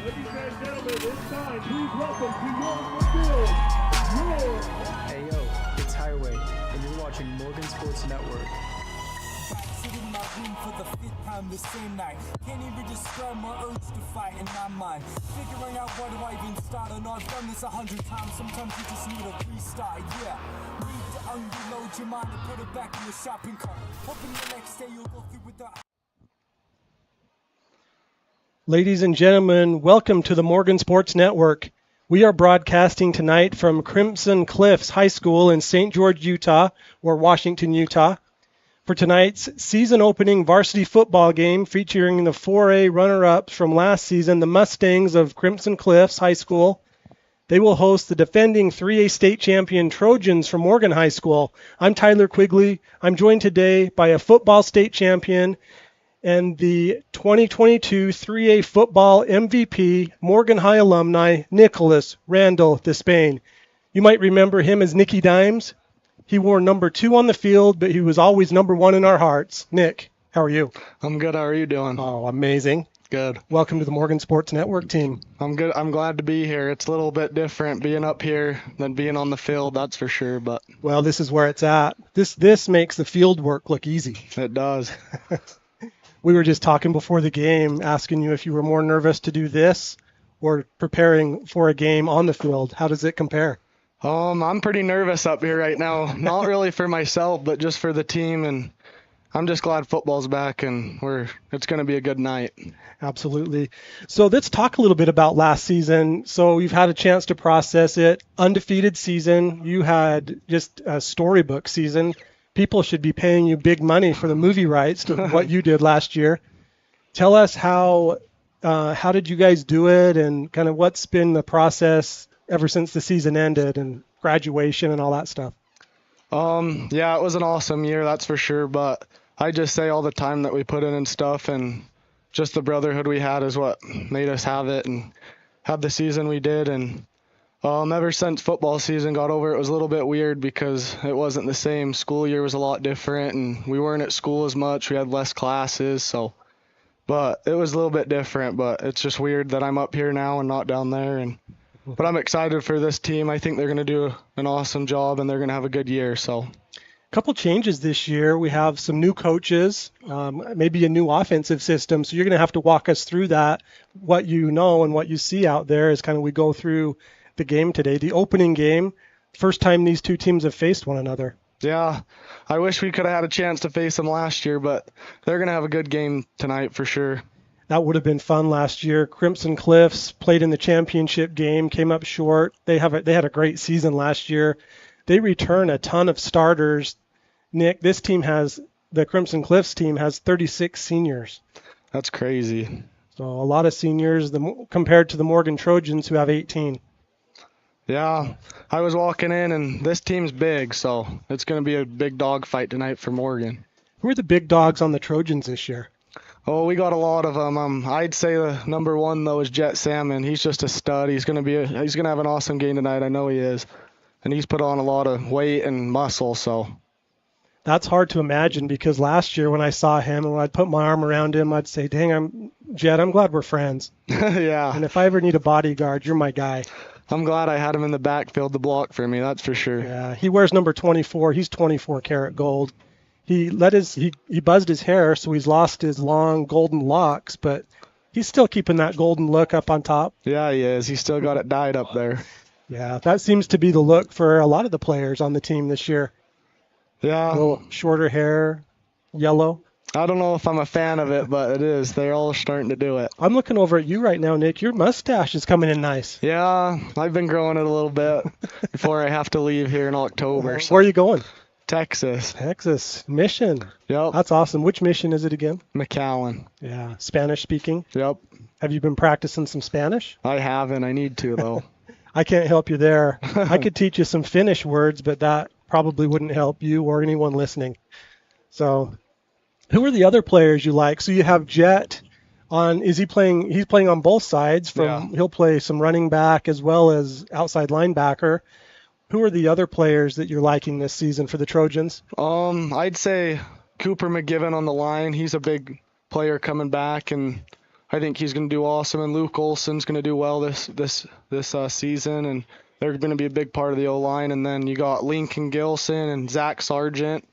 Ladies and gentlemen, it's time. Please welcome to your field, Hey yo, it's Highway, and you're watching Morgan Sports Network. Sitting in my room for the fifth time the same night. Can't even describe my urge to fight in my mind. Figuring out where do I even start. I know I've done this 100 times. Sometimes you just need a restart. Yeah, need to unload your mind and put it back in the shopping cart. Hoping the next day you'll go through with the. Ladies and gentlemen, welcome to the Morgan Sports Network. We are broadcasting tonight from Crimson Cliffs High School in St. George, Utah, or Washington, Utah, for tonight's season opening varsity football game featuring the 4A runner-ups from last season, the Mustangs of Crimson Cliffs High School. They will host the defending 3A state champion Trojans from Morgan High School. I'm Tyler Quigley. I'm joined today by a football state champion and the 2022 3A football MVP, Morgan High alumni, Nicholas Randall Despain. You might remember him as Nicky Dimes. He wore number 2 on the field, but he was always number 1 in our hearts. Nick, how are you? I'm good. How are you doing? Oh, amazing. Good. Welcome to the Morgan Sports Network team. I'm good. I'm glad to be here. It's a little bit different being up here than being on the field, that's for sure. But Well, this is where it's at. This makes the field work look easy. it does. We were just talking before the game, asking you if you were more nervous to do this or preparing for a game on the field. How does it compare? I'm pretty nervous up here right now. Not really for myself, but just for the team. And I'm just glad football's back and it's going to be a good night. Absolutely. So let's talk a little bit about last season. So you've had a chance to process it. Undefeated season. You had just a storybook season. People should be paying you big money for the movie rights to what you did last year. Tell us how did you guys do it, and kind of what's been the process ever since the season ended and graduation and all that stuff. Yeah, it was an awesome year, that's for sure. But I just say all the time that we put in and stuff, and just the brotherhood we had is what made us have it and have the season we did. And ever since football season got over, it was a little bit weird because it wasn't the same. School year was a lot different, and we weren't at school as much. We had less classes, but it was a little bit different. But it's just weird that I'm up here now and not down there. But I'm excited for this team. I think they're going to do an awesome job, and they're going to have a good year. So, A couple changes this year. We have some new coaches, maybe a new offensive system. So you're going to have to walk us through that, what you know and what you see out there as kind of we go through the game today, the opening game, first time these two teams have faced one another. yeah, I wish we could have had a chance to face them last year, but they're going to have a good game tonight for sure. That would have been fun last year. Crimson Cliffs played in the championship game, came up short. They had a great season last year. They return a ton of starters. Nick, the Crimson Cliffs team has 36 seniors. That's crazy. So a lot of seniors compared to the Morgan Trojans who have 18. Yeah, I was walking in, and this team's big, so it's going to be a big dog fight tonight for Morgan. Who are the big dogs on the Trojans this year? Oh, we got a lot of them. I'd say the number 1 though is Jet Salmon. He's just a stud. He's going to have an awesome game tonight. I know he is, and he's put on a lot of weight and muscle. So That's hard to imagine because last year when I saw him and when I'd put my arm around him, I'd say, "Dang, Jet, I'm glad we're friends. yeah, And if I ever need a bodyguard, you're my guy." I'm glad I had him in the backfield to block for me. That's for sure. Yeah, he wears number 24. He's 24 karat gold. He buzzed his hair, so he's lost his long golden locks, but he's still keeping that golden look up on top. Yeah, he is. He's still got it dyed up there. Yeah, that seems to be the look for a lot of the players on the team this year. A Yeah, little shorter hair, yellow. I don't know if I'm a fan of it, but it is. They're all starting to do it. I'm looking over at you right now, Nick. Your mustache is coming in nice. Yeah, I've been growing it a little bit before I have to leave here in October. So Where are you going? Texas. Texas. Mission. Yep. That's awesome. Which mission is it again? McAllen. Yeah, Spanish speaking. Yep. Have you been practicing some Spanish? I haven't. I need to, though. I can't help you there. I could teach you some Finnish words, but that probably wouldn't help you or anyone listening. So, who are the other players you like? So you have Jet on. Is he playing? He's playing on both sides. He'll play some running back as well as outside linebacker. Who are the other players that you're liking this season for the Trojans? I'd say Cooper McGivern on the line. He's a big player coming back, and I think he's going to do awesome, and Luke Olson's going to do well this season, and they're going to be a big part of the O-line. And then you got Lincoln Gilson and Zach Sargent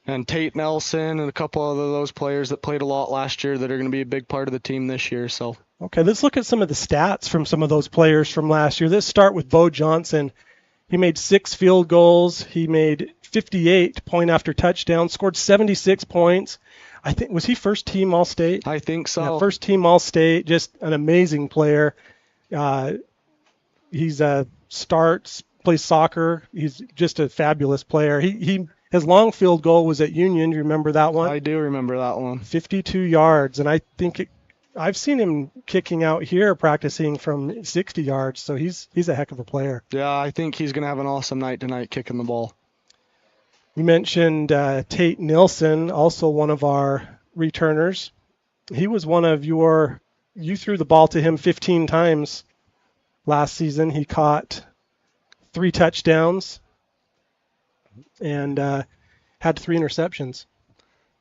and Tate Nelson and a couple of those players that played a lot last year that are going to be a big part of the team this year. So. Okay, let's look at some of the stats from some of those players from last year. Let's start with Bo Johnson. He made 6 field goals. He made 58 point after touchdown, scored 76 points. I think, was he first team All-State? I think so. Yeah, first team All-State, just an amazing player. He's plays soccer. He's just a fabulous player. His long field goal was at Union. Do you remember that one? I do remember that one. 52 yards, and I think I've seen him kicking out here practicing from 60 yards, so he's a heck of a player. Yeah, I think he's going to have an awesome night tonight kicking the ball. You mentioned Tate Nilsson, also one of our returners. He was one of you threw the ball to him 15 times last season. He caught 3 touchdowns and had 3 interceptions.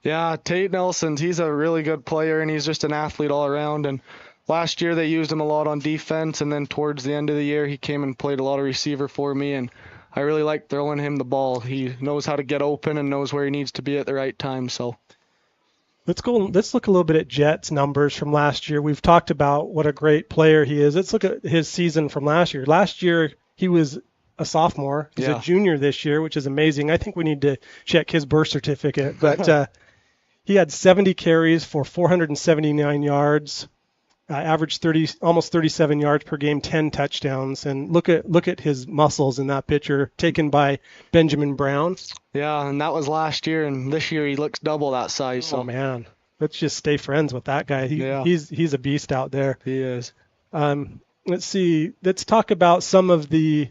Yeah, Tate Nelson, he's a really good player, and he's just an athlete all around. And last year they used him a lot on defense, and then towards the end of the year he came and played a lot of receiver for me, and I really like throwing him the ball. He knows how to get open and knows where he needs to be at the right time. So let's look a little bit at Jet's numbers from last year. We've talked about what a great player he is. Let's look at his season from last year. Last year he was a sophomore. He's a junior this year, which is amazing. I think we need to check his birth certificate. But he had 70 carries for 479 yards, averaged almost 37 yards per game, 10 touchdowns. And look at his muscles in that picture taken by Benjamin Brown. Yeah, and that was last year, and this year he looks double that size. So. Oh man, let's just stay friends with that guy. He's a beast out there. He is. Let's see. Let's talk about some of the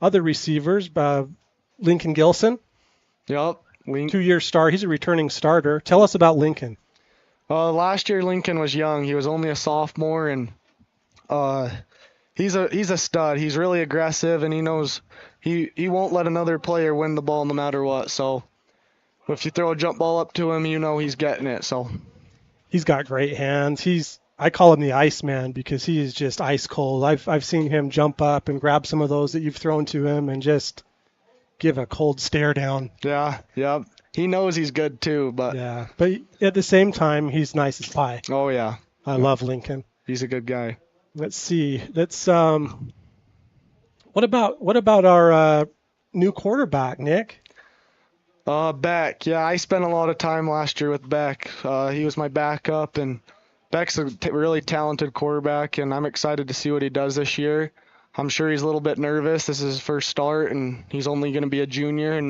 other receivers. Lincoln Gilson. Yep. 2-year star. He's a returning starter. Tell us about Lincoln. Last year Lincoln was young. He was only a sophomore, and he's a stud. He's really aggressive, and he knows he won't let another player win the ball no matter what. So if you throw a jump ball up to him, you know he's getting it. So he's got great hands. I call him the Iceman because he is just ice cold. I've seen him jump up and grab some of those that you've thrown to him and just give a cold stare down. Yeah. He knows he's good too, but at the same time, he's nice as pie. Oh yeah. I love Lincoln. He's a good guy. Let's see. What about our new quarterback, Nick? Beck. Yeah, I spent a lot of time last year with Beck. He was my backup, and Beck's a really talented quarterback, and I'm excited to see what he does this year. I'm sure he's a little bit nervous. This is his first start, and he's only going to be a junior, and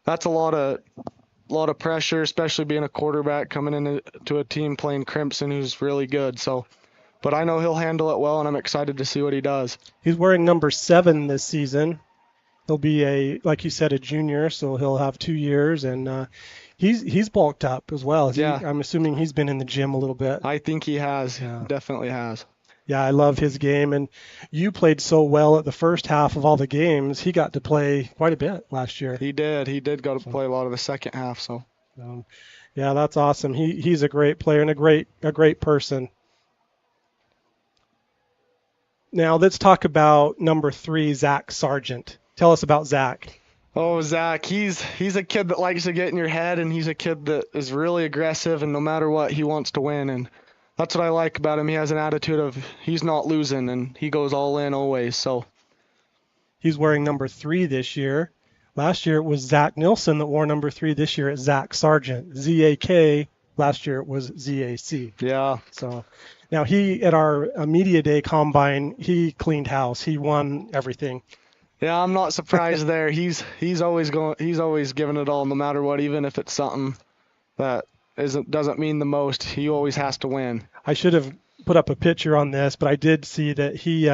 that's a lot of pressure, especially being a quarterback coming into a team playing Crimson who's really good. So, but I know he'll handle it well, and I'm excited to see what he does. He's wearing number 7 this season. He'll be like you said, a junior, so he'll have 2 years, and he's bulked up as well. I'm assuming he's been in the gym a little bit. I think he has. Yeah. Definitely has. Yeah, I love his game, and you played so well at the first half of all the games. He got to play quite a bit last year. He did. He did go to play a lot of the second half. So, yeah, that's awesome. He's a great player and a great person. Now let's talk about number 3, Zach Sargent. Tell us about Zach. Oh, Zach, he's a kid that likes to get in your head, and he's a kid that is really aggressive, and no matter what, he wants to win, and that's what I like about him. He has an attitude of he's not losing, and he goes all in always. So he's wearing number 3 this year. Last year it was Zach Nilsson that wore number 3. This year it's Zach Sargent. Z-A-K. Last year it was Z-A-C. Yeah. So now he, at our media day combine, he cleaned house. He won everything. Yeah, I'm not surprised there. He's always giving it all, no matter what, even if it's something that doesn't mean the most. He always has to win. I should have put up a picture on this, but I did see that he,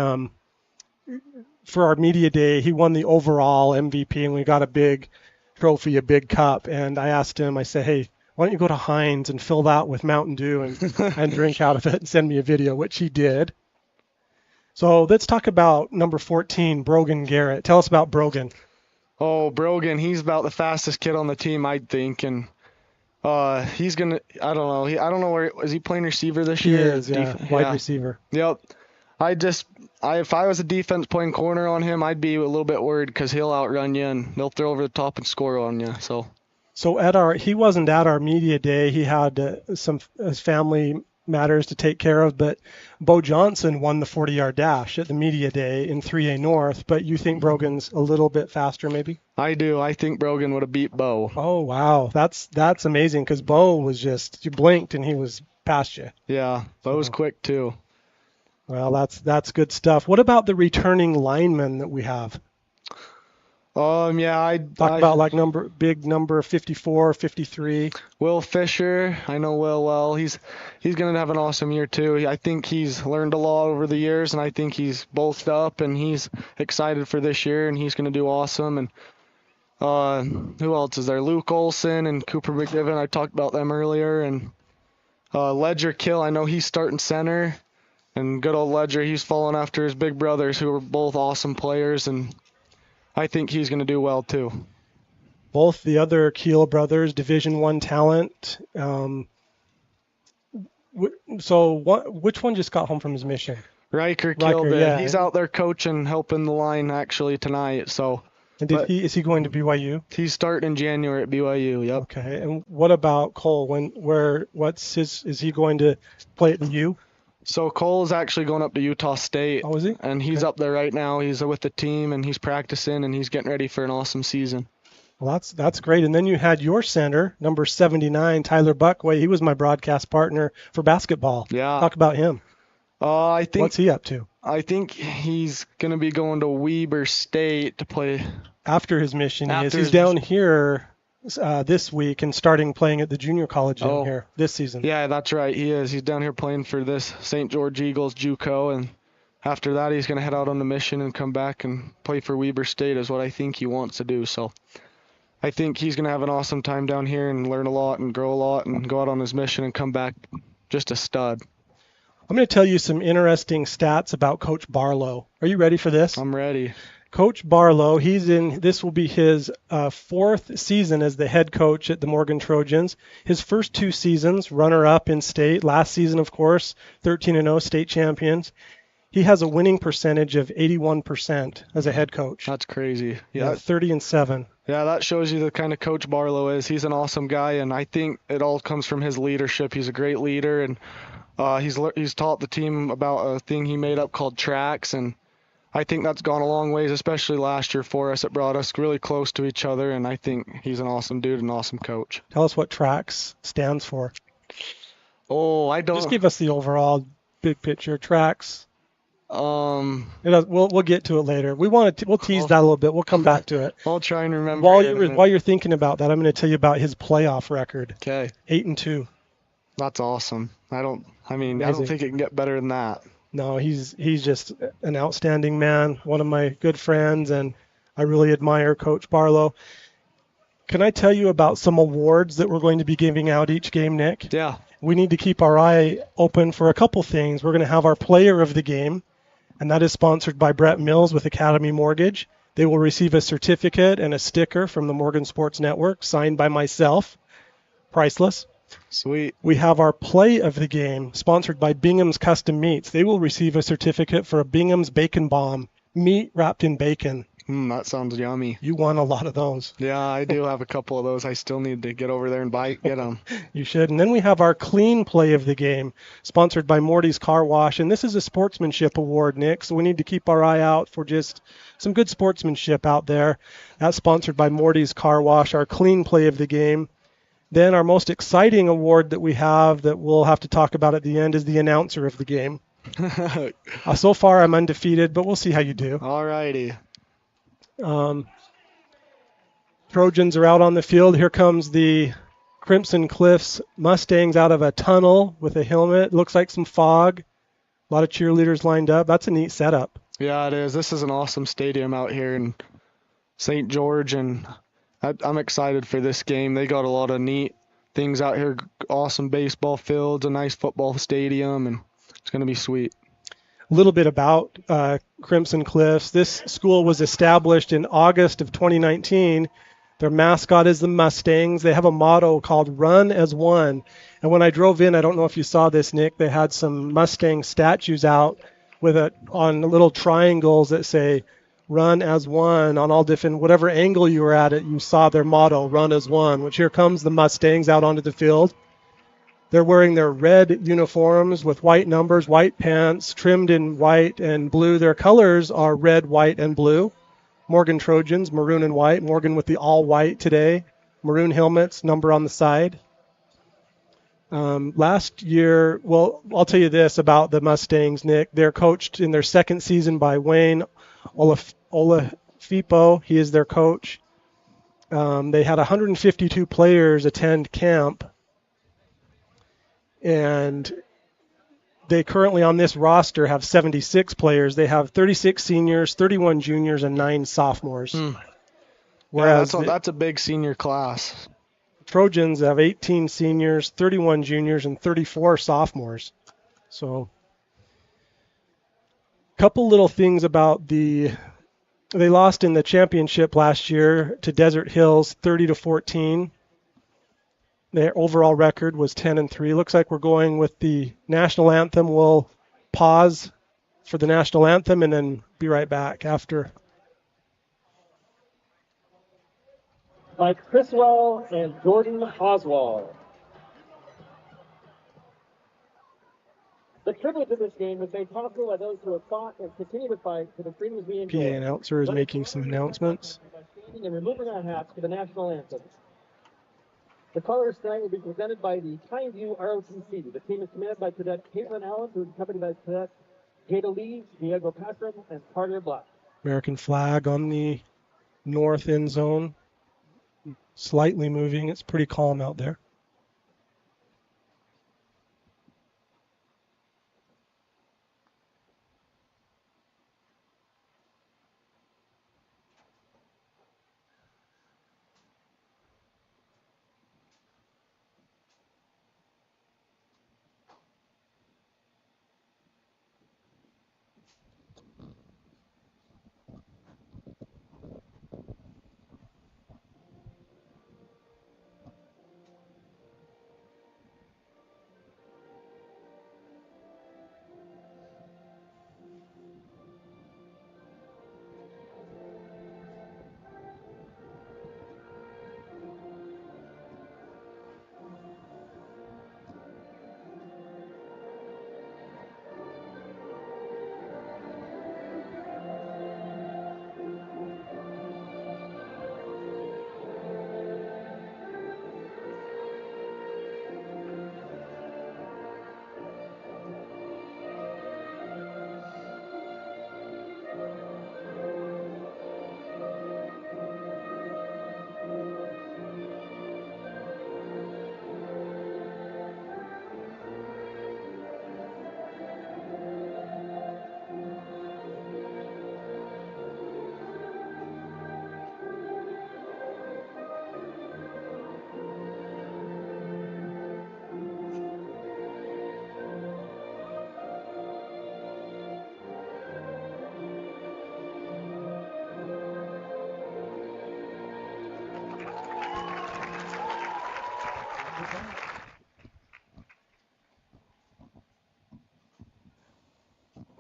for our media day, he won the overall MVP, and we got a big trophy, a big cup. And I asked him, I said, hey, why don't you go to Heinz and fill that with Mountain Dew and drink out of it and send me a video, which he did. So let's talk about number 14, Brogan Garrett. Tell us about Brogan. Oh, Brogan, he's about the fastest kid on the team, I think. And He's gonna. I don't know. I don't know where is he playing receiver this He year? is, yeah, wide receiver. Yep. If I was a defense playing corner on him, I'd be a little bit worried because he'll outrun you and he'll throw over the top and score on you. So he wasn't at our media day. He had some his family matters to take care of, but Bo Johnson won the 40-yard dash at the media day in 3A North. But you think Brogan's a little bit faster, maybe? I do. I think Brogan would have beat Bo. Oh wow, that's amazing because Bo was just you blinked and he was past you. Yeah, Bo was quick too. Well, that's good stuff. What about the returning linemen that we have? Yeah, I Talk about like big number 54, 53. Will Fisher. I know Will well. He's gonna have an awesome year too. I think he's learned a lot over the years, and I think he's bulked up, and he's excited for this year, and he's gonna do awesome. And who else is there? Luke Olson and Cooper McGiven. I talked about them earlier, and Ledger Kill. I know he's starting center, and good old Ledger. He's following after his big brothers, who are both awesome players, and I think he's going to do well too. Both the other Keel brothers, Division I talent. Which one just got home from his mission? Riker killed it. Yeah. He's out there coaching, helping the line actually tonight. And is he going to BYU? He's starting in January at BYU. Yep. Okay. And what about Cole? Is he going to play at the U? So Cole's actually going up to Utah State. Oh, is he? And he's up there right now. He's with the team, and he's practicing, and he's getting ready for an awesome season. Well, that's great. And then you had your center, number 79, Tyler Buckway. He was my broadcast partner for basketball. Yeah. Talk about him. What's he up to? I think he's going to be going to Weber State to play. After his mission, he's down here this week and starting playing at the junior college down here this season. Yeah, that's right. He is. He's down here playing for this St. George Eagles JUCO, and after that he's going to head out on the mission and come back and play for Weber State is what I think he wants to do. So I think he's going to have an awesome time down here and learn a lot and grow a lot and go out on his mission and come back just a stud. I'm going to tell you some interesting stats about Coach Barlow. Are you ready for this? I'm ready. Coach Barlow, this will be his fourth season as the head coach at the Morgan Trojans. His first two seasons, runner-up in state. Last season, of course, 13-0 state champions. He has a winning percentage of 81% as a head coach. That's crazy. Yeah, 30-7. Yeah, that shows you the kind of coach Barlow is. He's an awesome guy, and I think it all comes from his leadership. He's a great leader, and he's taught the team about a thing he made up called tracks, and I think that's gone a long ways, especially last year for us. It brought us really close to each other, and I think he's an awesome dude, an awesome coach. Tell us what TRACS stands for. Oh, I don't. Just give us the overall big picture. TRACS. We'll get to it later. We'll tease that a little bit. We'll come back to it. I'll try and remember. While you're thinking about that, I'm going to tell you about his playoff record. Okay. 8-2. That's awesome. I don't think it can get better than that. No, he's just an outstanding man, one of my good friends, and I really admire Coach Barlow. Can I tell you about some awards that we're going to be giving out each game, Nick? Yeah. We need to keep our eye open for a couple things. We're going to have our player of the game, and that is sponsored by Brett Mills with Academy Mortgage. They will receive a certificate and a sticker from the Morgan Sports Network, signed by myself. Priceless. Sweet. We have our play of the game, sponsored by Bingham's Custom Meats. They will receive a certificate for a Bingham's Bacon Bomb, meat wrapped in bacon. That sounds yummy. You won a lot of those. Yeah, I do have a couple of those. I still need to get over there and get them. You should. And then we have our clean play of the game, sponsored by Morty's Car Wash. And this is a sportsmanship award, Nick, so we need to keep our eye out for just some good sportsmanship out there. That's sponsored by Morty's Car Wash, our clean play of the game. Then our most exciting award that we have that we'll have to talk about at the end is the announcer of the game. So far, I'm undefeated, but we'll see how you do. All righty. Trojans are out on the field. Here comes the Crimson Cliffs Mustangs out of a tunnel with a helmet. Looks like some fog. A lot of cheerleaders lined up. That's a neat setup. Yeah, it is. This is an awesome stadium out here in St. George, and I'm excited for this game. They got a lot of neat things out here. Awesome baseball fields, a nice football stadium, and it's going to be sweet. A little bit about Crimson Cliffs. This school was established in August of 2019. Their mascot is the Mustangs. They have a motto called Run as One. And when I drove in, I don't know if you saw this, Nick, they had some Mustang statues out on little triangles that say Run as One on all different, whatever angle you were at it, you saw their motto, Run as One, which here comes the Mustangs out onto the field. They're wearing their red uniforms with white numbers, white pants, trimmed in white and blue. Their colors are red, white, and blue. Morgan Trojans, maroon and white. Morgan with the all white today. Maroon helmets, number on the side. Last year, well, I'll tell you this about the Mustangs, Nick. They're coached in their second season by Wayne Olafipo. He is their coach. They had 152 players attend camp. And they currently on this roster have 76 players. They have 36 seniors, 31 juniors, and 9 sophomores. Whereas that's a big senior class. Trojans have 18 seniors, 31 juniors, and 34 sophomores. So a couple little things about they lost in the championship last year to Desert Hills 30-14. Their overall record was 10-3. Looks like we're going with the national anthem. We'll pause for the national anthem and then be right back after. By Chriswell and Jordan Oswald. The privilege of this game was made possible by those who have fought and continue to fight for the freedoms we enjoy. PA announcer is making some announcements. By standing and removing our hats for the national anthem. The colors tonight will be presented by the Pineview ROTC. The team is commanded by Cadet Caitlin Allen, who is accompanied by Cadet Jada Lee, Diego Castro, and Carter Black. American flag on the north end zone. Slightly moving. It's pretty calm out there.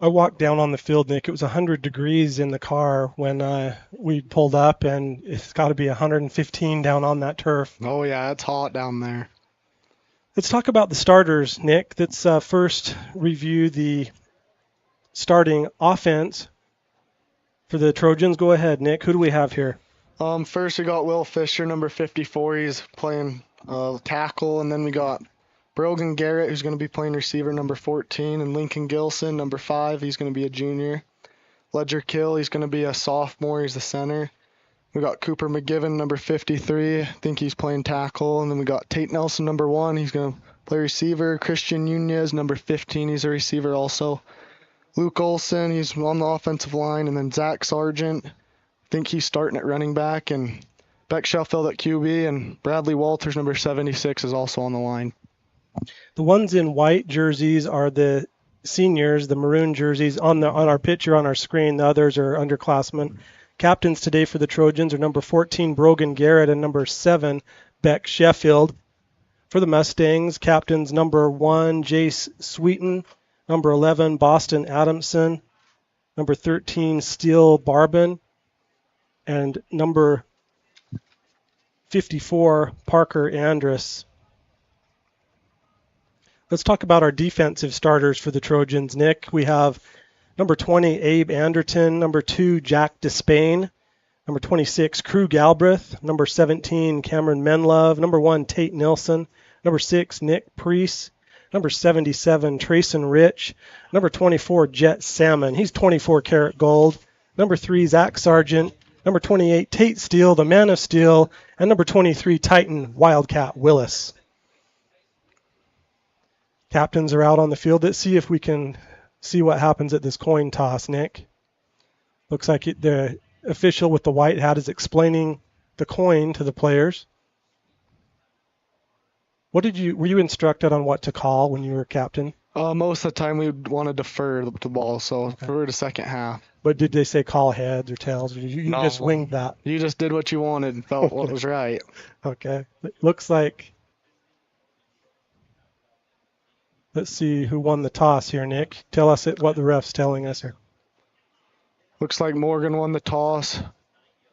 I walked down on the field, Nick. It was 100 degrees in the car when we pulled up, and it's got to be 115 down on that turf. Oh, yeah, it's hot down there. Let's talk about the starters, Nick. Let's first review the starting offense for the Trojans. Go ahead, Nick. Who do we have here? First, we got Will Fisher, number 54. He's playing tackle, and then we got Brogan Garrett, who's going to be playing receiver, number 14, and Lincoln Gilson, number 5. He's going to be a junior. Ledger Kill, he's going to be a sophomore. He's the center. We got Cooper McGivern, number 53. I think he's playing tackle. And then we got Tate Nelson, number 1. He's going to play receiver. Christian Nunez, number 15. He's a receiver also. Luke Olson, he's on the offensive line. And then Zach Sargent, I think he's starting at running back. And Beck Sheffield at QB. And Bradley Walters, number 76, is also on the line. The ones in white jerseys are the seniors. The maroon jerseys on our picture on our screen. The others are underclassmen. Captains today for the Trojans are number 14, Brogan Garrett, and number 7, Beck Sheffield. For the Mustangs, captains number 1, Jace Sweeten, number 11, Boston Adamson, number 13, Steele Barbin, and number 54, Parker Andrus. Let's talk about our defensive starters for the Trojans, Nick. We have number 20, Abe Anderton, number 2, Jack Despain, number 26, Crew Galbraith, number 17, Cameron Menlove, number 1, Tate Nilsson, number 6, Nick Priest, number 77, Trayson Rich, number 24, Jet Salmon. He's 24 karat gold. Number 3, Zach Sargent, number 28, Tate Steele, the Man of Steel, and number 23, Titan Wildcat Willis. Captains are out on the field. Let's see if we can see what happens at this coin toss, Nick. Looks like the official with the white hat is explaining the coin to the players. Were you instructed on what to call when you were captain? Most of the time we would want to defer the ball, so for the second half. But did they say call heads or tails, or you No. just winged that? You just did what you wanted and felt what was right. Okay. It looks like, let's see who won the toss here, Nick. Tell us what the ref's telling us here. Looks like Morgan won the toss,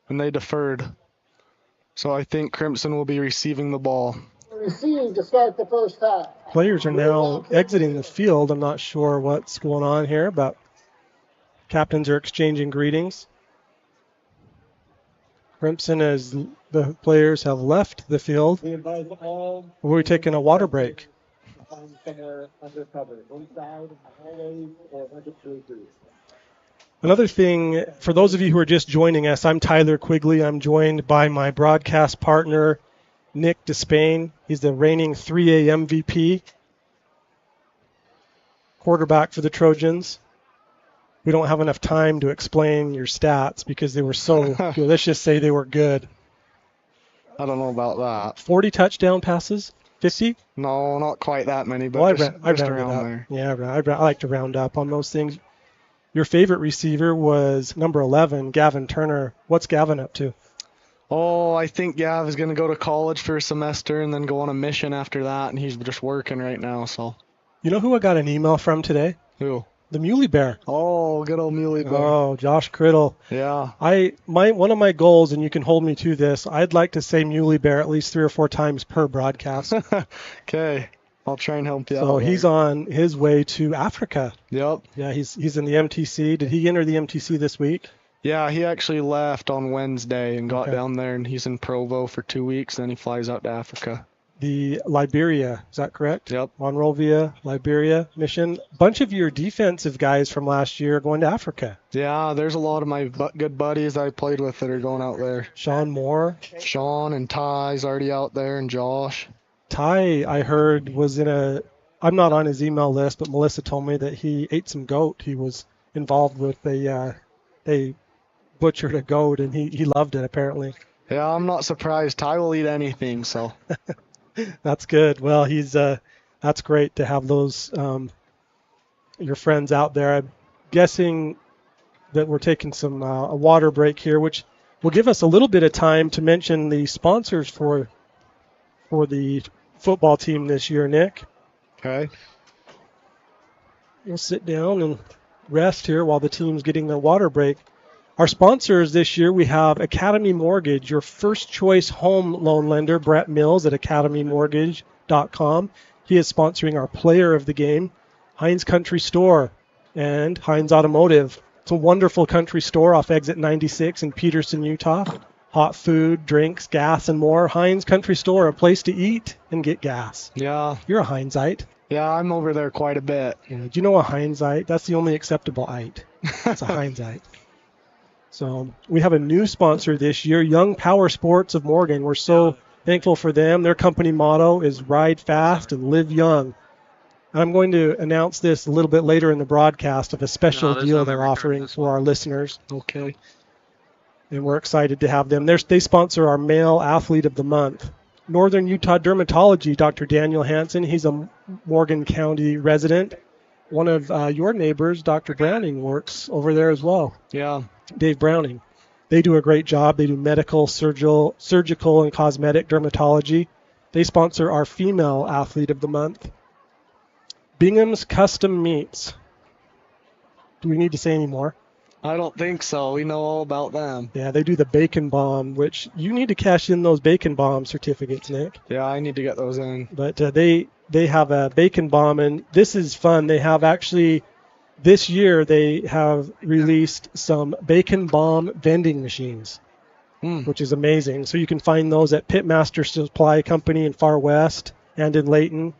and they deferred. So I think Crimson will be receiving the ball. Receive to start the first half. Players are now exiting the field. I'm not sure what's going on here, but captains are exchanging greetings. Crimson, as the players have left the field, We advise all we're taking a water break. to find somewhere under cover, inside, hallways, or under bleachers. Another thing, for those of you who are just joining us, I'm Tyler Quigley. I'm joined by my broadcast partner, Nick Despain. He's the reigning 3A MVP, quarterback for the Trojans. We don't have enough time to explain your stats because they were so good. Let's just say they were good. I don't know about that. 40 touchdown passes, 50? No, not quite that many, but Well, I just rounded around up. there. Yeah, I like to round up on those things. Your favorite receiver was number 11, Gavin Turner. What's Gavin up to? Oh, I think Gav is going to go to college for a semester and then go on a mission after that, and he's just working right now, so. You know who I got an email from today? Who? The Muley Bear. Oh, good old Muley Bear. Oh, Josh Criddle. Yeah. One of my goals, and you can hold me to this, I'd like to say Muley Bear at least 3 or 4 times per broadcast. Okay. I'll try and help you out. So there. he's on his way to Africa. Yep. Yeah, he's in the MTC. Did he enter the MTC this week? Yeah, he actually left on Wednesday and got Okay. down there, and he's in Provo for 2 weeks, then he flies out to Africa. The Liberia, is that correct? Yep. Monrovia, Liberia mission. Bunch of your defensive guys from last year are going to Africa. Yeah, there's a lot of my good buddies I played with that are going out there. Sean Moore. Sean and Ty's already out there, and Josh. Ty, I heard, was I'm not on his email list, but Melissa told me that he ate some goat. He was involved with they butchered a goat, and he loved it, apparently. Yeah, I'm not surprised. Ty will eat anything, so. That's good. Well, that's great to have those your friends out there. I'm guessing that we're taking some a water break here, which will give us a little bit of time to mention the sponsors for the football team this year, Nick. Okay. We'll sit down and rest here while the team's getting their water break. Our sponsors this year, we have Academy Mortgage, your first choice home loan lender, Brett Mills at academymortgage.com. He is sponsoring our player of the game, Heinz Country Store and Heinz Automotive. It's a wonderful country store off exit 96 in Peterson, Utah. Hot food, drinks, gas, and more. Heinz Country Store, a place to eat and get gas. Yeah. You're a Heinzite. Yeah, I'm over there quite a bit. Yeah. Do you know a Heinzite? That's the only acceptable ite. It's a Heinzite. So we have a new sponsor this year, Young Power Sports of Morgan. We're so thankful for them. Their company motto is ride fast and live young. I'm going to announce this a little bit later in the broadcast of a special deal they're offering for our listeners. Okay. And we're excited to have them. They sponsor our Male Athlete of the Month. Northern Utah Dermatology, Dr. Daniel Hansen. He's a Morgan County resident. One of your neighbors, Dr. Browning, works over there as well. Yeah. Dave Browning. They do a great job. They do medical, surgical, and cosmetic dermatology. They sponsor our female athlete of the month. Bingham's Custom Meats. Do we need to say any more? I don't think so. We know all about them. Yeah, they do the Bacon Bomb, which you need to cash in those Bacon Bomb certificates, Nick. Yeah, I need to get those in. But they have a Bacon Bomb, and this is fun. They have actually, this year, they have released some Bacon Bomb vending machines, which is amazing. So you can find those at Pitmaster Supply Company in Far West and in Layton,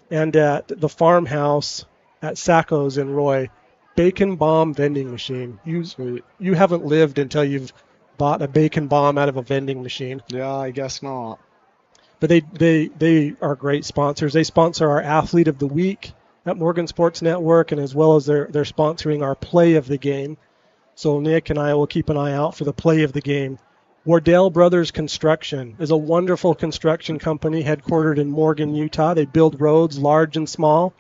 and at the farmhouse at Sacco's in Roy. Bacon Bomb vending machine. You haven't lived until you've bought a Bacon Bomb out of a vending machine. Yeah, I guess not. But they are great sponsors. They sponsor our Athlete of the Week at Morgan Sports Network, and as well as they're sponsoring our Play of the Game. So Nick and I will keep an eye out for the Play of the Game. Wardell Brothers Construction is a wonderful construction company headquartered in Morgan, Utah. They build roads large and small.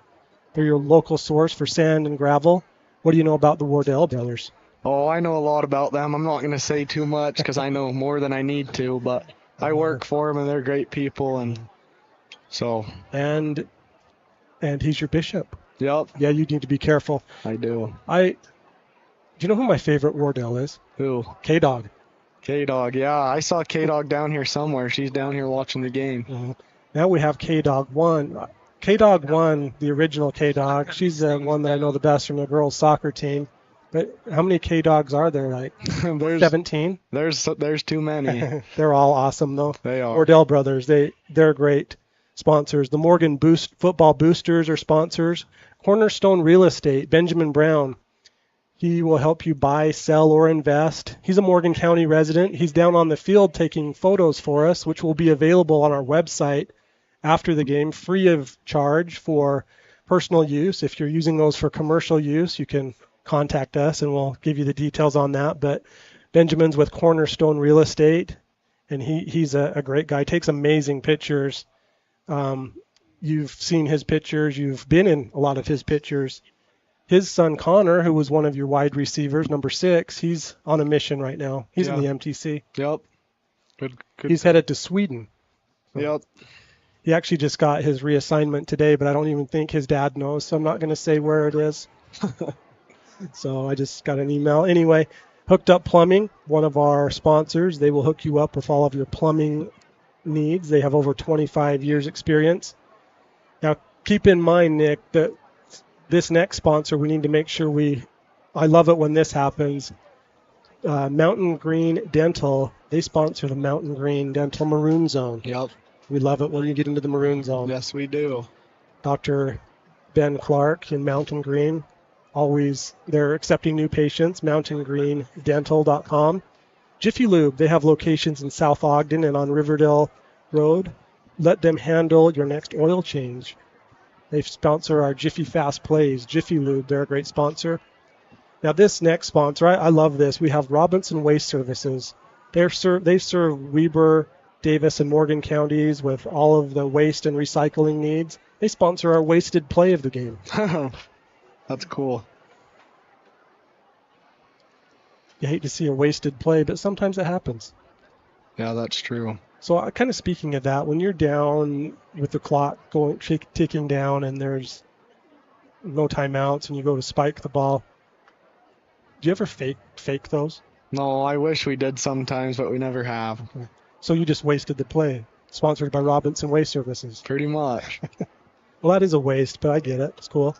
They're your local source for sand and gravel. What do you know about the Wardell Brothers? Oh, I know a lot about them. I'm not going to say too much because I know more than I need to, but I work for them and they're great people, and so. And he's your bishop. Yep. Yeah, you need to be careful. I do. Do you know who my favorite Wardell is? Who? K-Dog. K-Dog. Yeah, I saw K-Dog down here somewhere. She's down here watching the game. Mm-hmm. Now we have K-Dog 1. K-Dog 1, the original K-Dog, she's the one that I know the best from the girls' soccer team. But how many K-Dogs are there? Like 17? There's too many. They're all awesome, though. They are. Wardell Brothers, they're great sponsors. The Morgan Football Boosters are sponsors. Cornerstone Real Estate, Benjamin Brown. He will help you buy, sell, or invest. He's a Morgan County resident. He's down on the field taking photos for us, which will be available on our website after the game, free of charge for personal use. If you're using those for commercial use, you can contact us and we'll give you the details on that. But Benjamin's with Cornerstone Real Estate, and he's a great guy. Takes amazing pictures. You've seen his pictures. You've been in a lot of his pictures. His son Connor, who was one of your wide receivers, number 6, he's on a mission right now. He's in the MTC. Yep. Good. He's headed to Sweden. Yep. He actually just got his reassignment today, but I don't even think his dad knows, so I'm not going to say where it is. So I just got an email. Anyway, Hooked Up Plumbing, one of our sponsors. They will hook you up with all of your plumbing needs. They have over 25 years experience. Now, keep in mind, Nick, that this next sponsor, we need to make sure I love it when this happens. Mountain Green Dental, they sponsor the Mountain Green Dental Maroon Zone. Yep. We love it when you get into the Maroon Zone. Yes, we do. Dr. Ben Clark in Mountain Green, they're accepting new patients, mountaingreendental.com. Jiffy Lube, they have locations in South Ogden and on Riverdale Road. Let them handle your next oil change. They sponsor our Jiffy Fast Plays. Jiffy Lube, they're a great sponsor. Now this next sponsor, I love this. We have Robinson Waste Services. They serve Weber, Davis, and Morgan counties with all of the waste and recycling needs. They sponsor our wasted play of the game. That's cool. You hate to see a wasted play, but sometimes it happens. Yeah, that's true. So kind of speaking of that, when you're down with the clock ticking down and there's no timeouts and you go to spike the ball, do you ever fake those? No, I wish we did sometimes, but we never have. Okay. So you just wasted the play. Sponsored by Robinson Waste Services. Pretty much. Well, that is a waste, but I get it. It's cool.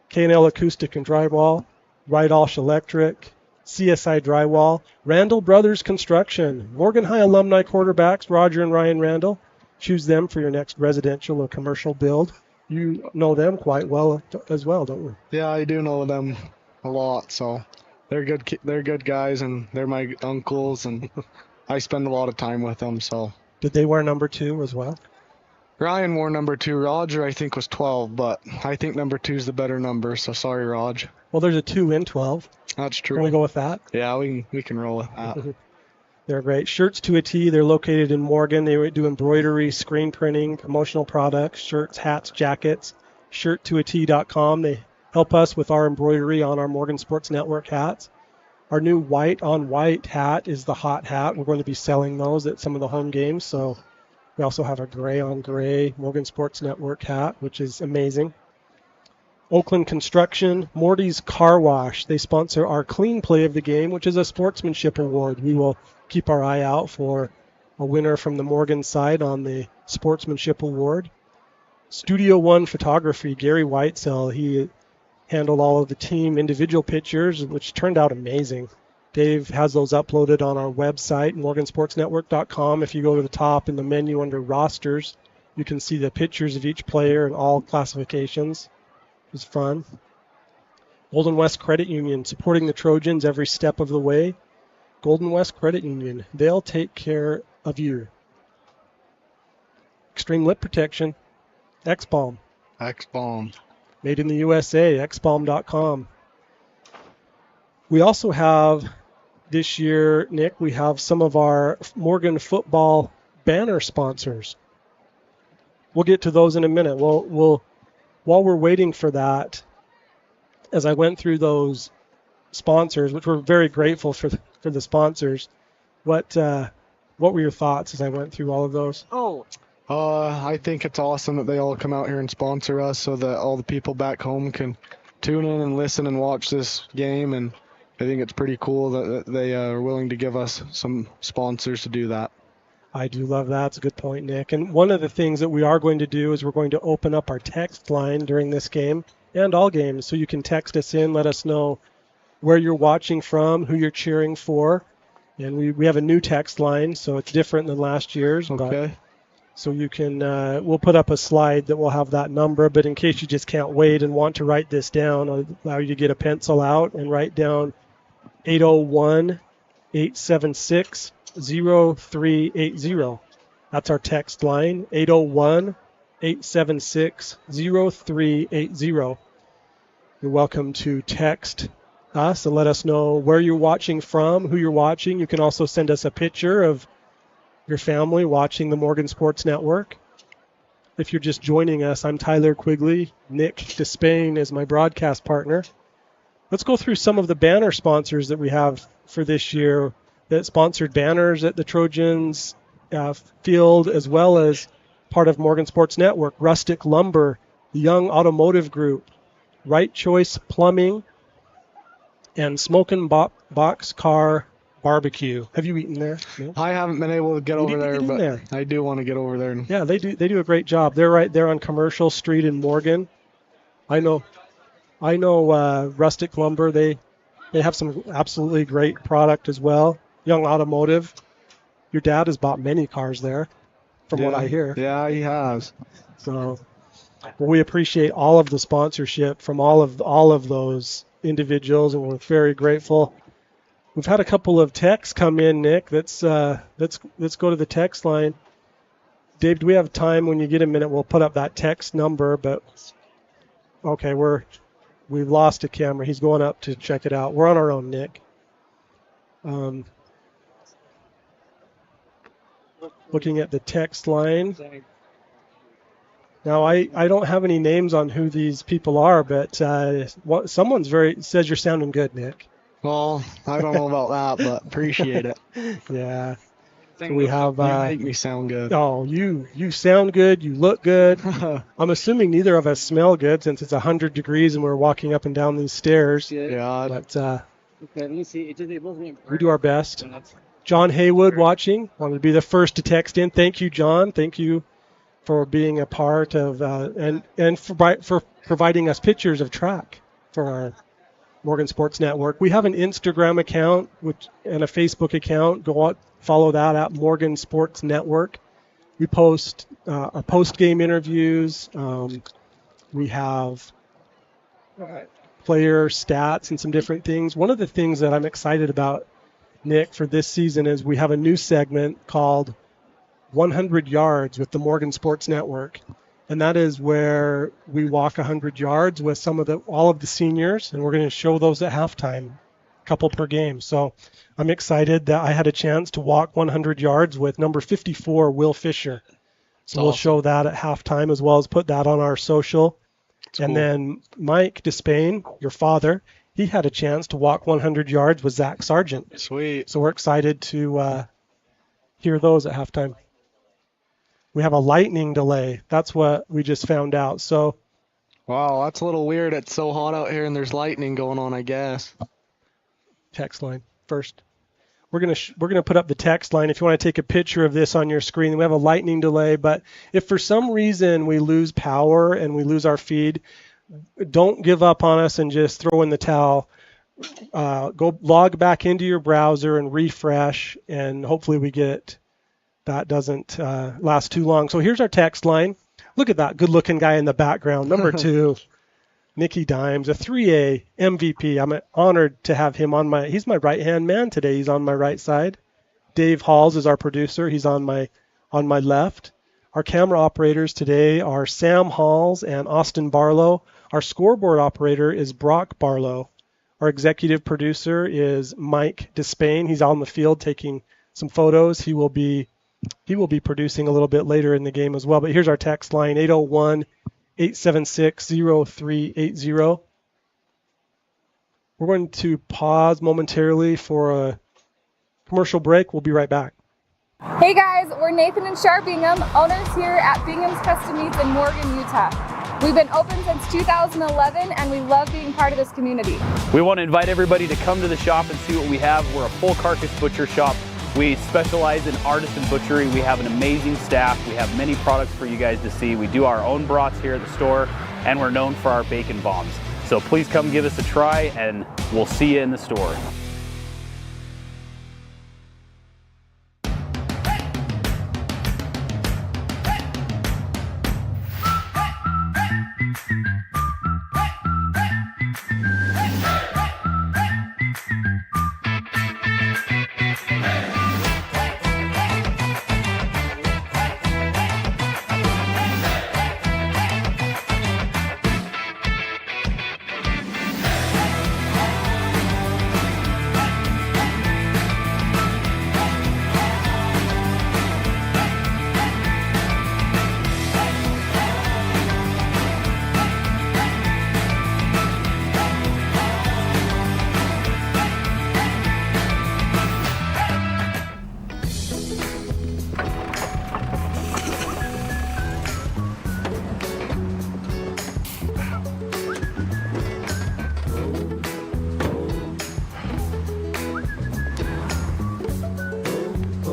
K&L Acoustic and Drywall, Rydalsh Electric, CSI Drywall, Randall Brothers Construction, Morgan High alumni quarterbacks, Roger and Ryan Randall. Choose them for your next residential or commercial build. You know them quite well as well, don't you? Yeah, I do know them a lot, so they're good guys, and they're my uncles, and I spend a lot of time with them, so. Did they wear number 2 as well? Ryan wore number 2. Roger, I think, was 12, but I think number 2 is the better number, so sorry, Raj. Well, there's a 2 in 12. That's true. Can we go with that? Yeah, we can roll with that. They're great. Shirts to a T. They're located in Morgan. They do embroidery, screen printing, promotional products, shirts, hats, jackets. Shirttoat.com. They help us with our embroidery on our Morgan Sports Network hats. Our new white on white hat is the hot hat. We're going to be selling those at some of the home games. So we also have a gray on gray Morgan Sports Network hat, which is amazing. Oakland Construction, Morty's Car Wash. They sponsor our clean play of the game, which is a sportsmanship award. We will keep our eye out for a winner from the Morgan side on the sportsmanship award. Studio One Photography, Gary Whitesell. He handled all of the team individual pictures, which turned out amazing. Dave has those uploaded on our website, morgansportsnetwork.com. If you go to the top in the menu under rosters, you can see the pictures of each player and all classifications. It was fun. Golden West Credit Union, supporting the Trojans every step of the way. Golden West Credit Union, they'll take care of you. Extreme Lip Protection, X-Balm. X-Balm. Made in the USA, xbalm.com. We also have this year, Nick, we have some of our Morgan football banner sponsors. We'll get to those in a minute. While we're waiting for that, as I went through those sponsors, which we're very grateful for the sponsors, what were your thoughts as I went through all of those? I think it's awesome that they all come out here and sponsor us so that all the people back home can tune in and listen and watch this game. And I think it's pretty cool that they are willing to give us some sponsors to do that. I do love that. It's a good point, Nick. And one of the things that we are going to do is we're going to open up our text line during this game and all games. So you can text us in, let us know where you're watching from, who you're cheering for. And we have a new text line, so it's different than last year's. Okay. So you can, we'll put up a slide that will have that number, but in case you just can't wait and want to write this down, I'll allow you to get a pencil out and write down 801-876-0380. That's our text line, 801-876-0380. You're welcome to text us and let us know where you're watching from, who you're watching. You can also send us a picture of your family watching the Morgan Sports Network. If you're just joining us, I'm Tyler Quigley. Nick Despain is my broadcast partner. Let's go through some of the banner sponsors that we have for this year that sponsored banners at the Trojans field, as well as part of Morgan Sports Network. Rustic Lumber, the Young Automotive Group, Right Choice Plumbing, and Smokin' Box Car Barbecue. Have you eaten there? No? I haven't been able to get over there, but I do want to get over there. Yeah, they do a great job. They're right there on Commercial Street in Morgan. I know Rustic Lumber, they have some absolutely great product as well. Young Automotive. Your dad has bought many cars there, from what I hear. Yeah, he has. So, well, we appreciate all of the sponsorship from all of those individuals, and we're very grateful. We've had a couple of texts come in, Nick. Let's go to the text line. Dave, do we have time? When you get a minute, we'll put up that text number. But okay, we've lost a camera. He's going up to check it out. We're on our own, Nick. Looking at the text line. Now, I don't have any names on who these people are, but someone's says you're sounding good, Nick. Well, I don't know about that, but appreciate it. Yeah. So we have. You make me sound good. Oh, you sound good. You look good. I'm assuming neither of us smell good since it's 100 degrees and we're walking up and down these stairs. Yeah. But Okay, let me see. It wasn't we do our best. John Haywood watching. Wanted to be the first to text in. Thank you, John. Thank you for being a part of and for providing us pictures of track for our Morgan Sports Network. We have an Instagram account and a Facebook account. Go out, follow that at Morgan Sports Network. We post our post-game interviews. We have player stats and some different things. One of the things that I'm excited about, Nick, for this season is we have a new segment called 100 Yards with the Morgan Sports Network. And that is where we walk 100 yards with all of the seniors, and we're going to show those at halftime, a couple per game. So I'm excited that I had a chance to walk 100 yards with number 54, Will Fisher. So we'll show that at halftime, as well as put that on our social. And then Mike Despain, your father, he had a chance to walk 100 yards with Zach Sargent. Sweet. So we're excited to hear those at halftime. We have a lightning delay. That's what we just found out. So Wow, that's a little weird. It's so hot out here and there's lightning going on, I guess. text line first. We're gonna put up the text line if you want to take a picture of this on your screen. We have a lightning delay, but if for some reason we lose power and we lose our feed, don't give up on us and just throw in the towel. Go log back into your browser and refresh, and hopefully that doesn't last too long. So here's our text line. Look at that good-looking guy in the background, number 2. Nicky Dimes, a 3A MVP. I'm honored to have him he's my right-hand man today. He's on my right side. Dave Halls is our producer. He's on my left. Our camera operators today are Sam Halls and Austin Barlow. Our scoreboard operator is Brock Barlow. Our executive producer is Mike Despain. He's on the field taking some photos. He will be producing a little bit later in the game as well. But here's our text line, 801-876-0380. We're going to pause momentarily for a commercial break. We'll be right back. Hey guys, we're Nathan and Shar Bingham, owners here at Bingham's Custom Meats in Morgan, Utah. We've been open since 2011 and we love being part of this community. We want to invite everybody to come to the shop and see what we have. We're a full carcass butcher shop. We specialize in artisan butchery. We have an amazing staff. We have many products for you guys to see. We do our own brats here at the store, and we're known for our bacon bombs. So please come give us a try, and we'll see you in the store.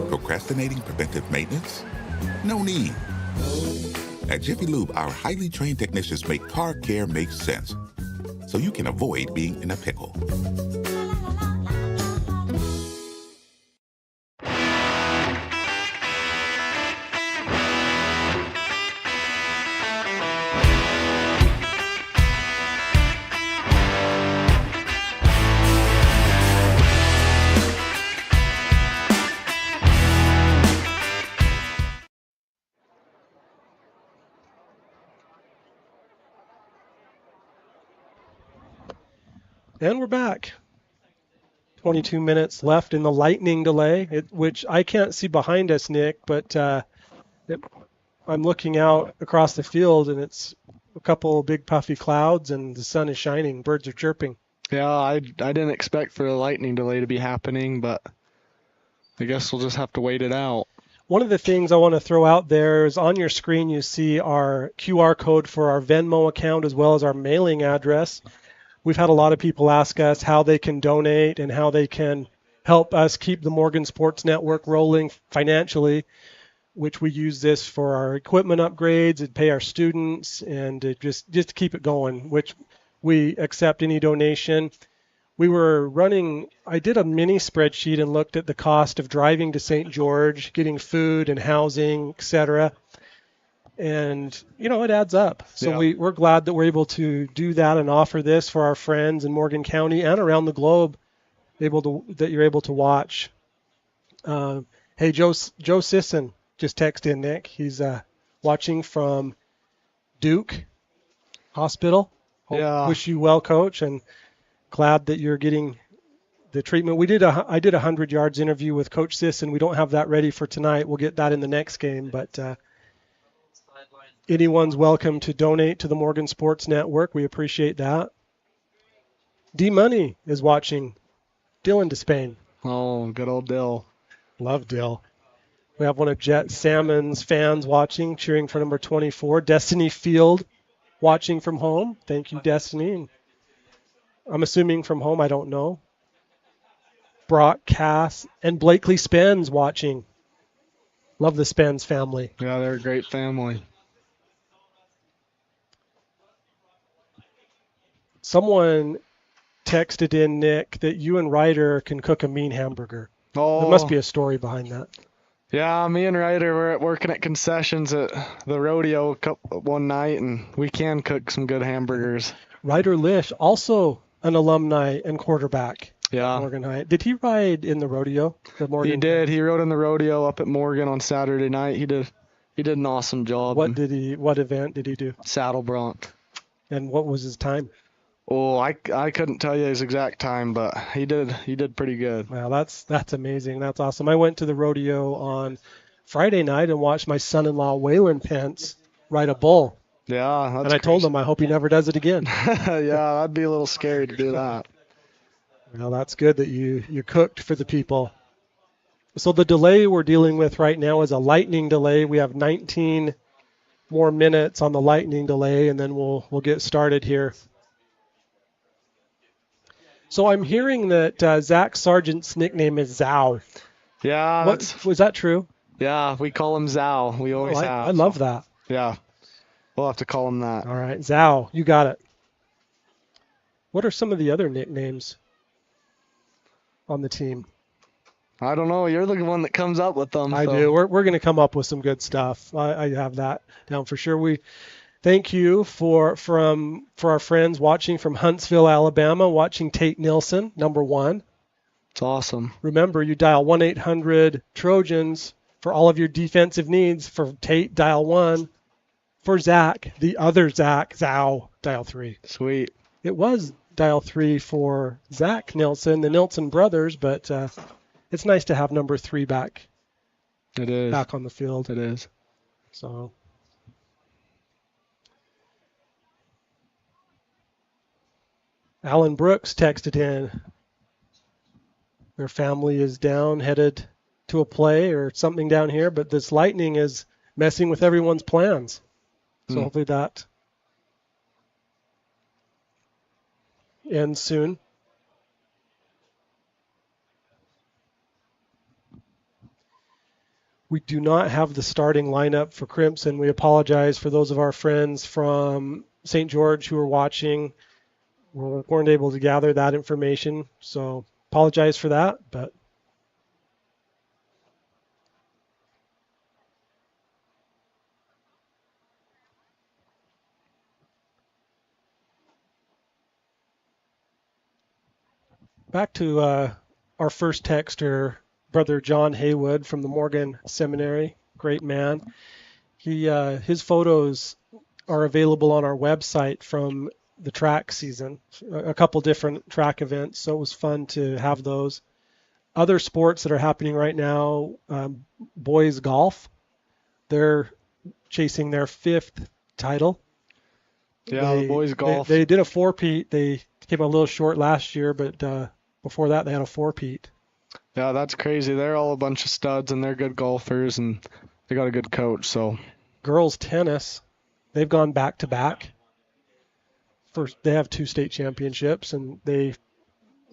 Procrastinating preventive maintenance? No need. At Jiffy Lube, our highly trained technicians make car care make sense, so you can avoid being in a pickle. And we're back. 22 minutes left in the lightning delay, which I can't see behind us, Nick, but I'm looking out across the field, and it's a couple big puffy clouds, and the sun is shining. Birds are chirping. Yeah, I didn't expect for the lightning delay to be happening, but I guess we'll just have to wait it out. One of the things I want to throw out there is on your screen you see our QR code for our Venmo account as well as our mailing address. We've had a lot of people ask us how they can donate and how they can help us keep the Morgan Sports Network rolling financially, which we use this for our equipment upgrades and pay our students and just to keep it going, which we accept any donation. I did a mini spreadsheet and looked at the cost of driving to St. George, getting food and housing, etc. And, it adds up. So Yeah. we're glad that we're able to do that and offer this for our friends in Morgan County and around the globe that you're able to watch. Hey, Joe Sisson just texted in, Nick. He's watching from Duke Hospital. Yeah. Wish you well, Coach, and glad that you're getting the treatment. I did a 100 yards interview with Coach Sisson. We don't have that ready for tonight. We'll get that in the next game, but anyone's welcome to donate to the Morgan Sports Network. We appreciate that. D-Money is watching. Dylan Despain. Oh, good old Dill. Love Dill. We have one of Jet Salmon's fans watching, cheering for number 24. Destiny Field watching from home. Thank you, Destiny. I'm assuming from home. I don't know. Brock Cass and Blakely Spence watching. Love the Spence family. Yeah, they're a great family. Someone texted in, Nick, that you and Ryder can cook a mean hamburger. Oh, There must be a story behind that. yeah, me and Ryder were working at concessions at the rodeo one night, and we can cook some good hamburgers. Ryder Lish, also an alumni and quarterback at Yeah, Morgan High. Did he ride in the rodeo? The Morgan? he did. He rode in the rodeo up at Morgan on Saturday night. He did an awesome job. What event did he do? Saddle bronc. And what was his time? Oh, I couldn't tell you his exact time, but he did pretty good. Wow, that's amazing. That's awesome. I went to the rodeo on Friday night and watched my son-in-law Waylon Pence ride a bull. Yeah, that's And I told him I hope he never does it again. Yeah, I'd be a little scared to do that. Well, that's good that you cooked for the people. So the delay we're dealing with right now is a lightning delay. We have 19 more minutes on the lightning delay, and then we'll get started here. So I'm hearing that Zach Sargent's nickname is Zhao. Yeah, Was that true? Yeah, we call him Zhao. We always have. I love that. Yeah, we'll have to call him that. All right, Zhao, you got it. What are some of the other nicknames on the team? I don't know. You're the one that comes up with them. I do. We're going to come up with some good stuff. I have that down for sure. We thank you for our friends watching from Huntsville, Alabama, watching Tate Nilsson, number 1. It's awesome. Remember, you dial 1-800-TROJANS for all of your defensive needs. For Tate, dial 1. For Zach, the other Zach, Zhao, dial 3. Sweet. It was dial 3 for Zach Nilsson, the Nilsson brothers, but it's nice to have number 3 back. It is. Back on the field. It is. So. Alan Brooks texted in. Their family is down, headed to a play or something down here, but this lightning is messing with everyone's plans. So hopefully that ends soon. We do not have the starting lineup for Crimson. We apologize for those of our friends from St. George who are watching. We weren't able to gather that information, so apologize for that. But back to our first texter, Brother John Haywood from the Morgan Seminary. Great man. His photos are available on our website from the track season, a couple different track events, so it was fun to have those. Other sports that are happening right now, boys golf, they're chasing their 5th title. Yeah, the boys golf. They did a 4-peat. They came a little short last year, but before that they had a 4-peat. Yeah, that's crazy. They're all a bunch of studs, and they're good golfers, and they got a good coach. So girls tennis, they've gone back to back. First, they have 2 state championships, and they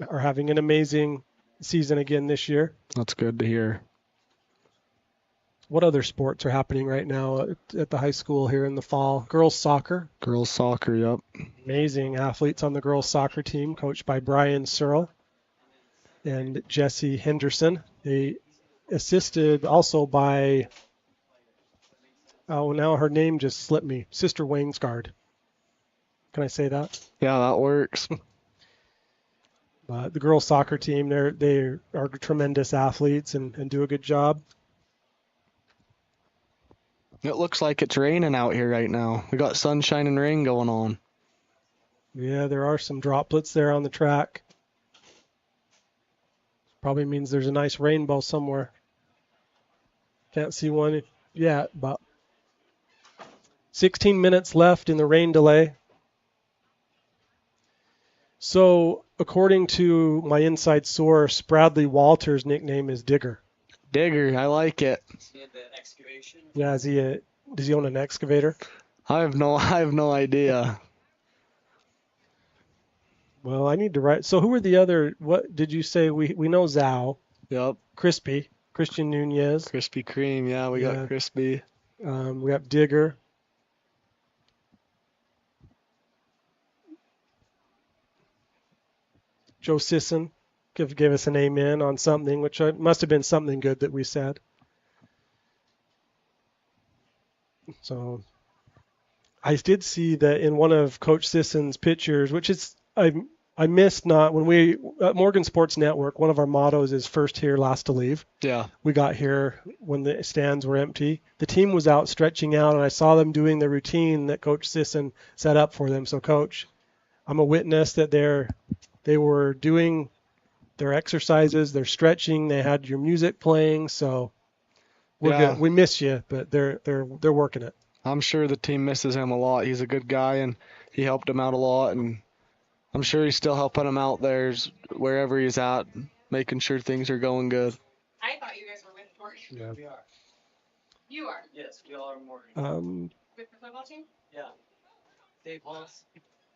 are having an amazing season again this year. That's good to hear. What other sports are happening right now at the high school here in the fall? Girls soccer. Girls soccer, yep. Amazing athletes on the girls soccer team, coached by Brian Searle and Jesse Henderson. They assisted also by, now her name just slipped me, Sister Wainsgard. Can I say that? Yeah, that works. The girls soccer team, they are tremendous athletes and do a good job. It looks like it's raining out here right now. We got sunshine and rain going on. Yeah, there are some droplets there on the track. Probably means there's a nice rainbow somewhere. Can't see one yet, but 16 minutes left in the rain delay. So according to my inside source, Bradley Walters' nickname is Digger. Digger, I like it. Yeah, does he own an excavator? I have no idea. Well, I need to write. So who are the other? What did you say? We know Zhao, Yep. Christian Nunez. Krispy Kreme, yeah, we got Crispy. We got Digger. Joe Sisson gave us an amen on something, which must have been something good that we said. So I did see that in one of Coach Sisson's pictures, which is I missed not when we at Morgan Sports Network. One of our mottos is first here, last to leave. Yeah. We got here when the stands were empty. The team was out stretching out, and I saw them doing the routine that Coach Sisson set up for them. So, Coach, I'm a witness that they were doing their exercises, they're stretching, they had your music playing. So we're good. We miss you, but they're working it. I'm sure the team misses him a lot. He's a good guy, and he helped him out a lot, and I'm sure he's still helping him out there wherever he's at, making sure things are going good. I thought you guys were with Morgan. Yeah. We are. You are? Yes, we all are Morgan. With the football team? Yeah. Dave Hollis,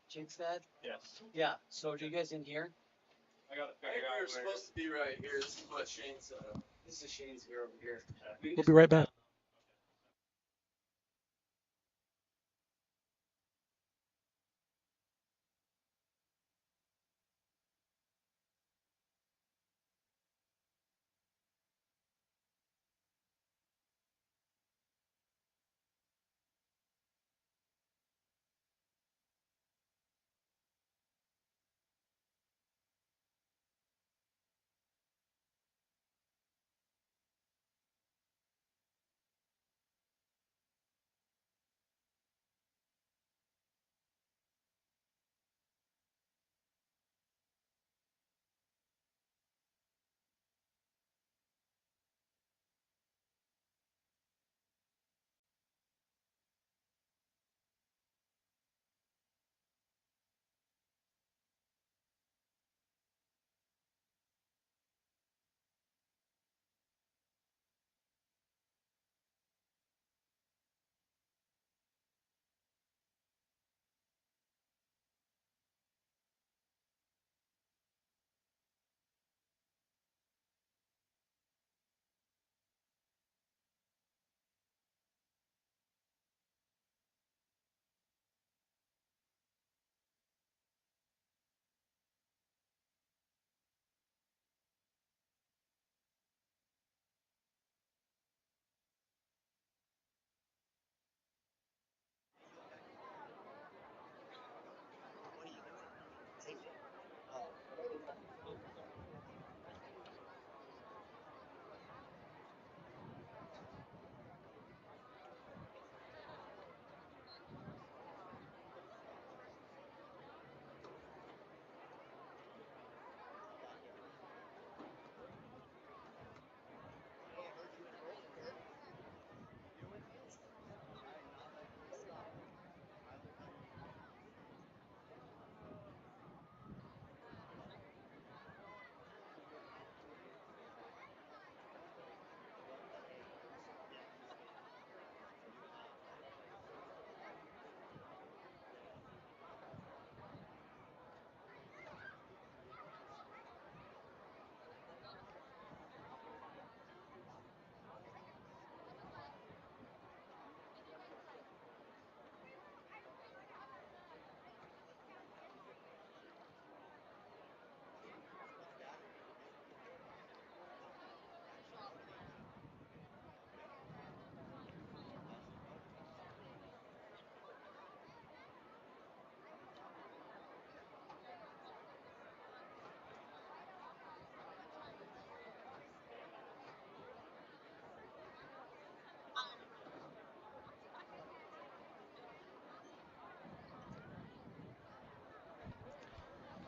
Jinx dad? Yes. Yeah. So are you guys in here? I got it. We're supposed to be right here. This is what Shane set up. This is Shane's gear over here. We'll be right back.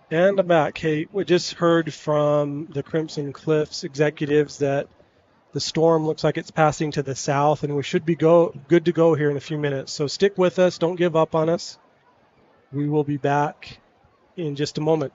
And I'm back. Hey, we just heard from the Crimson Cliffs executives that the storm looks like it's passing to the south, and we should be good to go here in a few minutes. So stick with us. Don't give up on us. We will be back in just a moment.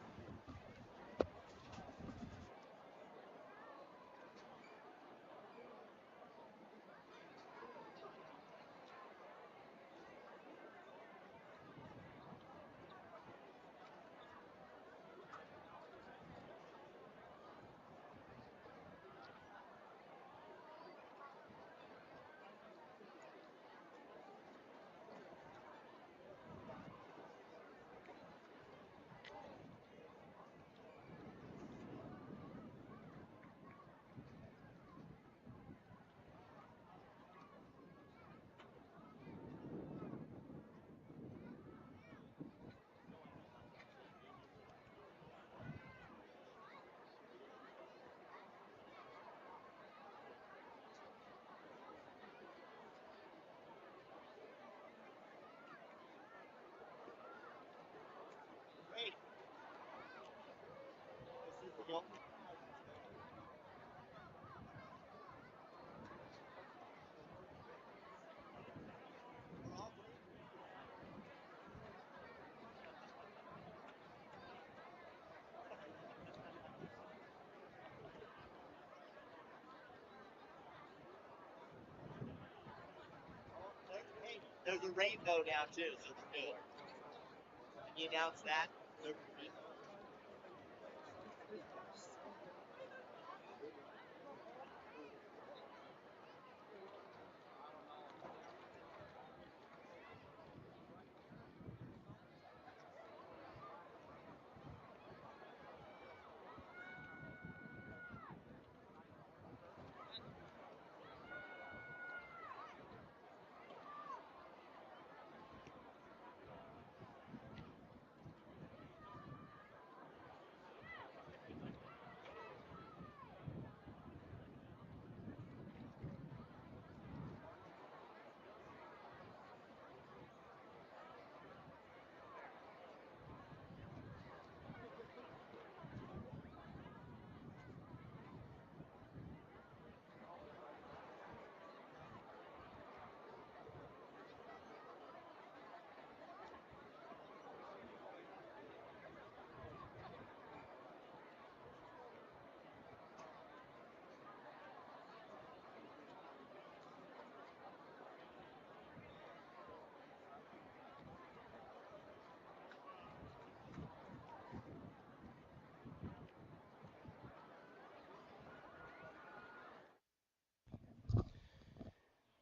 There's a rainbow now too, so it's good. Can you announce that?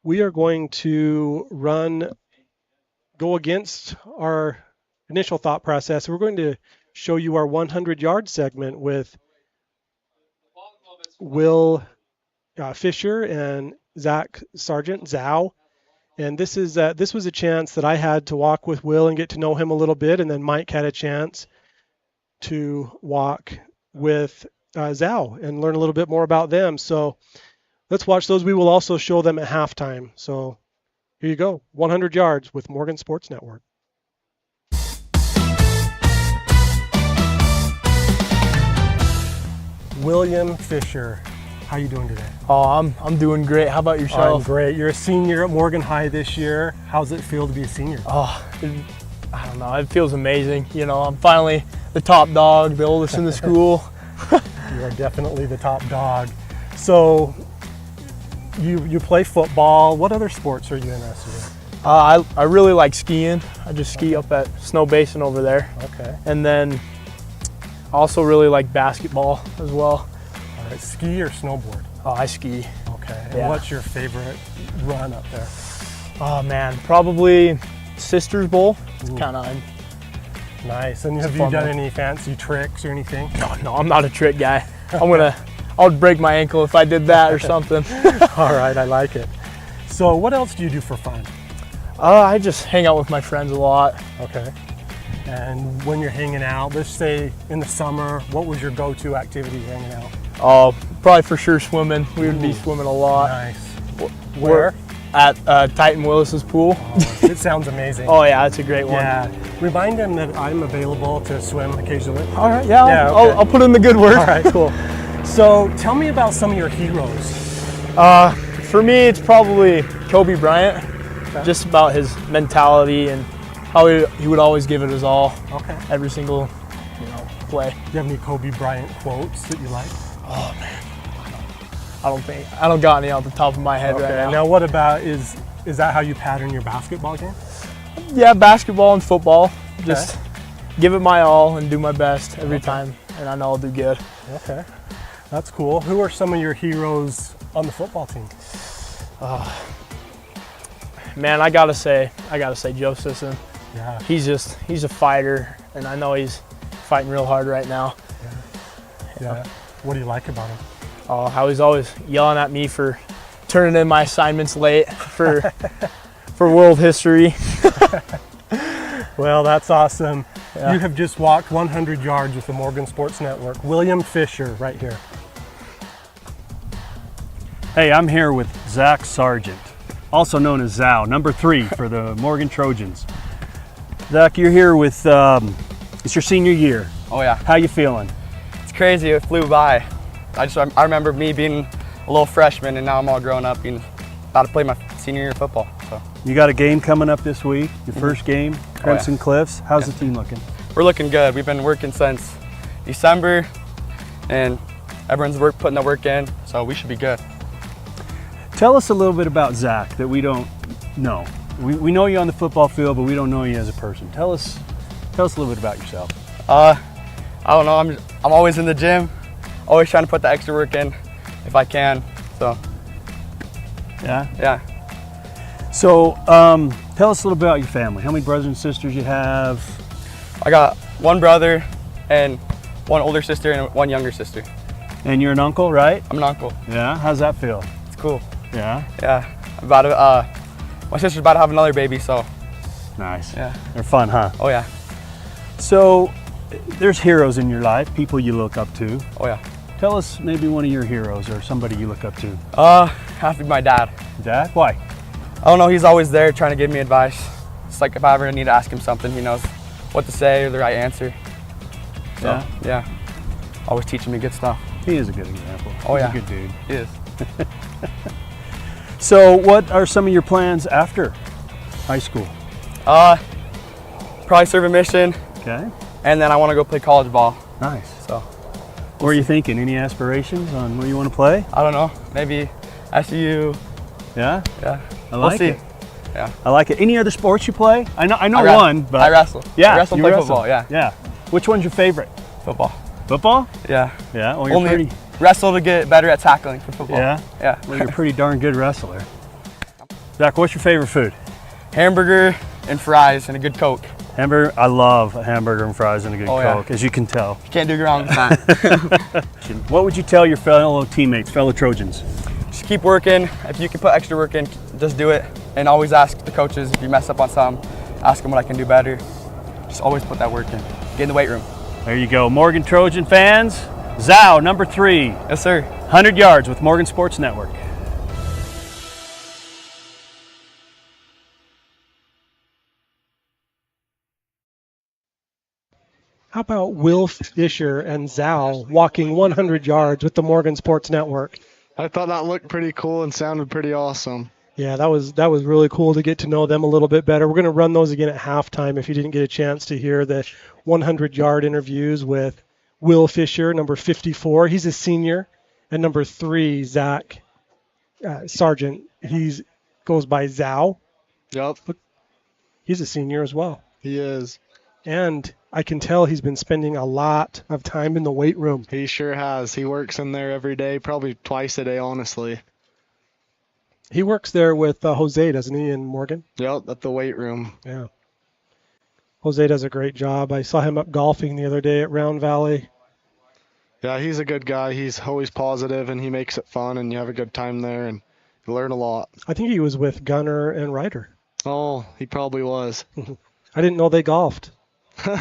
We are going to go against our initial thought process. We're going to show you our 100-yard segment with Will Fisher and Zach Sargent, Zhao. And this was a chance that I had to walk with Will and get to know him a little bit, and then Mike had a chance to walk with Zhao and learn a little bit more about them. So let's watch those. We will also show them at halftime. So here you go, 100 yards with Morgan Sports Network. William Fisher, how you doing today? Oh, I'm doing great. How about yourself? I'm great. You're a senior at Morgan High this year. How's it feel to be a senior? Oh, I don't know. It feels amazing. You know, I'm finally the top dog, the oldest in the school. You are definitely the top dog. So you play football. What other sports are you interested in? I really like skiing. I just ski up at Snow Basin over there. Okay. And then I also really like basketball as well. All right, ski or snowboard? Oh, I ski. Okay. And Yeah. what's your favorite run up there? Oh man, probably Sisters Bowl. It's kind of nice. And have you done any fancy tricks or anything? No, I'm not a trick guy. I would break my ankle if I did that or something. All right, I like it. So what else do you do for fun? I just hang out with my friends a lot. Okay. And when you're hanging out, let's say in the summer, what was your go-to activity hanging out? Oh, probably for sure swimming. We would be swimming a lot. Nice. Where? At Titan Willis's pool. Oh, it sounds amazing. Oh yeah, that's a great one. Yeah. Remind him that I'm available to swim occasionally. All right, yeah, okay. I'll put in the good work. All right, cool. So tell me about some of your heroes. For me, it's probably Kobe Bryant. Okay. Just about his mentality and how he would always give it his all. Okay. Every single play. Do you have any Kobe Bryant quotes that you like? Oh man, I don't got any off the top of my head right now. Now what about is that how you pattern your basketball game? Yeah, basketball and football. Just give it my all and do my best every time, and I know I'll do good. Okay, that's cool. Who are some of your heroes on the football team? Man, I gotta say Joe Sisson. Yeah. He's a fighter, and I know he's fighting real hard right now. Yeah. What do you like about him? Oh, how he's always yelling at me for turning in my assignments late for world history. Well, that's awesome. Yeah. You have just walked 100 yards with the Morgan Sports Network. William Fisher, right here. Hey, I'm here with Zach Sargent, also known as Zhao, number 3 for the Morgan Trojans. Zach, you're here with, it's your senior year. Oh yeah. How you feeling? It's crazy. It flew by. I remember me being a little freshman, and now I'm all grown up and about to play my senior year of football. So You got a game coming up this week, your first game, Crimson Cliffs. How's the team looking? we're looking good. We've been working since December, and everyone's putting the work in, so we should be good. Tell us a little bit about Zach that we don't know. We know you on the football field, but we don't know you as a person. Tell us a little bit about yourself. I don't know. I'm always in the gym, always trying to put the extra work in if I can. So yeah. So tell us a little bit about your family. How many brothers and sisters you have? I got one brother and one older sister and one younger sister. And you're an uncle, right? I'm an uncle. Yeah. How's that feel? It's cool. Yeah. Yeah. My sister's about to have another baby, so. Nice. Yeah. They're fun, huh? Oh yeah. So there's heroes in your life, people you look up to. Oh yeah. Tell us maybe one of your heroes or somebody you look up to. Have to be my dad. Dad? Why? I don't know. He's always there trying to give me advice. It's like if I ever need to ask him something, he knows what to say or the right answer. So, yeah. Always teaching me good stuff. He is a good example. Oh He's yeah. a good dude. He is. So what are some of your plans after high school? Probably serve a mission. Okay. And then I want to go play college ball. Nice. So. What are you thinking? Any aspirations on where you want to play? I don't know. Maybe SU. Yeah? Yeah. I like we'll it. see. Yeah. I like it. Any other sports you play? I know I one, but I wrestle. Yeah. I wrestle and you play wrestle. football, yeah. Yeah. Which one's your favorite? Football. Football? Yeah. Yeah. Well, you're Only pretty. wrestle to get better at tackling for football. Yeah. Yeah. Well, you're a pretty darn good wrestler. Zach, what's your favorite food? Hamburger and fries and a good Coke. Hamburger. I love a hamburger and fries and a good Coke, as you can tell. You can't do wrong with that. What would you tell your fellow teammates, fellow Trojans? Just keep working. If you can put extra work in, just do it. And always ask the coaches if you mess up on something. Ask them what I can do better. Just always put that work in. Get in the weight room. There you go. Morgan Trojan fans, Zhao, number 3. Yes, sir. 100 yards with Morgan Sports Network. How about Will Fisher and Zhao walking 100 yards with the Morgan Sports Network? I thought that looked pretty cool and sounded pretty awesome. Yeah, that was really cool to get to know them a little bit better. We're going to run those again at halftime if you didn't get a chance to hear the 100-yard interviews with Will Fisher, number 54. He's a senior. And number 3, Zach Sargent. He goes by Zhao. Yep. He's a senior as well. He is. And I can tell he's been spending a lot of time in the weight room. He sure has. He works in there every day, probably twice a day, honestly. He works there with Jose, doesn't he, in Morgan? Yep, at the weight room. Yeah. Jose does a great job. I saw him up golfing the other day at Round Valley. Yeah, he's a good guy. He's always positive, and he makes it fun, and you have a good time there, and you learn a lot. I think he was with Gunner and Ryder. Oh, he probably was. I didn't know they golfed.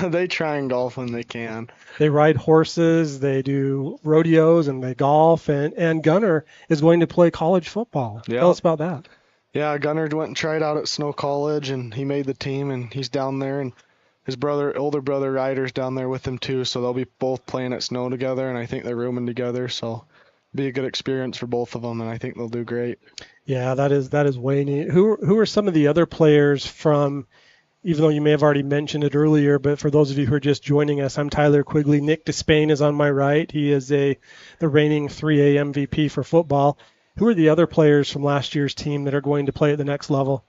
They try and golf when they can. They ride horses, they do rodeos, and they golf. And Gunner is going to play college football. Yeah. Tell us about that. Yeah, Gunnar went and tried out at Snow College, and he made the team, and he's down there. And his older brother Ryder's down there with him too, so they'll be both playing at Snow together, and I think they're rooming together, so be a good experience for both of them, and I think they'll do great. Yeah, that is way neat. Who are some of the other players from? Even though you may have already mentioned it earlier, but for those of you who are just joining us, I'm Tyler Quigley. Nick Despain is on my right. He is the reigning 3A MVP for football. Who are the other players from last year's team that are going to play at the next level?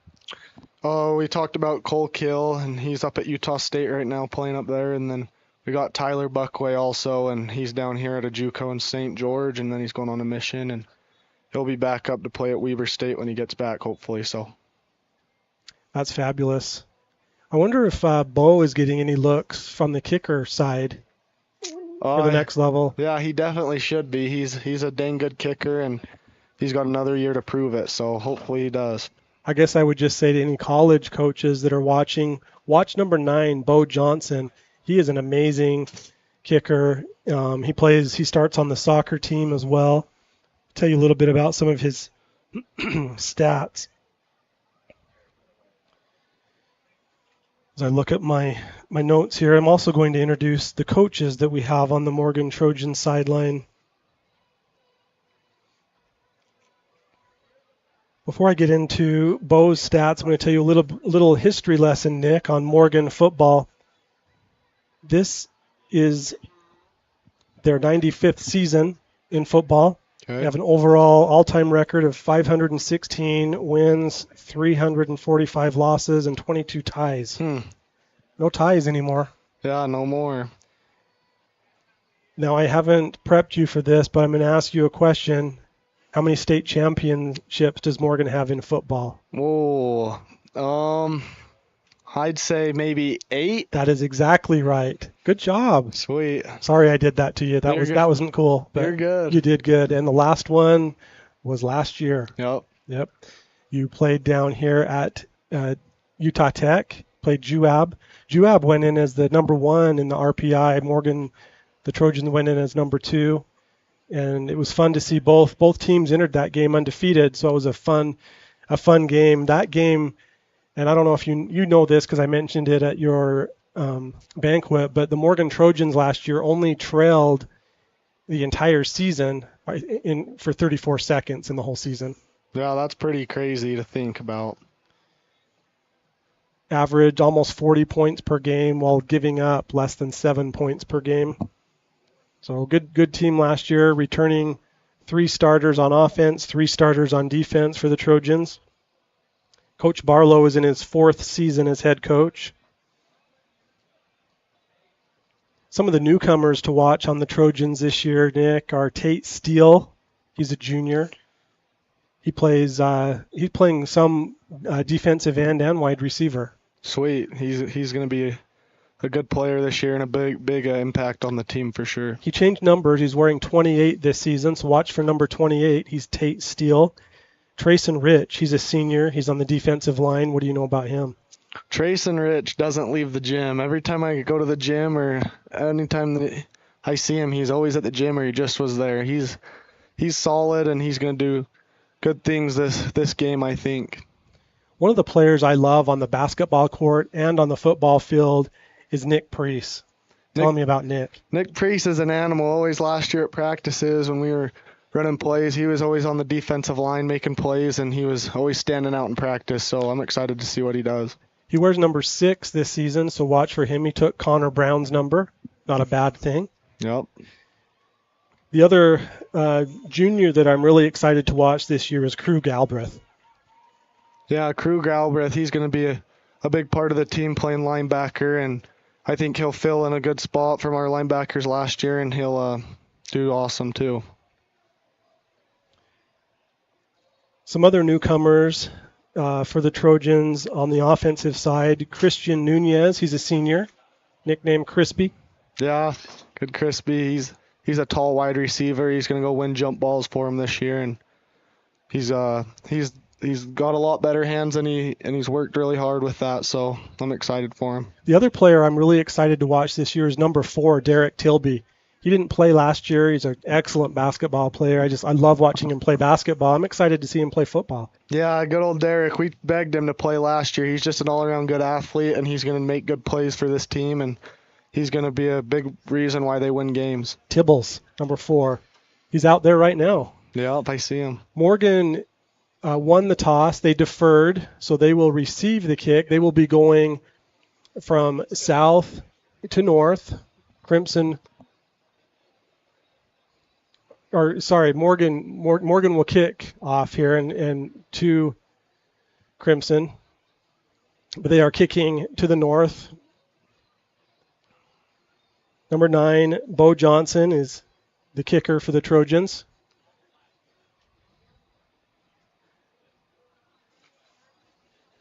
Oh, we talked about Cole Kill, and he's up at Utah State right now playing up there. And then we got Tyler Buckway also, and he's down here at a JUCO in St. George, and then he's going on a mission, and he'll be back up to play at Weber State when he gets back, hopefully. So that's fabulous. I wonder if Bo is getting any looks from the kicker side for the next level. Yeah, he definitely should be. He's a dang good kicker, and he's got another year to prove it, so hopefully he does. I guess I would just say to any college coaches that are watching, watch number 9, Bo Johnson. He is an amazing kicker. He starts on the soccer team as well. I'll tell you a little bit about some of his stats. As I look at my notes here, I'm also going to introduce the coaches that we have on the Morgan Trojans sideline. Before I get into Bo's stats, I'm going to tell you a little history lesson, Nick, on Morgan football. This is their 95th season in football. Okay. They have an overall all-time record of 516 wins, 345 losses, and 22 ties. No ties anymore. Yeah, no more. Now, I haven't prepped you for this, but I'm going to ask you a question. How many state championships does Morgan have in football? Whoa. I'd say maybe 8. That is exactly right. Good job. Sweet. Sorry I did that to you. That wasn't cool. But You're good. You did good. And the last one was last year. Yep. You played down here at Utah Tech, played Juab. Juab went in as the number 1 in the RPI. Morgan, the Trojans, went in as number 2. And it was fun to see both teams entered that game undefeated. So it was a fun game. That game, and I don't know if you know this because I mentioned it at your banquet, but the Morgan Trojans last year only trailed the entire season for 34 seconds in the whole season. Yeah, that's pretty crazy to think about. Averaged almost 40 points per game while giving up less than 7 points per game. So good team last year, returning 3 starters on offense, 3 starters on defense for the Trojans. Coach Barlow is in his 4th season as head coach. Some of the newcomers to watch on the Trojans this year, Nick, are Tate Steele. He's a junior. He's playing some defensive end and wide receiver. Sweet. He's going to be a good player this year and a big impact on the team for sure. He changed numbers. He's wearing 28 this season, so watch for number 28. He's Tate Steele. Trayson Rich, he's a senior. He's on the defensive line. What do you know about him? Trayson Rich doesn't leave the gym. Every time I go to the gym or anytime that I see him, he's always at the gym or he just was there. He's solid and he's going to do good things this game, I think. One of the players I love on the basketball court and on the football field is Nick Priest. Tell me about Nick. Nick Priest is an animal. Always last year at practices when we were running plays, he was always on the defensive line making plays, and he was always standing out in practice, so I'm excited to see what he does. He wears number 6 this season, so watch for him. He took Connor Brown's number. Not a bad thing. Yep. The other junior that I'm really excited to watch this year is Crew Galbraith. Yeah, Crew Galbraith, he's going to be a big part of the team playing linebacker, and I think he'll fill in a good spot from our linebackers last year, and he'll do awesome too. Some other newcomers for the Trojans on the offensive side, Christian Nunez, he's a senior, nicknamed Crispy. Yeah, good Crispy. He's a tall wide receiver. He's going to go win jump balls for him this year, and he's got a lot better hands and he's worked really hard with that, so I'm excited for him. The other player I'm really excited to watch this year is number 4, Derek Tilby. He didn't play last year. He's an excellent basketball player. I love watching him play basketball. I'm excited to see him play football. Yeah, good old Derek. We begged him to play last year. He's just an all-around good athlete, and he's going to make good plays for this team, and he's going to be a big reason why they win games. Tibbles, number 4. He's out there right now. Yeah, I see him. Morgan won the toss. They deferred, so they will receive the kick. They will be going from south to north. Morgan will kick off here and to Crimson. But they are kicking to the north. Number 9, Bo Johnson, is the kicker for the Trojans.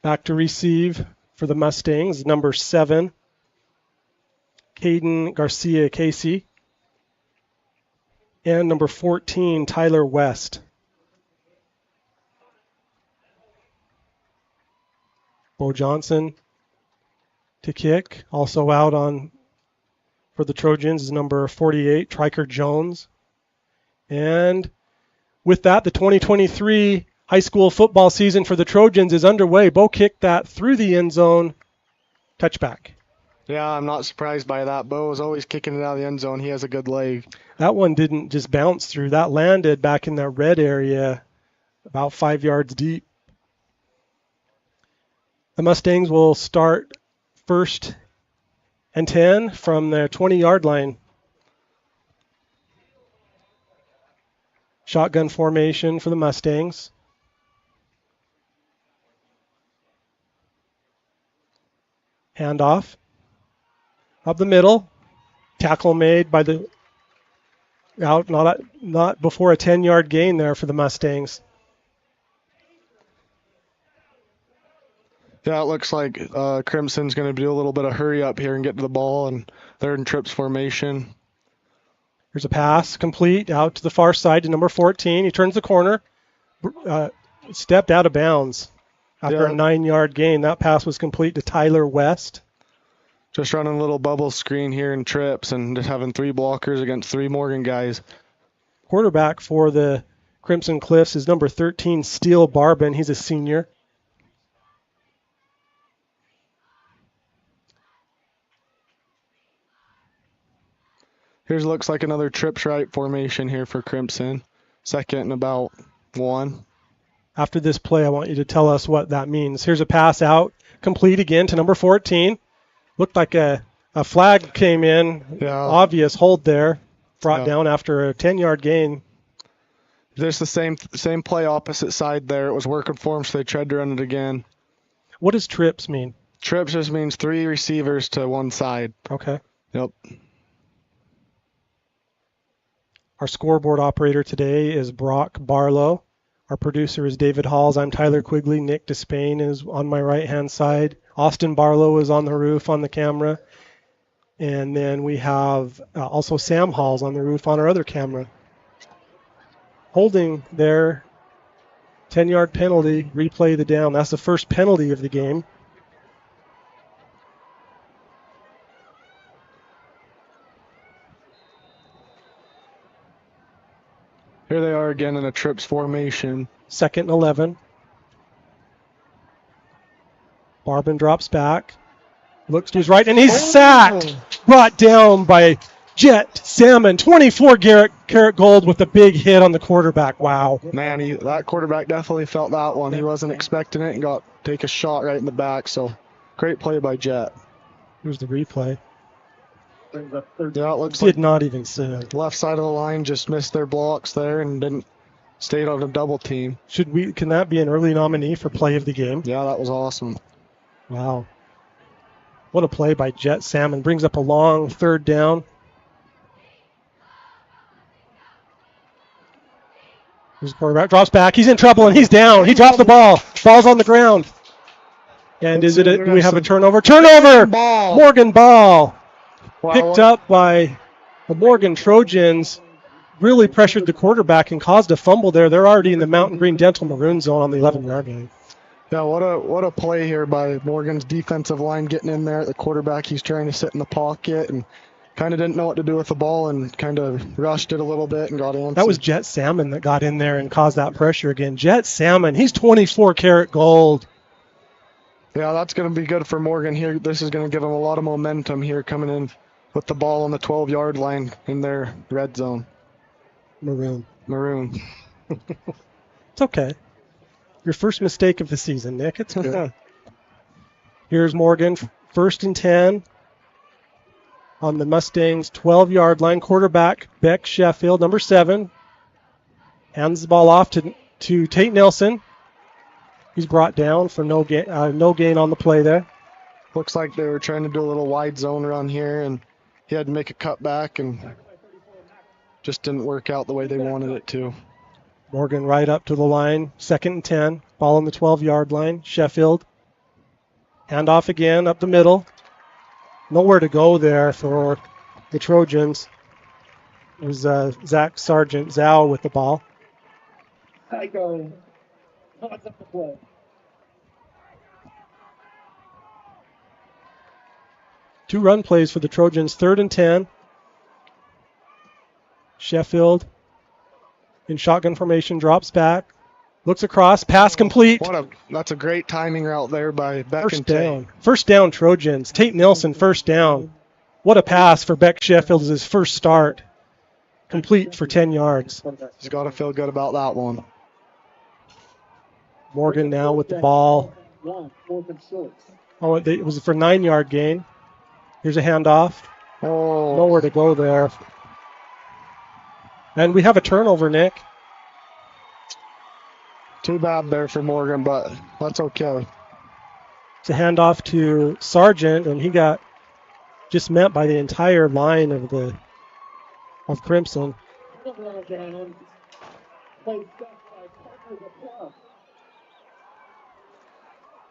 Back to receive for the Mustangs, number 7, Caden Garcia Casey. And number 14, Tyler West. Bo Johnson to kick. Also out for the Trojans is number 48, Triker Jones. And with that, the 2023 high school football season for the Trojans is underway. Bo kicked that through the end zone touchback. Yeah, I'm not surprised by that. Bo is always kicking it out of the end zone. He has a good leg. That one didn't just bounce through. That landed back in that red area about 5 yards deep. The Mustangs will start 1st and 10 from their 20-yard line. Shotgun formation for the Mustangs. Handoff. Up the middle. Tackle made by the not before a 10-yard gain there for the Mustangs. Yeah, it looks like Crimson's going to do a little bit of hurry up here and get to the ball, and they're in trips formation. Here's a pass complete out to the far side to number 14. He turns the corner, stepped out of bounds after a 9-yard gain. That pass was complete to Tyler West. Just running a little bubble screen here in trips and just having 3 blockers against 3 Morgan guys. Quarterback for the Crimson Cliffs is number 13, Steele Barbin. He's a senior. Here's looks like another trips right formation here for Crimson. 2nd and about 1. After this play, I want you to tell us what that means. Here's a pass out, complete again to number 14. Looked like a flag came in. Yeah. Obvious hold there. Brought down after a 10-yard gain. There's the same play opposite side there. It was working for them, so they tried to run it again. What does trips mean? Trips just means 3 receivers to one side. Okay. Yep. Our scoreboard operator today is Brock Barlow. Our producer is David Halls. I'm Tyler Quigley. Nick Despain is on my right-hand side. Austin Barlow is on the roof on the camera. And then we have also Sam Halls on the roof on our other camera. Holding their 10-yard penalty, replay the down. That's the first penalty of the game. Here they are again in a trips formation. 2nd and 11. Barbin drops back. Looks to his right, and he's sacked. Brought down by Jet Salmon. 24 karat gold with a big hit on the quarterback. Wow. Man, that quarterback definitely felt that one. He wasn't expecting it and take a shot right in the back. So great play by Jet. Here's the replay. Yeah, it looks Did not even see it. Left side of the line just missed their blocks there and stayed on a double team. Can that be an early nominee for play of the game? Yeah, that was awesome. Wow. What a play by Jet Salmon. Brings up a long 3rd down. Here's the quarterback. Drops back. He's in trouble and he's down. He dropped the ball. Ball's on the ground. And do we have a turnover? Turnover! Morgan Ball. Wow. Picked up by the Morgan Trojans. Really pressured the quarterback and caused a fumble there. They're already in the Mountain Green Dental Maroon zone on the 11-yard line. Yeah, what a play here by Morgan's defensive line getting in there at the quarterback. He's trying to sit in the pocket and kind of didn't know what to do with the ball and kind of rushed it a little bit and got in. That was Jet Salmon that got in there and caused that pressure again. Jet Salmon, he's 24 karat gold. Yeah, that's going to be good for Morgan here. This is going to give him a lot of momentum here coming in with the ball on the 12-yard line in their red zone. Maroon. It's okay. Your first mistake of the season, Nick. It's good. Here's Morgan, 1st and 10 on the Mustangs' 12-yard line. Quarterback, Beck Sheffield, number 7. Hands the ball off to Tate Nelson. He's brought down for no gain on the play there. Looks like they were trying to do a little wide zone run here, and he had to make a cutback, and just didn't work out the way they wanted it to. Morgan right up to the line, 2nd and 10. Ball on the 12-yard line. Sheffield. Handoff again up the middle. Nowhere to go there for the Trojans. It was Zach Sargent Zhao with the ball. I go. What's up the play? Two run plays for the Trojans. 3rd and 10. Sheffield in shotgun formation drops back. Looks across, pass complete. That's a great timing route there by Beck First and Tate. down. First down, Trojans. Tate Nilsson, first down. What a pass for Beck Sheffield as his first start. Complete for 10 yards. He's got to feel good about that one. Morgan now with the ball. Oh, it was for 9-yard gain. Here's a handoff. Oh. Nowhere to go there. And we have a turnover, Nick. Too bad there for Morgan, but that's okay. It's a handoff to Sargent, and he got just met by the entire line of Crimson.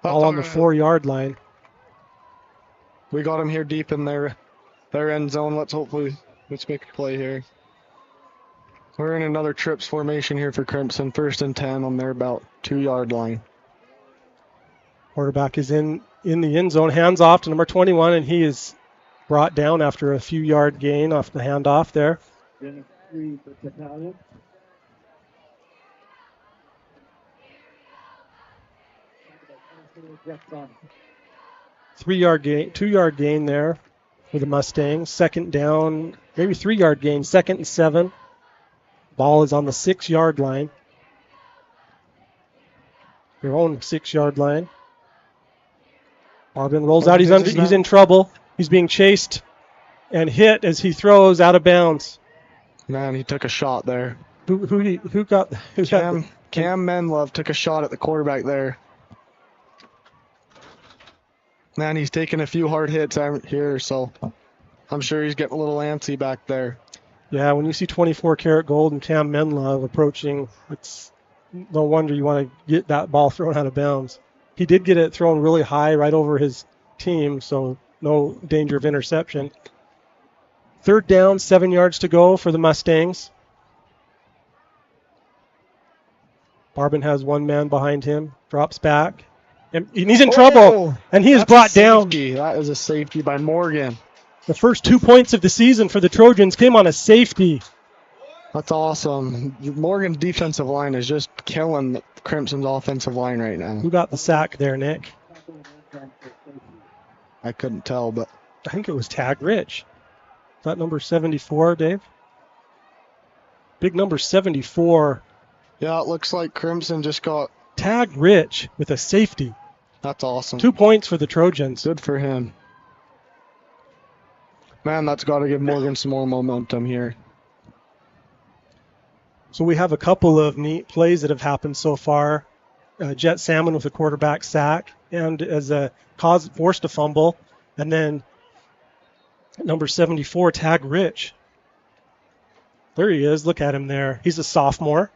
All on the 4-yard line. We got him here deep in their end zone. Let's make a play here. We're in another trips formation here for Crimson. 1st and 10 on their about 2-yard line. Quarterback is in the end zone. Hands off to number 21, and he is brought down after a few yard gain off the handoff there. 3-yard gain, 2-yard gain there for the Mustangs. 2nd down, maybe 3-yard gain. 2nd and 7. Ball is on the 6-yard line. Their own 6-yard line. Arbin rolls out. He's in trouble. He's being chased and hit as he throws out of bounds. Man, he took a shot there. Cam Menlove took a shot at the quarterback there. Man, he's taking a few hard hits out here, so I'm sure he's getting a little antsy back there. Yeah, when you see 24 karat gold and Cam Menlove approaching, it's no wonder you want to get that ball thrown out of bounds. He did get it thrown really high right over his team, so no danger of interception. 3rd down, 7 yards to go for the Mustangs. Barbin has one man behind him, drops back, and he's in trouble, and he is brought down. That is a safety by Morgan. The first 2 points of the season for the Trojans came on a safety. That's awesome. Morgan's defensive line is just killing Crimson's offensive line right now. Who got the sack there, Nick? I couldn't tell, but I think it was Tag Rich. Is that number 74, Dave? Big number 74. Yeah, it looks like Crimson just got Tag Rich with a safety. That's awesome. 2 points for the Trojans. Good for him. Man, that's got to give Morgan some more momentum here. So we have a couple of neat plays that have happened so far. Jet Salmon with a quarterback sack and as a forced a fumble. And then number 74, Tag Rich. There he is. Look at him there. He's a sophomore.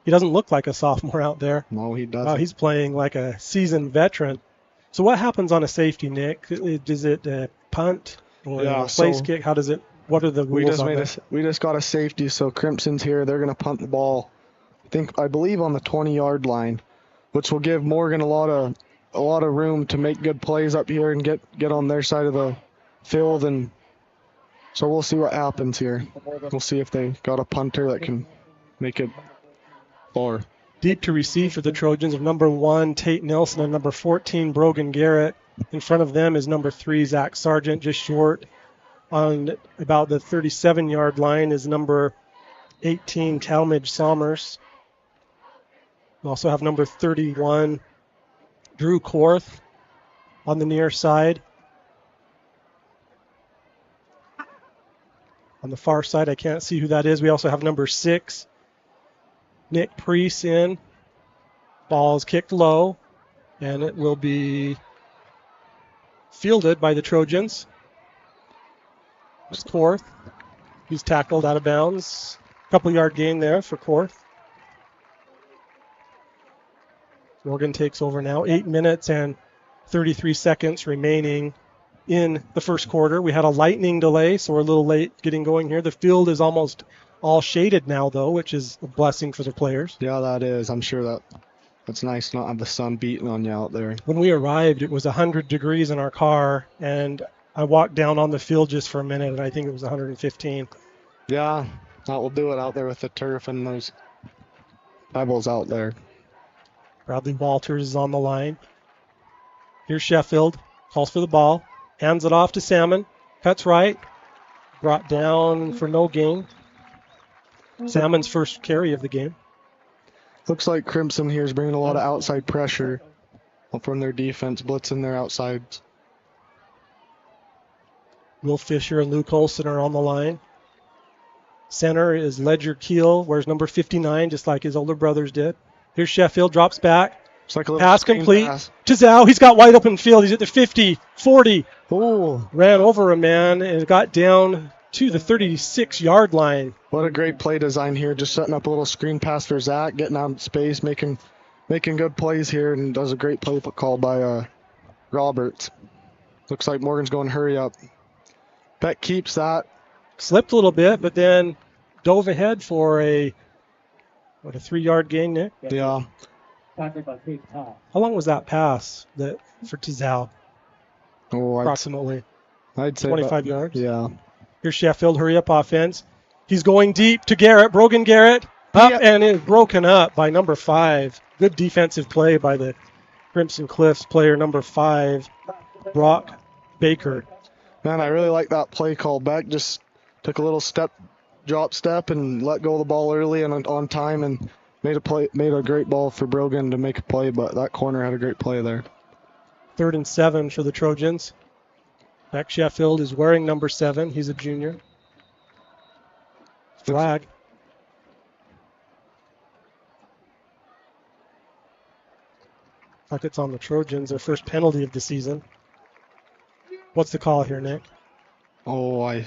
He doesn't look like a sophomore out there. No, he doesn't. Wow, he's playing like a seasoned veteran. So what happens on a safety, Nick? Is it a punt or a place kick? How does it? What are the rules on that? We just got a safety, so Crimson's here. They're going to punt the ball. I believe on the 20-yard line, which will give Morgan a lot of room to make good plays up here and get on their side of the field. And so we'll see what happens here. We'll see if they got a punter that can make it far. Deep to receive for the Trojans of number 1, Tate Nilsson, and number 14, Brogan Garrett. In front of them is number 3, Zach Sargent, just short. On about the 37-yard line is number 18, Talmadge Somers. We also have number 31, Drew Korth, on the near side. On the far side, I can't see who that is. We also have number 6, Nick Priest in. Ball is kicked low, and it will be fielded by the Trojans. It's Korth. He's tackled out of bounds. Couple yard gain there for Korth. Morgan takes over now. 8 minutes and 33 seconds remaining in the first quarter. We had a lightning delay, so we're a little late getting going here. The field is almost all shaded now, though, which is a blessing for the players. Yeah, that is. I'm sure that's nice not have the sun beating on you out there. When we arrived, it was 100 degrees in our car, and I walked down on the field just for a minute, and I think it was 115. Yeah, that will do it out there with the turf and those pebbles out there. Bradley Walters is on the line. Here's Sheffield. Calls for the ball. Hands it off to Salmon. Cuts right. Brought down for no gain. Salmon's first carry of the game. Looks like Crimson here is bringing a lot of outside pressure from their defense, blitzing their outsides. Will Fisher and Luke Olson are on the line. Center is Ledger Keel, wears number 59, just like his older brothers did. Here's Sheffield, drops back. It's like a little Pass screen complete pass. to Zhao. He's got wide open field. He's at the 50, 40. Oh, Ran over a man and got down to the 36-yard line. what a great play design here. Just setting up a little screen pass for Zach, getting out in space, making good plays here, and does a great play call by Roberts. Looks like Morgan's going hurry up. Beck keeps that. Slipped a little bit, but then dove ahead for a 3-yard gain, Nick? Yeah. Tackled by Tate Todd. How long was that pass for Tizal? Oh, Approximately I'd say 25 about, yards. Yeah. Here's Sheffield, hurry up offense. He's going deep to Garrett. Brogan Garrett up and is broken up by number 5. Good defensive play by the Crimson Cliffs player number 5, Brock Baker. Man, I really like that play call. Beck just took a little drop step, and let go of the ball early and on time, and made a great ball for Brogan to make a play. But that corner had a great play there. 3rd and 7 for the Trojans. Beck Sheffield is wearing number 7. He's a junior. Flag. Like it's on the Trojans, their first penalty of the season. What's the call here, Nick? Oh,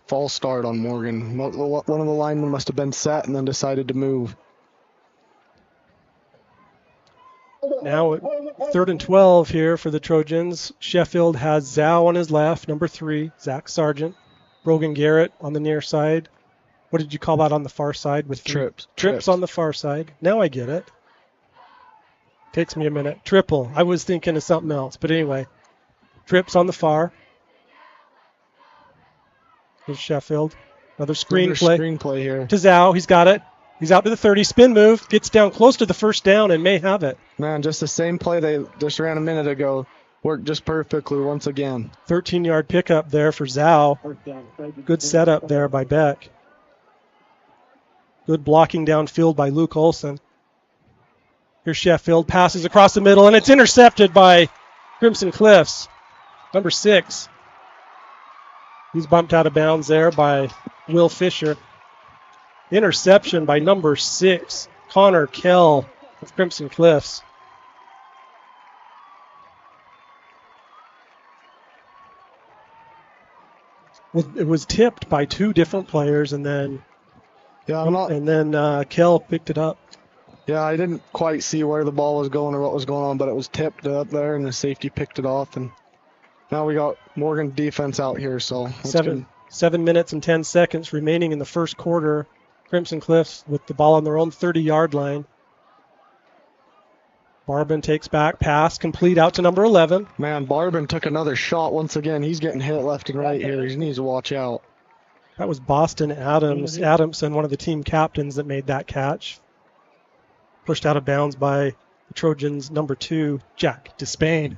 false start on Morgan. One of the linemen must have been set and then decided to move. Now 3rd and 12 here for the Trojans. Sheffield has Zhao on his left, number 3, Zach Sargent. Brogan Garrett on the near side. What did you call that on the far side? With Trips on the far side. Now I get it. Takes me a minute. Triple. I was thinking of something else. But anyway, Trips on the far. Here's Sheffield. Another screenplay here. To Zhao. He's got it. He's out to the 30. Spin move. Gets down close to the first down and may have it. Man, just the same play they just ran a minute ago. Worked just perfectly once again. 13-yard pickup there for Zhao. Good setup there by Beck. Good blocking downfield by Luke Olson. Here's Sheffield. Passes across the middle, and it's intercepted by Crimson Cliffs. Number 6. He's bumped out of bounds there by Will Fisher. Interception by number 6, Connor Kell of Crimson Cliffs. It was tipped by 2 different players, and then Kell picked it up. Yeah, I didn't quite see where the ball was going or what was going on, but it was tipped up there, and the safety picked it off. And now we got Morgan defense out here. So 7 minutes and 10 seconds remaining in the first quarter. Crimson Cliffs with the ball on their own 30-yard line. Barbin takes back, pass complete out to number 11. Man, Barbin took another shot once again. He's getting hit left and right here. He needs to watch out. That was Boston Adamson, one of the team captains, that made that catch. Pushed out of bounds by the Trojans' number 2, Jack Despain.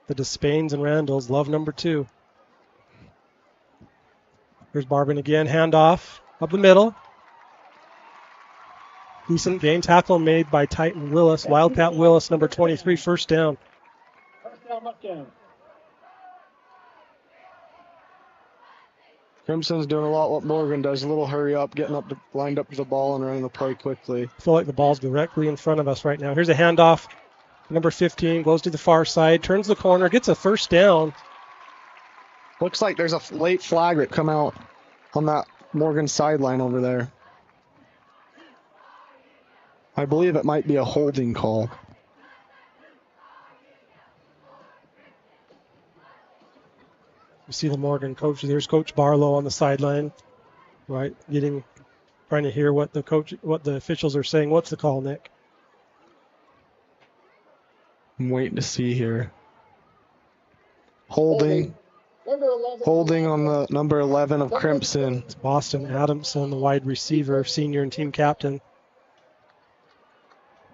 The Despains and Randalls love number 2. Here's Barbin again, handoff up the middle. Decent gain, tackle made by Titan Willis, Wildcat Willis, number 23, first down. Crimson's doing a lot what Morgan does, a little hurry up, getting lined up to the ball and running the play quickly. I feel like the ball's directly in front of us right now. Here's a handoff. Number 15 goes to the far side, turns the corner, gets a first down. Looks like there's a late flag that come out on that Morgan sideline over there. I believe it might be a holding call. You see the Morgan coach. There's Coach Barlow on the sideline, right? Trying to hear what the officials are saying. What's the call, Nick? I'm waiting to see here. Holding. Holding on the number 11 of Crimson. It's Boston Adamson, the wide receiver, senior and team captain.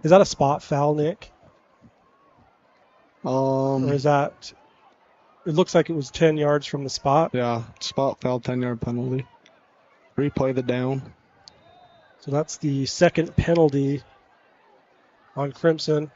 Is that a spot foul, Nick? Or is that... It looks like it was 10 yards from the spot. Yeah, spot foul, 10-yard penalty. Replay the down. So that's the second penalty on Crimson.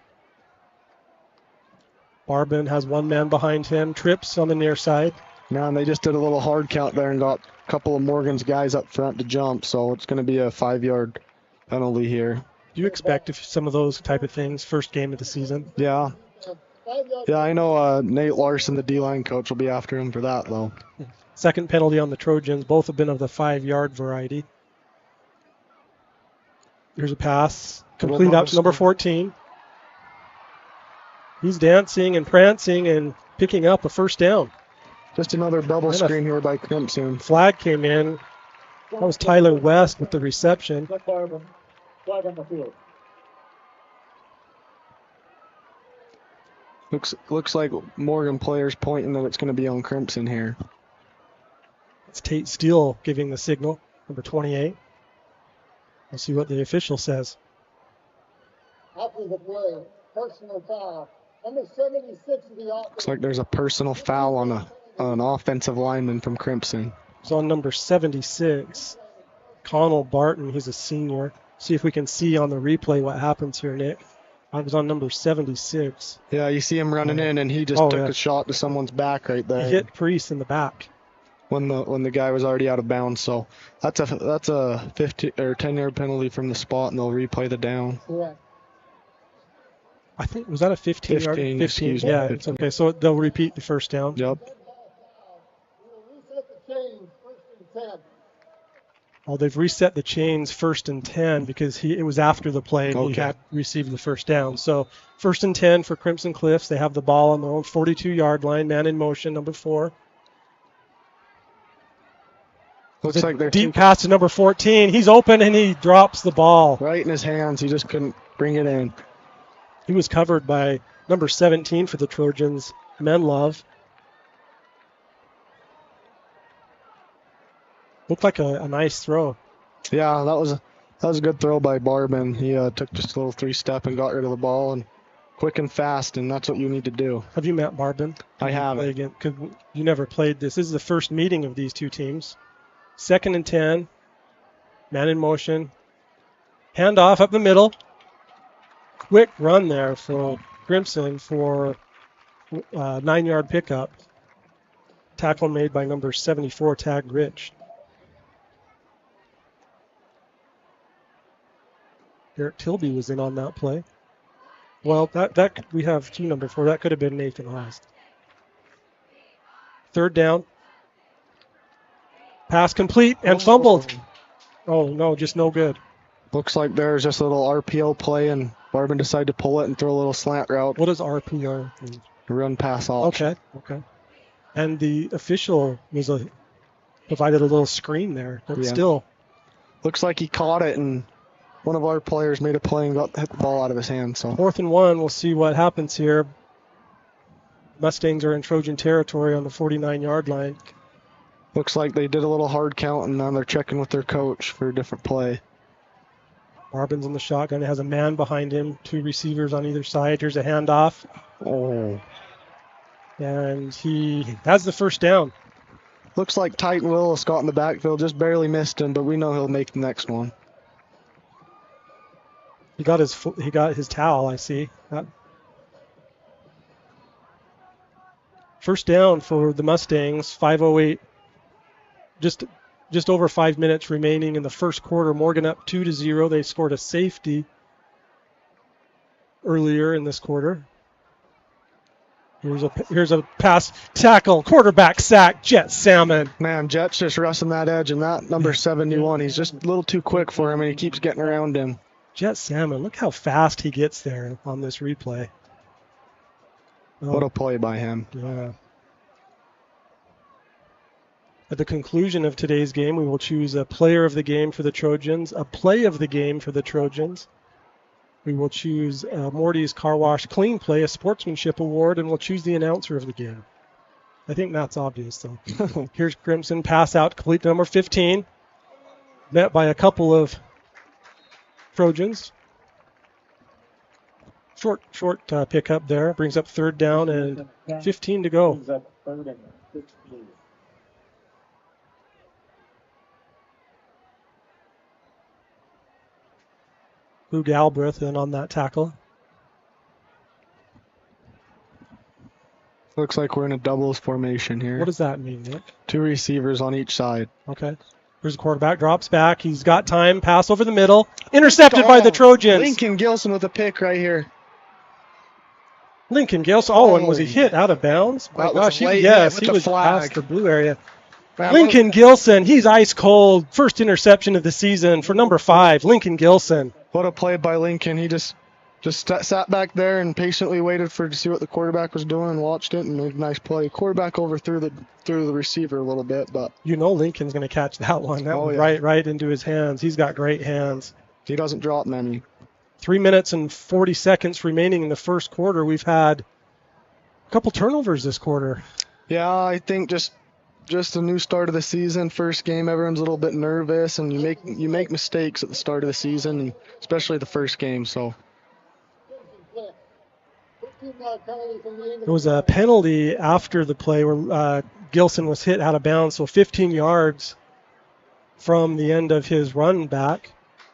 Barbin has one man behind him. Trips on the near side. Man, they just did a little hard count there and got a couple of Morgan's guys up front to jump, so it's going to be a 5-yard penalty here. Do you expect some of those type of things first game of the season? Yeah. Yeah, I know Nate Larson, the D-line coach, will be after him for that, though. Second penalty on the Trojans. Both have been of the 5-yard variety. Here's a pass. Complete out to number 14. He's dancing and prancing and picking up a first down. Just another double screen here by Crimson. Flag came in. That was Tyler West with the reception. Flag on the field. Looks like Morgan players pointing that it's going to be on Crimson here. It's Tate Steele giving the signal, number 28. We'll see what the official says. After the play, personal foul. Number 76 of the offense. Looks like there's a personal foul on an offensive lineman from Crimson. It's on number 76, Connell Barton. He's a senior. See if we can see on the replay what happens here, Nick. I was on number 76. Yeah, you see him running in, and he just took a shot to someone's back right there. He hit Priest in the back when the guy was already out of bounds. So that's a 50 or 10-yard penalty from the spot, and they'll replay the down. Correct. I think, was that a 15-yard? 15, excuse yeah, me. it's okay. So they'll repeat the first down. Yep. Reset the chains, first and 10. Oh, they've reset the chains first and 10 because it was after the play and he had received the first down. So first and 10 for Crimson Cliffs. They have the ball on their own 42-yard line. Man in motion, number 4. Looks like they're deep pass to number 14. He's open and he drops the ball. Right in his hands. He just couldn't bring it in. He was covered by number 17 for the Trojans, Menlove. Looked like a nice throw. Yeah, that was a good throw by Barbin. He took just a little 3-step and got rid of the ball, and quick and fast, and that's what you need to do. Have you met Barbin? I haven't. You never played this. This is the first meeting of these two teams. Second and 10. Man in motion. Handoff up the middle. Quick run there for Crimson for 9-yard pickup. Tackle made by number 74, Tag Rich. Eric Tilby was in on that play. Well, that we have 2 number 4. That could have been Nathan West. Third down. Pass complete and fumbled. Oh, no, just no good. Looks like there's just a little RPO play, and Barbin decided to pull it and throw a little slant route. What does RPO mean? Run pass option. Okay. And the official provided a little screen there, but still. Looks like he caught it, and one of our players made a play and hit the ball out of his hand. So 4th and 1, we'll see what happens here. Mustangs are in Trojan territory on the 49-yard line. Looks like they did a little hard count, and now they're checking with their coach for a different play. Barbin's in the shotgun. It has a man behind him, 2 receivers on either side. Here's a handoff. Oh. And he has the first down. Looks like Titan Willis got in the backfield, just barely missed him, but we know he'll make the next one. He got his towel, I see. First down for the Mustangs, 5:08. Just over 5 minutes remaining in the first quarter. Morgan up 2-0. They scored a safety earlier in this quarter. Here's a pass, tackle, quarterback sack, Jet Salmon. Man, Jet's just rushing that edge, and that number 71, he's just a little too quick for him, and he keeps getting around him. Jet Salmon, look how fast he gets there on this replay. What a play by him. Yeah. At the conclusion of today's game, we will choose a player of the game for the Trojans, a play of the game for the Trojans. We will choose Morty's Car Wash Clean Play, a sportsmanship award, and we'll choose the announcer of the game. I think that's obvious, though. Here's Crimson, pass out, complete to number 15. Met by a couple of Trojans. Short pickup there. Brings up third down and 15 to go. Lou Galbraith in on that tackle. Looks like we're in a doubles formation here. What does that mean, Nick? 2 receivers on each side. Okay. Here's the quarterback, drops back. He's got time. Pass over the middle. Intercepted by the Trojans. Lincoln Gilson with a pick right here. Lincoln Gilson. Oh, and was he hit out of bounds? That My was gosh, a late yes, hit with he the was flag. past the blue area. Man, Lincoln Gilson, he's ice cold. First interception of the season for number 5, Lincoln Gilson. What a play by Lincoln. He just sat back there and patiently waited to see what the quarterback was doing and watched it and made a nice play. Quarterback overthrew the receiver a little bit, but you know Lincoln's going to catch that one. That went right into his hands. He's got great hands. He doesn't drop many. 3 minutes and 40 seconds remaining in the first quarter. We've had a couple turnovers this quarter. Yeah, I think just a new start of the season, first game, everyone's a little bit nervous, and you make mistakes at the start of the season, and especially the first game. So there was a penalty after the play where Gilson was hit out of bounds, so 15 yards from the end of his run back.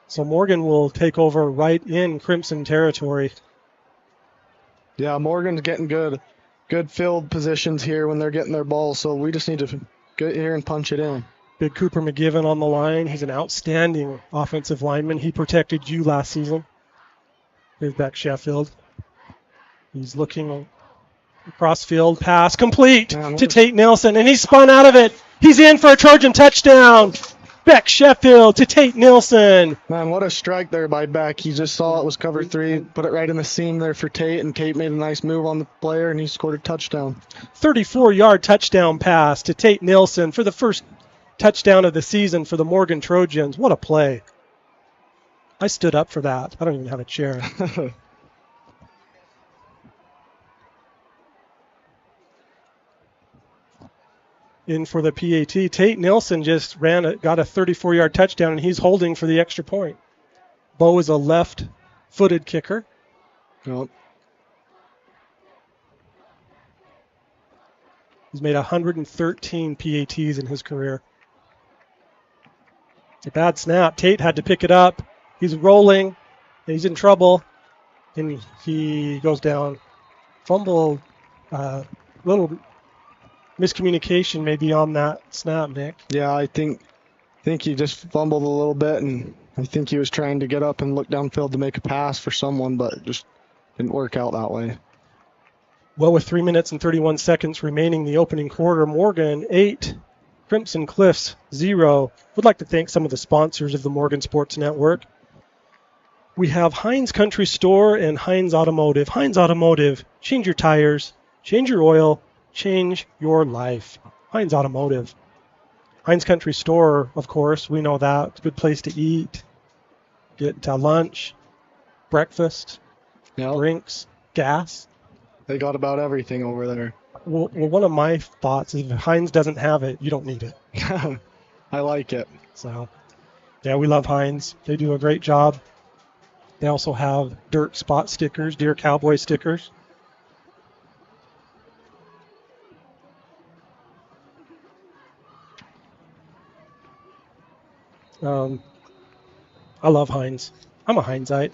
So Morgan will take over right in Crimson territory. Yeah, Morgan's getting good field positions here when they're getting their ball, so we just need to get here and punch it in. Big Cooper McGivern on the line. He's an outstanding offensive lineman. He protected you last season. Here's Beck Sheffield. He's looking across field, pass complete to Tate Nelson, and he spun out of it. He's in for a Trojan touchdown. Beck Sheffield to Tate Nelson. Man, what a strike there by Beck. He just saw it was cover 3, put it right in the seam there for Tate, and Tate made a nice move on the player, and he scored a touchdown. 34-yard touchdown pass to Tate Nelson for the first touchdown of the season for the Morgan Trojans. What a play. I stood up for that. I don't even have a chair. In for the PAT. Tate Nelson just got a 34-yard touchdown, and he's holding for the extra point. Bo is a left-footed kicker. Yep. He's made 113 PATs in his career. A bad snap. Tate had to pick it up. He's rolling, and he's in trouble, and he goes down. Fumble, little miscommunication maybe on that snap, Nick. Yeah, I think he just fumbled a little bit, and I think he was trying to get up and look downfield to make a pass for someone, but it just didn't work out that way. Well, with 3 minutes and 31 seconds remaining in the opening quarter, Morgan 8, Crimson Cliffs 0. Would like to thank some of the sponsors of the Morgan Sports Network. We have Heinz Country Store and Heinz Automotive. Heinz Automotive, change your tires, change your oil, change your life. Heinz Automotive. Heinz Country Store, of course, we know that. It's a good place to eat, get lunch, breakfast, drinks, gas. They got about everything over there. Well, one of my thoughts is if Heinz doesn't have it, you don't need it. I like it. So, yeah, we love Heinz. They do a great job. They also have dirt spot stickers, deer cowboy stickers. I love Heinz. I'm a Heinzite.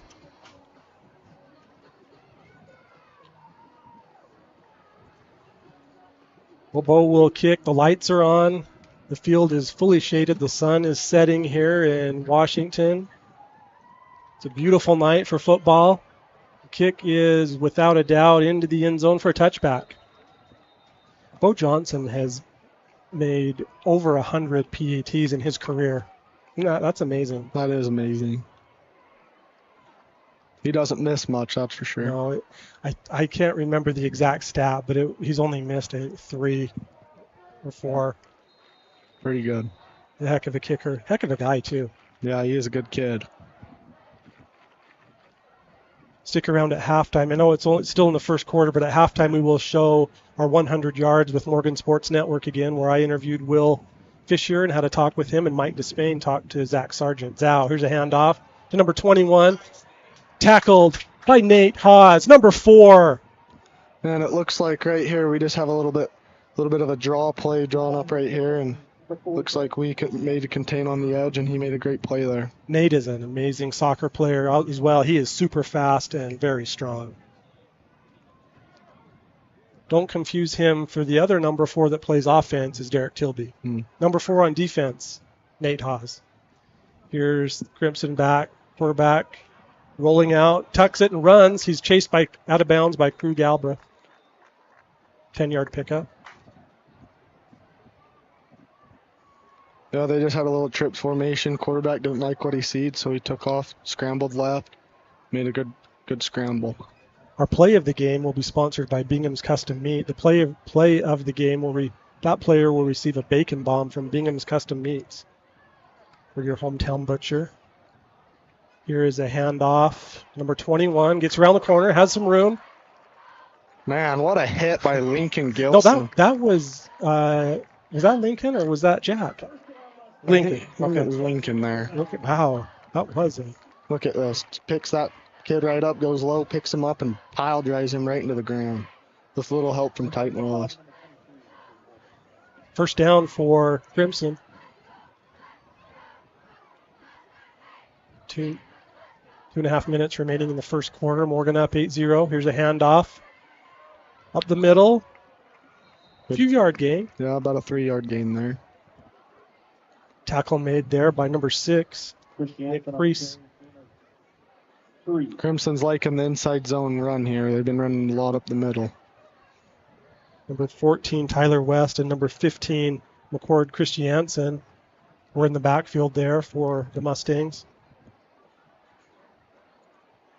Well, Bo will kick. The lights are on. The field is fully shaded. The sun is setting here in Washington. It's a beautiful night for football. The kick is, without a doubt, into the end zone for a touchback. Bo Johnson has made over 100 PATs in his career. Yeah, that's amazing. That is amazing. He doesn't miss much, that's for sure. No, I can't remember the exact stat, but he's only missed 3 or 4. Pretty good. A heck of a kicker. Heck of a guy, too. Yeah, he is a good kid. stick around at halftime. I know it's still in the first quarter, but at halftime we will show our 100 yards with Morgan Sports Network again, where I interviewed Will Fisher and had a talk with him, and Mike Despain talked to Zach Sargent. Zhao, here's a handoff to number 21. Tackled by Nate Haas, number 4. And it looks like right here we just have a little bit of a draw play drawn up right here, and looks like we made a contain on the edge, and he made a great play there. Nate is an amazing soccer player as well. He is super fast and very strong. Don't confuse him for the other number 4 that plays offense is Derek Tilby. Number 4 on defense, Nate Haas. Here's Crimson quarterback, rolling out, tucks it and runs. He's chased out of bounds by Krug Albrecht. 10-yard pickup. Yeah, they just had a little trips formation. Quarterback didn't like what he seed, so he took off, scrambled left, made a good scramble. Our play of the game will be sponsored by Bingham's Custom Meat. The play of the game that player will receive a bacon bomb from Bingham's Custom Meats for your hometown butcher. Here is a handoff. Number 21 gets around the corner, has some room. Man, what a hit by Lincoln Gilson. No, that was that Lincoln or was that Jack? Lincoln. I think it was Lincoln there. Wow, that was it. Look at this. Picks that kid right up, goes low, picks him up, and pile drives him right into the ground with a little help from Titan Ross. First down for Crimson. 2.5 minutes remaining in the first quarter. Morgan up 8-0. Here's a handoff. Up the middle. Few-yard gain. Yeah, about a 3-yard gain there. Tackle made there by number 6, Nick Priest. Crimson's liking the inside zone run here. They've been running a lot up the middle. Number 14, Tyler West, and number 15, McCord Christiansen were in the backfield there for the Mustangs.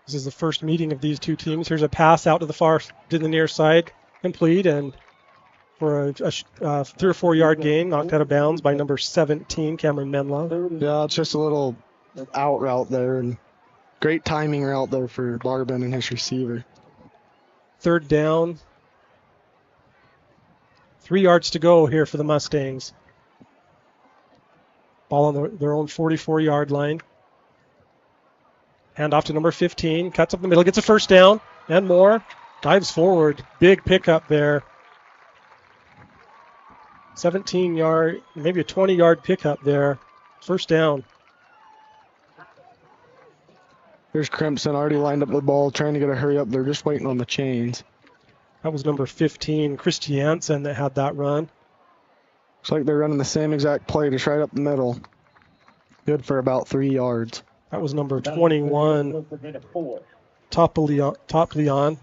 This is the first meeting of these two teams. Here's a pass out to the near side, complete, and for a 3 or 4 yard gain, knocked out of bounds by number 17, Cameron Menlo. Yeah, it's just a little out route there, and great timing route there for Barbin and his receiver. Third down. 3 yards to go here for the Mustangs. Ball on their own 44-yard line. Hand off to number 15. Cuts up the middle, gets a first down and more. Dives forward. Big pickup there. 17-yard, maybe a 20-yard pickup there. First down. There's Crimson already lined up the ball, trying to get a hurry up. They're just waiting on the chains. That was number 15, Christiansen, that had that run. Looks like they're running the same exact play, just right up the middle. Good for about 3 yards. That was number 21, Top Leon.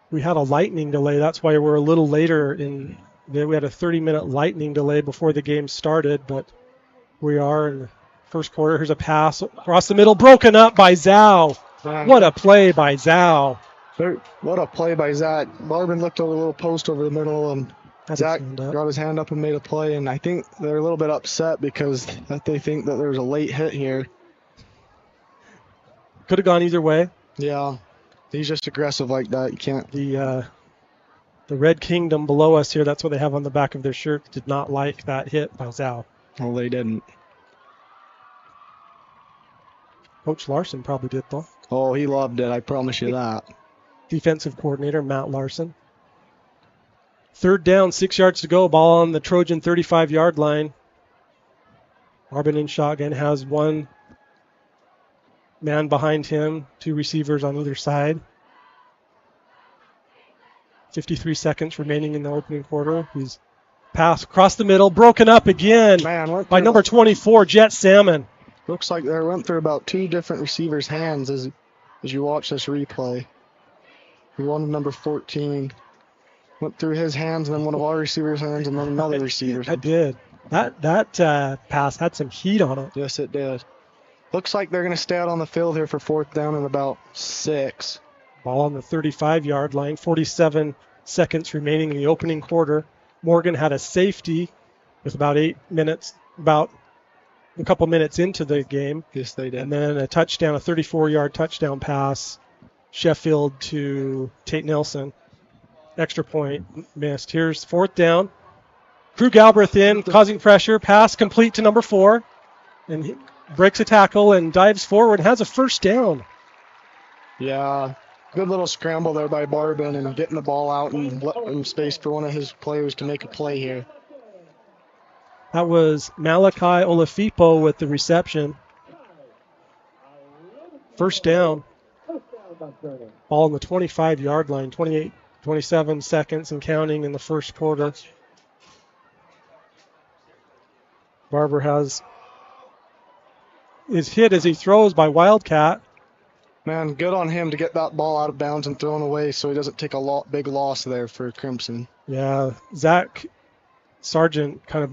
We had a lightning delay. That's why we're a little later in. We had a 30-minute lightning delay before the game started, but we are in the first quarter. Here's a pass across the middle, broken up by Zhao. What a play by Zhao. What a play by Zach. Barbin looked over a little post over the middle, and Zach got his hand up and made a play, and I think they're a little bit upset because they think that there's a late hit here. Could have gone either way. Yeah, he's just aggressive like that. You can't. The Red Kingdom below us here, that's what they have on the back of their shirt, did not like that hit by Zhao. Well, they didn't. Coach Larson probably did, though. Oh, he loved it. I promise you that. Defensive coordinator, Matt Larson. Third down, 6 yards to go. Ball on the Trojan 35-yard line. Arbin in shotgun has one man behind him, 2 receivers on either side. 53 seconds remaining in the opening quarter. He's passed across the middle, broken up again by number 24, Jet Salmon. Looks like they went through about 2 different receivers' hands as you watch this replay. One of number 14 went through his hands, and then one of our receivers' hands, and then another receiver's. That did. That pass had some heat on it. Yes, it did. Looks like they're going to stay out on the field here for 4th down and about 6. Ball on the 35-yard line. 47 seconds remaining in the opening quarter. Morgan had a safety with about 8 minutes about a couple minutes into the game. Yes, they did. And then a touchdown, a 34-yard touchdown pass, Sheffield to Tate Nelson. Extra point missed. Here's fourth down. Drew Galbraith in, causing pressure. Pass complete to number 4. And he breaks a tackle and dives forward and has a first down. Yeah, good little scramble there by Barbin and getting the ball out and letting space for one of his players to make a play here. That was Malachi Olafipo with the reception. First down. Ball on the 25-yard line, 27 seconds and counting in the first quarter. Barber is hit as he throws by Wildcat. Man, good on him to get that ball out of bounds and thrown away so he doesn't take a big loss there for Crimson. Yeah, Zach Sargent kind of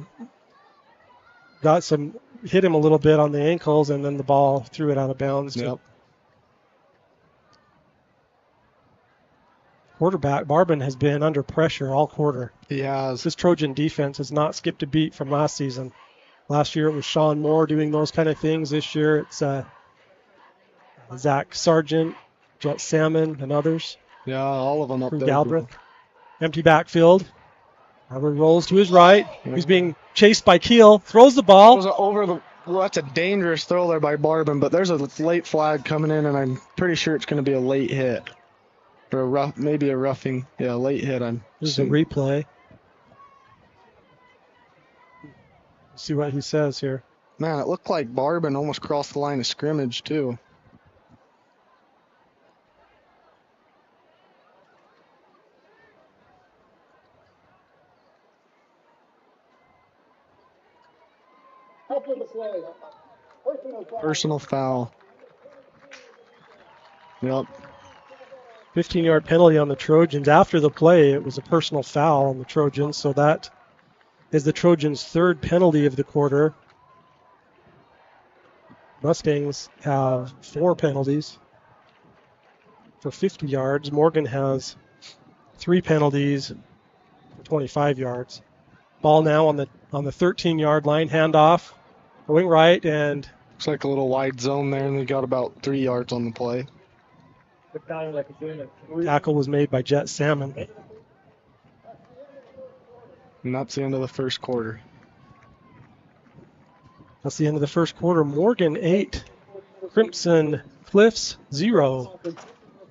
hit him a little bit on the ankles, and then the ball threw it out of bounds. Yep. Quarterback Barbin has been under pressure all quarter. He has. This Trojan defense has not skipped a beat from last season. Last year it was Sean Moore doing those kind of things. This year it's Zach Sargent, Jet Salmon, and others. Yeah, all of them up there. Galbraith. Empty backfield. Howard rolls to his right. He's being chased by Keel. Throws the ball. That's a dangerous throw there by Barbin, but there's a late flag coming in, and I'm pretty sure it's going to be a late hit. Or maybe a roughing. Yeah, late hit. There's a replay. Let's see what he says here. Man, it looked like Barbin almost crossed the line of scrimmage, too. Personal foul. Yep. 15-yard penalty on the Trojans. After the play, it was a personal foul on the Trojans, so that is the Trojans' third penalty of the quarter. Mustangs have 4 penalties for 50 yards. Morgan has 3 penalties for 25 yards. Ball now on the 13-yard line, handoff, going right, and looks like a little wide zone there, and they got about 3 yards on the play. Tackle was made by Jet Salmon. And that's the end of the first quarter. That's the end of the first quarter. Morgan 8, Crimson Cliffs 0.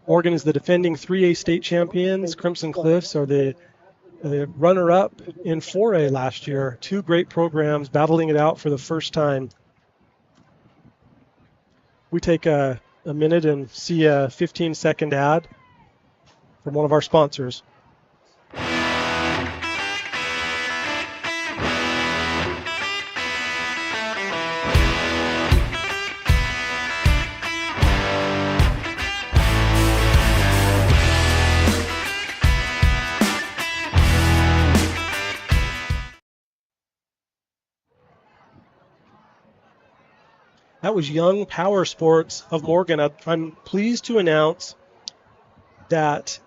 Morgan is the defending 3A state champions. Crimson Cliffs are the runner-up in 4A last year. 2 great programs battling it out for the first time. We take a minute and see a 15-second ad from one of our sponsors. That was Young Power Sports of Morgan. I'm pleased to announce that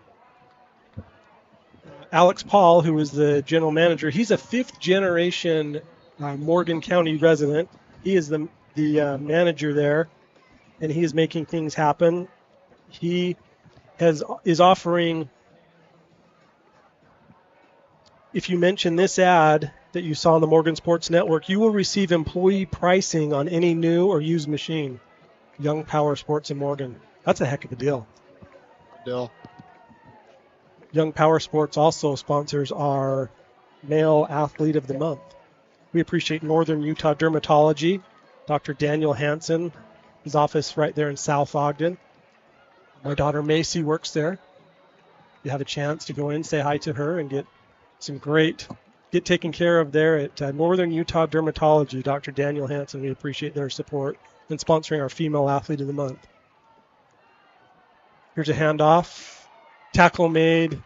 Alex Paul, who is the general manager, he's a 5th-generation Morgan County resident. He is the manager there, and he is making things happen. He is offering, if you mention this ad that you saw on the Morgan Sports Network, you will receive employee pricing on any new or used machine. Young Power Sports in Morgan. That's a heck of a deal. Young Power Sports also sponsors our Male Athlete of the Month. We appreciate Northern Utah Dermatology, Dr. Daniel Hansen, his office right there in South Ogden. My daughter Macy works there. If you have a chance to go in, say hi to her, and get taken care of there at Northern Utah Dermatology, Dr. Daniel Hansen. We appreciate their support in sponsoring our Female Athlete of the Month. Here's a handoff. Tackle made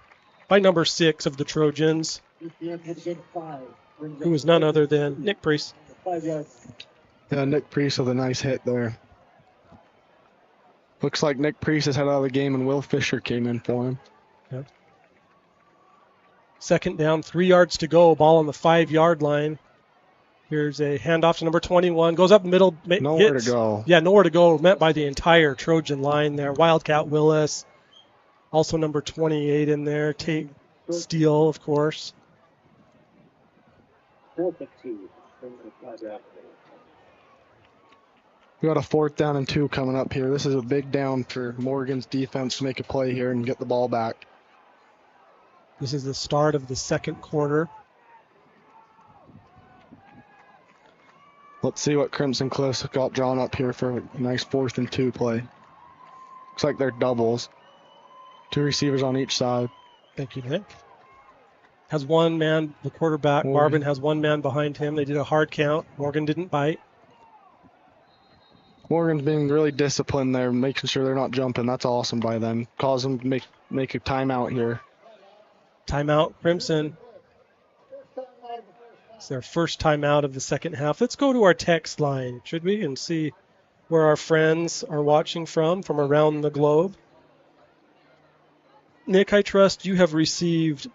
by number 6 of the Trojans, who is none other than Nick Priest. Yeah, Nick Priest with a nice hit there. Looks like Nick Priest has had out of the game, and Will Fisher came in for him. Yeah. Second down, 3 yards to go. Ball on the 5-yard line. Here's a handoff to number 21. Goes up middle. Nowhere to go. Yeah, nowhere to go. Met by the entire Trojan line there. Wildcat Willis. Also number 28 in there. Tate Steele, of course. 4-2. We got a 4th down and 2 coming up here. This is a big down for Morgan's defense to make a play here and get the ball back. This is the start of the second quarter. Let's see what Crimson Cliffs got drawn up here for a nice 4th and 2 play. Looks like they're doubles. 2 receivers on each side. Thank you, Nick. Has one man, the quarterback, Marvin, has one man behind him. They did a hard count. Morgan didn't bite. Morgan's being really disciplined there, making sure they're not jumping. That's awesome by them. Cause them to make a timeout here. Timeout, Crimson. It's their first timeout of the second half. Let's go to our text line, should we, and see where our friends are watching from around the globe. Nick, I trust you have received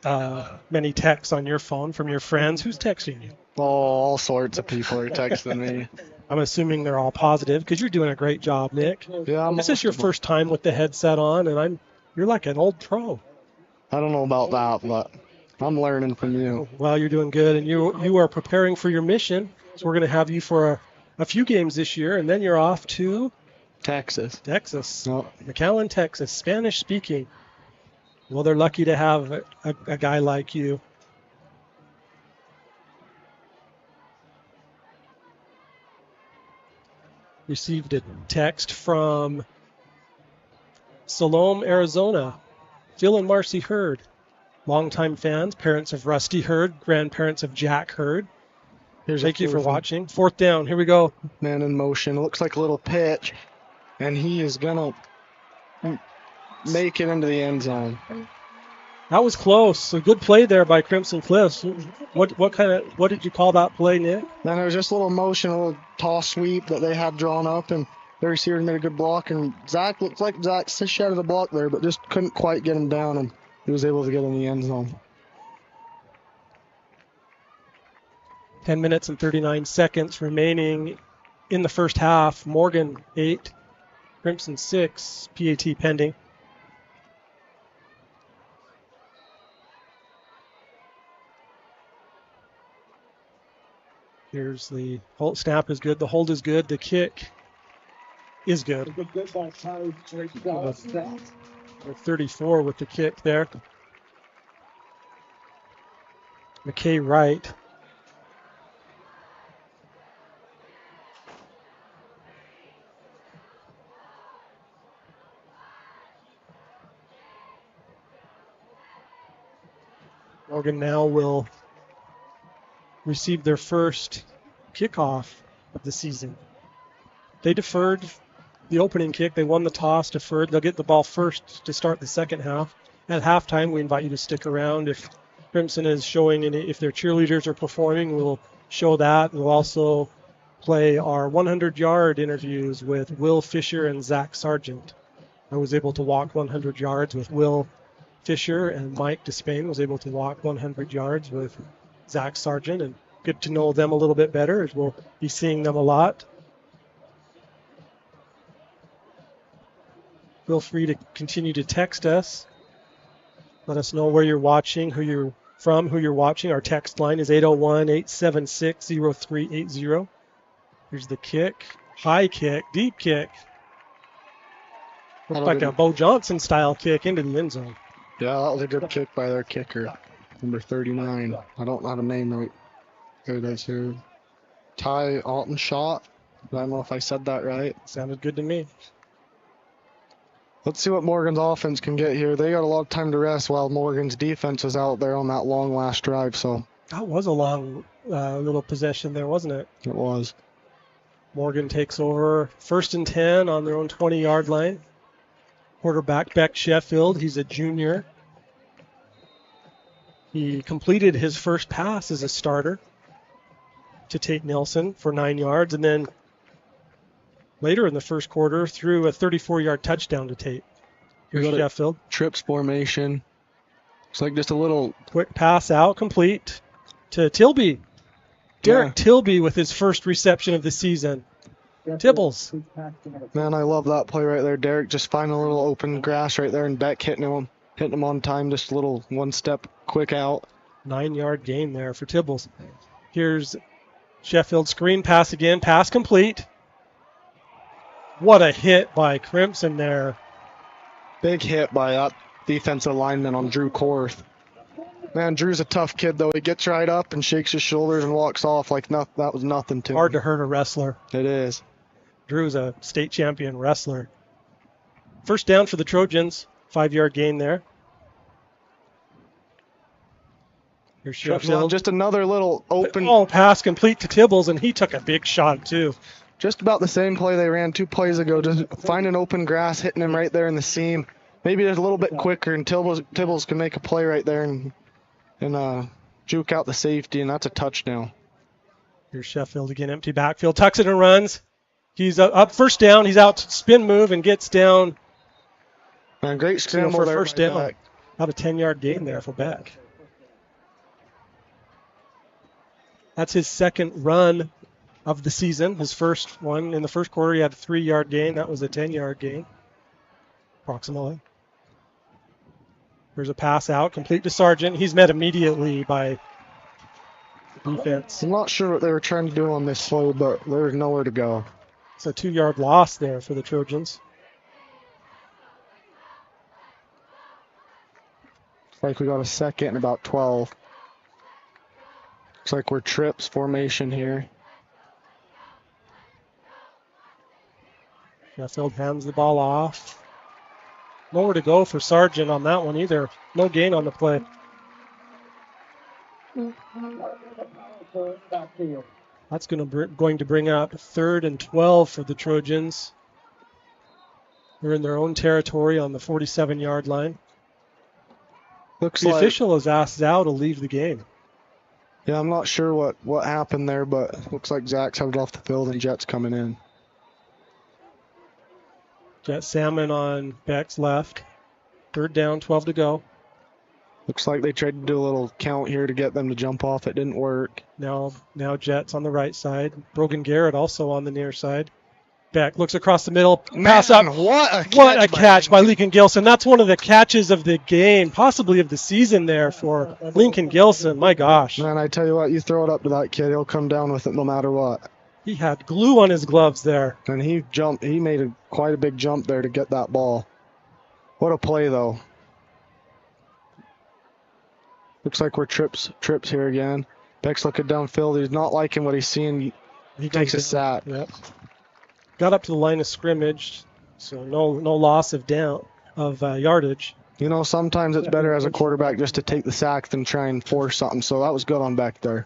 many texts on your phone from your friends. Who's texting you? Oh, all sorts of people are texting me. I'm assuming they're all positive because you're doing a great job, Nick. Yeah, this is your first time with the headset on, and you're like an old pro. I don't know about that, but I'm learning from you. Well, you're doing good, and you are preparing for your mission. So we're going to have you for a few games this year, and then you're off to Texas. Oh. McAllen, Texas, Spanish speaking. Well, they're lucky to have a guy like you. Received a text from Salome, Arizona. Phil and Marcy Hurd, longtime fans, parents of Rusty Hurd, grandparents of Jack Hurd. Thank you for watching. 4th down. Here we go. Man in motion. It looks like a little pitch, and he is going to make it into the end zone. That was close. A good play there by Crimson Cliffs. What did you call that play, Nick? Man, it was just a little motion, a little toss sweep that they had drawn up, and the receiver made a good block, and Zach looked like Zach shattered the block there, but just couldn't quite get him down, and he was able to get in the end zone. 10 minutes and 39 seconds remaining in the first half. Morgan 8, Crimson 6, PAT pending. Here's the snap is good. The hold is good. The kick is good. 34 with the kick there. McKay Wright. Morgan now will receive their first kickoff of the season. They deferred the opening kick. They won the toss, deferred. They'll get the ball first to start the second half. At halftime, we invite you to stick around. If Crimson is showing if their cheerleaders are performing, we'll show that. We'll also play our 100-yard interviews with Will Fisher and Zach Sargent. I was able to walk 100 yards with Will Fisher, and Mike Despain was able to walk 100 yards with Zach Sargent, and get to know them a little bit better as we'll be seeing them a lot. Feel free to continue to text us. Let us know where you're watching, who you're from, who you're watching. Our text line is 801-876-0380. Here's the kick. High kick, deep kick. Looks like a Bo Johnson style kick into the end zone. Yeah, that was a good kick by their kicker, number 39. I don't know how to name right. There it is here. Ty Altonshot. I don't know if I said that right. Sounded good to me. Let's see what Morgan's offense can get here. They got a lot of time to rest while Morgan's defense is out there on that long last drive. So that was a long little possession there, wasn't it? It was. Morgan takes over 1st and 10 on their own 20-yard line. Quarterback Beck Sheffield, he's a junior. He completed his first pass as a starter to Tate Nelson for 9 yards, and then later in the first quarter threw a 34-yard touchdown to Tate. Here's Sheffield. Trips formation. It's like just a little quick pass out, complete. to Tilby. Derek Yeah. Tilby with his first reception of the season. Tibbles. Man, I love that play right there. Derek just finding a little open grass right there, and Beck hitting him on time, just a little one-step quick out. 9-yard gain there for Tibbles. Here's Sheffield screen pass again. Pass complete. What a hit by Crimson there. Big hit by that defensive lineman on Drew Korth. Man, Drew's a tough kid, though. He gets right up and shakes his shoulders and walks off like that was nothing to him. Hard to hurt a wrestler. It is. Drew's a state champion wrestler. First down for the Trojans. 5-yard gain there. Here's Sheffield. Just another little open. Oh, pass complete to Tibbles, and he took a big shot, too. Just about the same play they ran 2 plays ago. Just finding open grass, hitting him right there in the seam. Maybe just a little bit quicker, and Tibbles can make a play right there and juke out the safety, and that's a touchdown. Here's Sheffield again, empty backfield. Tucks it and runs. He's up first down. He's out spin move and gets down. Man, great scramble for there first by down. Beck. About a 10-yard gain there for Beck. That's his second run of the season. His first one in the first quarter, he had a 3-yard gain. That was a 10-yard gain, approximately. There's a pass out, complete to Sargent. He's met immediately by defense. I'm not sure what they were trying to do on this play, but there was nowhere to go. It's a 2-yard loss there for the Trojans. Looks like we got a second and about 12. Looks like we're trips formation here. Sheffield hands the ball off. Nowhere to go for Sargent on that one either. No gain on the play. That's going to bring up 3rd and 12 for the Trojans. They're in their own territory on the 47-yard line. Looks The like official has asked Zhao to leave the game. Yeah, I'm not sure what happened there, but looks like Zach's headed off the field and Jet's coming in. Jet Salmon on Beck's left. 3rd down, 12 to go. Looks like they tried to do a little count here to get them to jump off. It didn't work. Now Jet's on the right side. Brogan Garrett also on the near side. Beck looks across the middle. Pass up. What a catch by Lincoln Gilson. That's one of the catches of the game, possibly of the season there for Lincoln Gilson. My gosh. Man, I tell you what, you throw it up to that kid, he'll come down with it no matter what. He had glue on his gloves there. And he jumped. He made quite a big jump there to get that ball. What a play, though. Looks like we're trips here again. Beck's looking downfield. He's not liking what he's seeing. He takes a sack. Yep. Got up to the line of scrimmage, so no loss of yardage. You know, sometimes it's better as a quarterback just to take the sack than try and force something. So that was good on Beck there.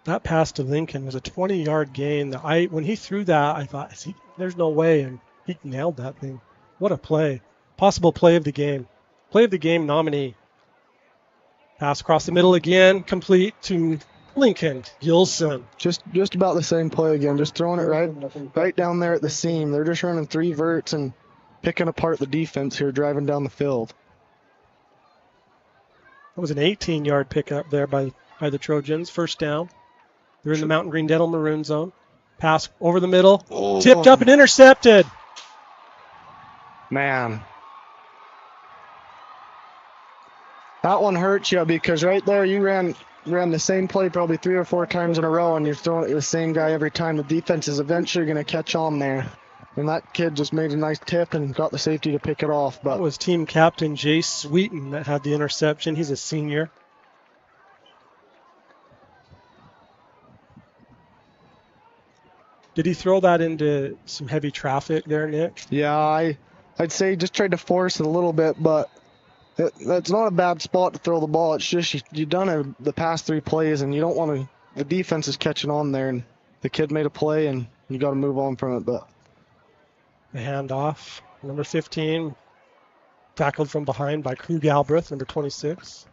That pass to Lincoln was a 20-yard gain. When he threw that, I thought, there's no way, and he nailed that thing. What a play. Possible play of the game. Play of the game nominee. Pass across the middle again, complete to Lincoln Gilson. Just about the same play again. Just throwing it right down there at the seam. They're just running 3 verts and picking apart the defense here, driving down the field. That was an 18-yard pickup there by the Trojans. First down. They're in the Mountain Green Dental Maroon zone. Pass over the middle. Oh. Tipped up and intercepted. Man. That one hurts you because right there you ran the same play probably 3 or 4 times in a row, and you're throwing it to the same guy every time. The defense is eventually going to catch on there. And that kid just made a nice tip and got the safety to pick it off. But that was team captain Jace Sweeten that had the interception. He's a senior. Did he throw that into some heavy traffic there, Nick? Yeah, I'd say just tried to force it a little bit, but that's not a bad spot to throw the ball. It's just you've done the past 3 plays, and you don't want to. The defense is catching on there, and the kid made a play, and you got to move on from it. But the handoff, number 15, tackled from behind by Krug Albreth, number 26.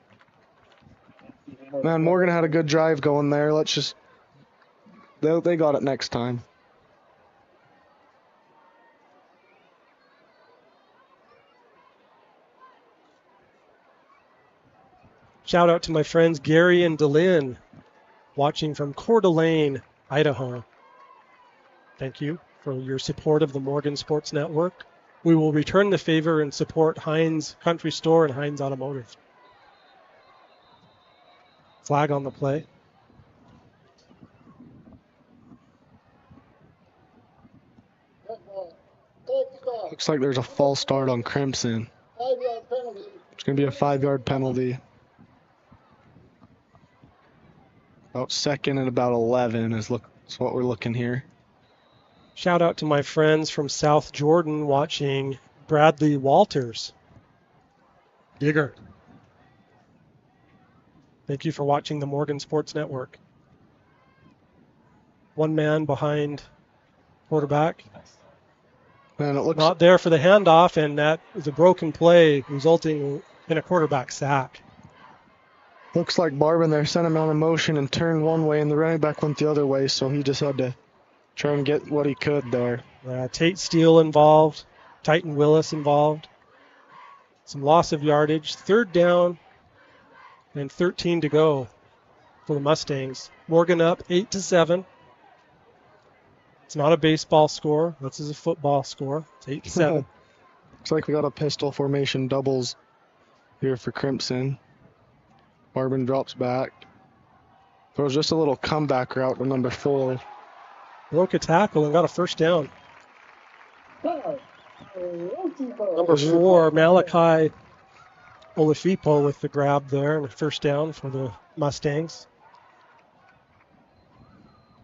Man, Morgan had a good drive going there. They got it next time. Shout out to my friends Gary and Delin watching from Coeur d'Alene, Idaho. Thank you for your support of the Morgan Sports Network. We will return the favor and support Heinz Country Store and Heinz Automotive. Flag on the play. Looks like there's a false start on Crimson. It's going to be a 5-yard penalty. About second and about 11 is what we're looking here. Shout out to my friends from South Jordan watching Bradley Walters. Digger. Thank you for watching the Morgan Sports Network. One man behind quarterback. And it looks not there for the handoff, and that is a broken play resulting in a quarterback sack. Looks like Barban there sent him on a motion and turned one way, and the running back went the other way, so he just had to try and get what he could there. Tate Steele involved, Titan Willis involved. Some loss of yardage. 3rd down and 13 to go for the Mustangs. Morgan up 8-7. It's not a baseball score. This is a football score. It's 8-7. Looks like we got a pistol formation doubles here for Crimson. Barban drops back. Throws just a little comeback route to number 4. Broke a tackle and got a first down. Number 4, Malachi Olafipo with the grab there and a first down for the Mustangs.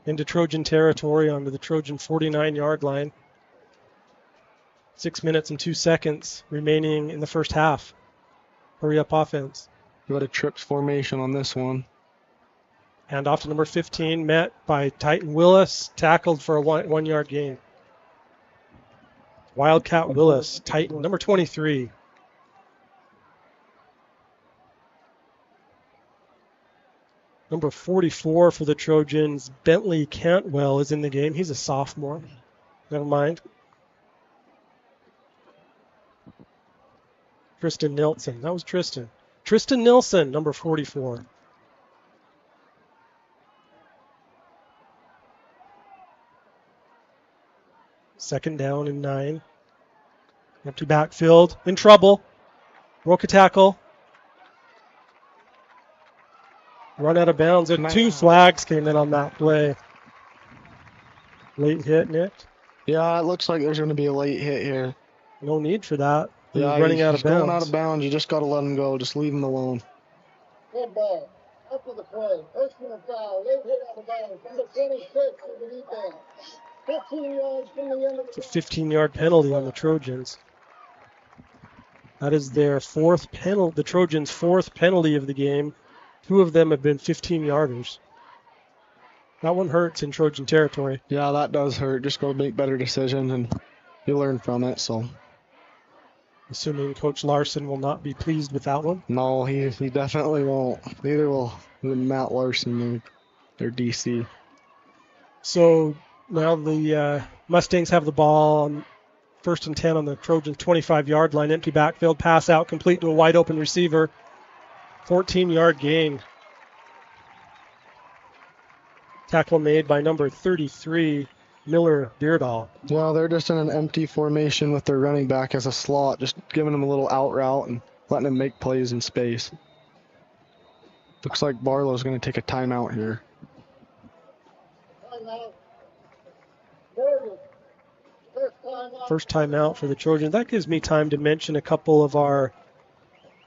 Into Trojan territory onto the Trojan 49-yard line. 6 minutes and 2 seconds remaining in the first half. Hurry up offense. We got a trips formation on this one. And off to number 15, met by Titan Willis, tackled for a 1-yard gain. Wildcat Willis, Titan, number 23. Number 44 for the Trojans, Bentley Cantwell is in the game. He's a sophomore. Never mind. Tristan Nilsson. That was Tristan. Tristan Nilsson, number 44. Second down and 9. Empty backfield. In trouble. Broke a tackle. Run out of bounds. And 2 flags came in on that play. Late hit, Nick? Yeah, it looks like there's going to be a late hit here. No need for that. He's Yeah, running out of bounds. Going out of bounds. You just got to let him go. Just leave him alone. Good ball. After the play. First and foul. Late hit out of bounds. Number 26 is the rebound. 15 yards from the end of the It's a 15-yard penalty on the Trojans. That is their 4th penalty, the Trojans' 4th penalty of the game. 2 of them have been 15-yarders. That one hurts in Trojan territory. Yeah, that does hurt. Just go make better decisions, and you learn from it. So, assuming Coach Larson will not be pleased with that one. No, he definitely won't. Neither will Matt Larson, their DC. So now the Mustangs have the ball on 1st and 10 on the Trojans' 25-yard line. Empty backfield, pass out, complete to a wide-open receiver. 14-yard gain. Tackle made by number 33, Miller Beardall. Yeah, they're just in an empty formation with their running back as a slot, just giving him a little out route and letting him make plays in space. Looks like Barlow's going to take a timeout here. First timeout for the Trojans. That gives me time to mention a couple of our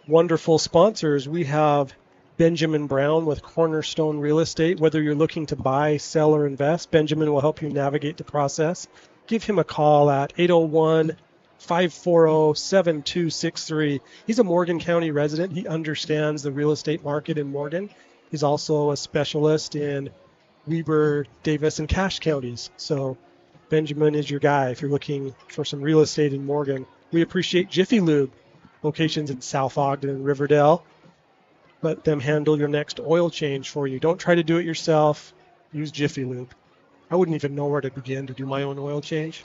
wonderful sponsors. We have Benjamin Brown with Cornerstone Real Estate. Whether you're looking to buy, sell, or invest, Benjamin will help you navigate the process. Give him a call at 801-540-7263. He's a Morgan County resident. He understands the real estate market in Morgan. He's also a specialist in Weber, Davis, and Cache counties. So Benjamin is your guy if you're looking for some real estate in Morgan. We appreciate Jiffy Lube, locations in South Ogden and Riverdale. Let them handle your next oil change for you. Don't try to do it yourself. Use Jiffy Lube. I wouldn't even know where to begin to do my own oil change.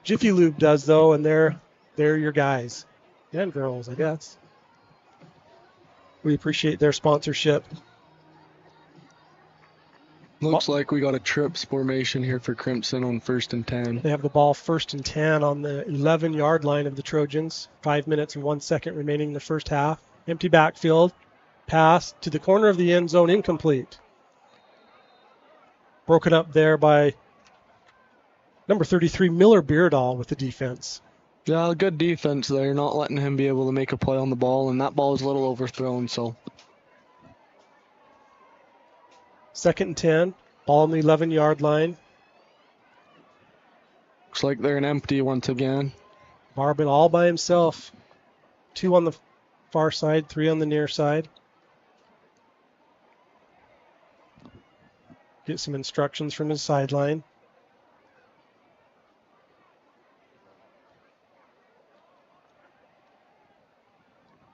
Jiffy Lube does, though, and they're your guys. And girls, I guess. We appreciate their sponsorship. Looks like we got a trips formation here for Crimson on 1st and 10. They have the ball 1st and 10 on the 11-yard line of the Trojans. 5 minutes and 1 second remaining in the first half. Empty backfield. Pass to the corner of the end zone, incomplete. Broken up there by number 33, Miller Beardall with the defense. Yeah, good defense there, not letting him be able to make a play on the ball, and that ball is a little overthrown, so. 2nd and 10. Ball on the 11-yard line. Looks like they're an empty once again. Marvin all by himself. 2 on the far side, 3 on the near side. Get some instructions from his sideline.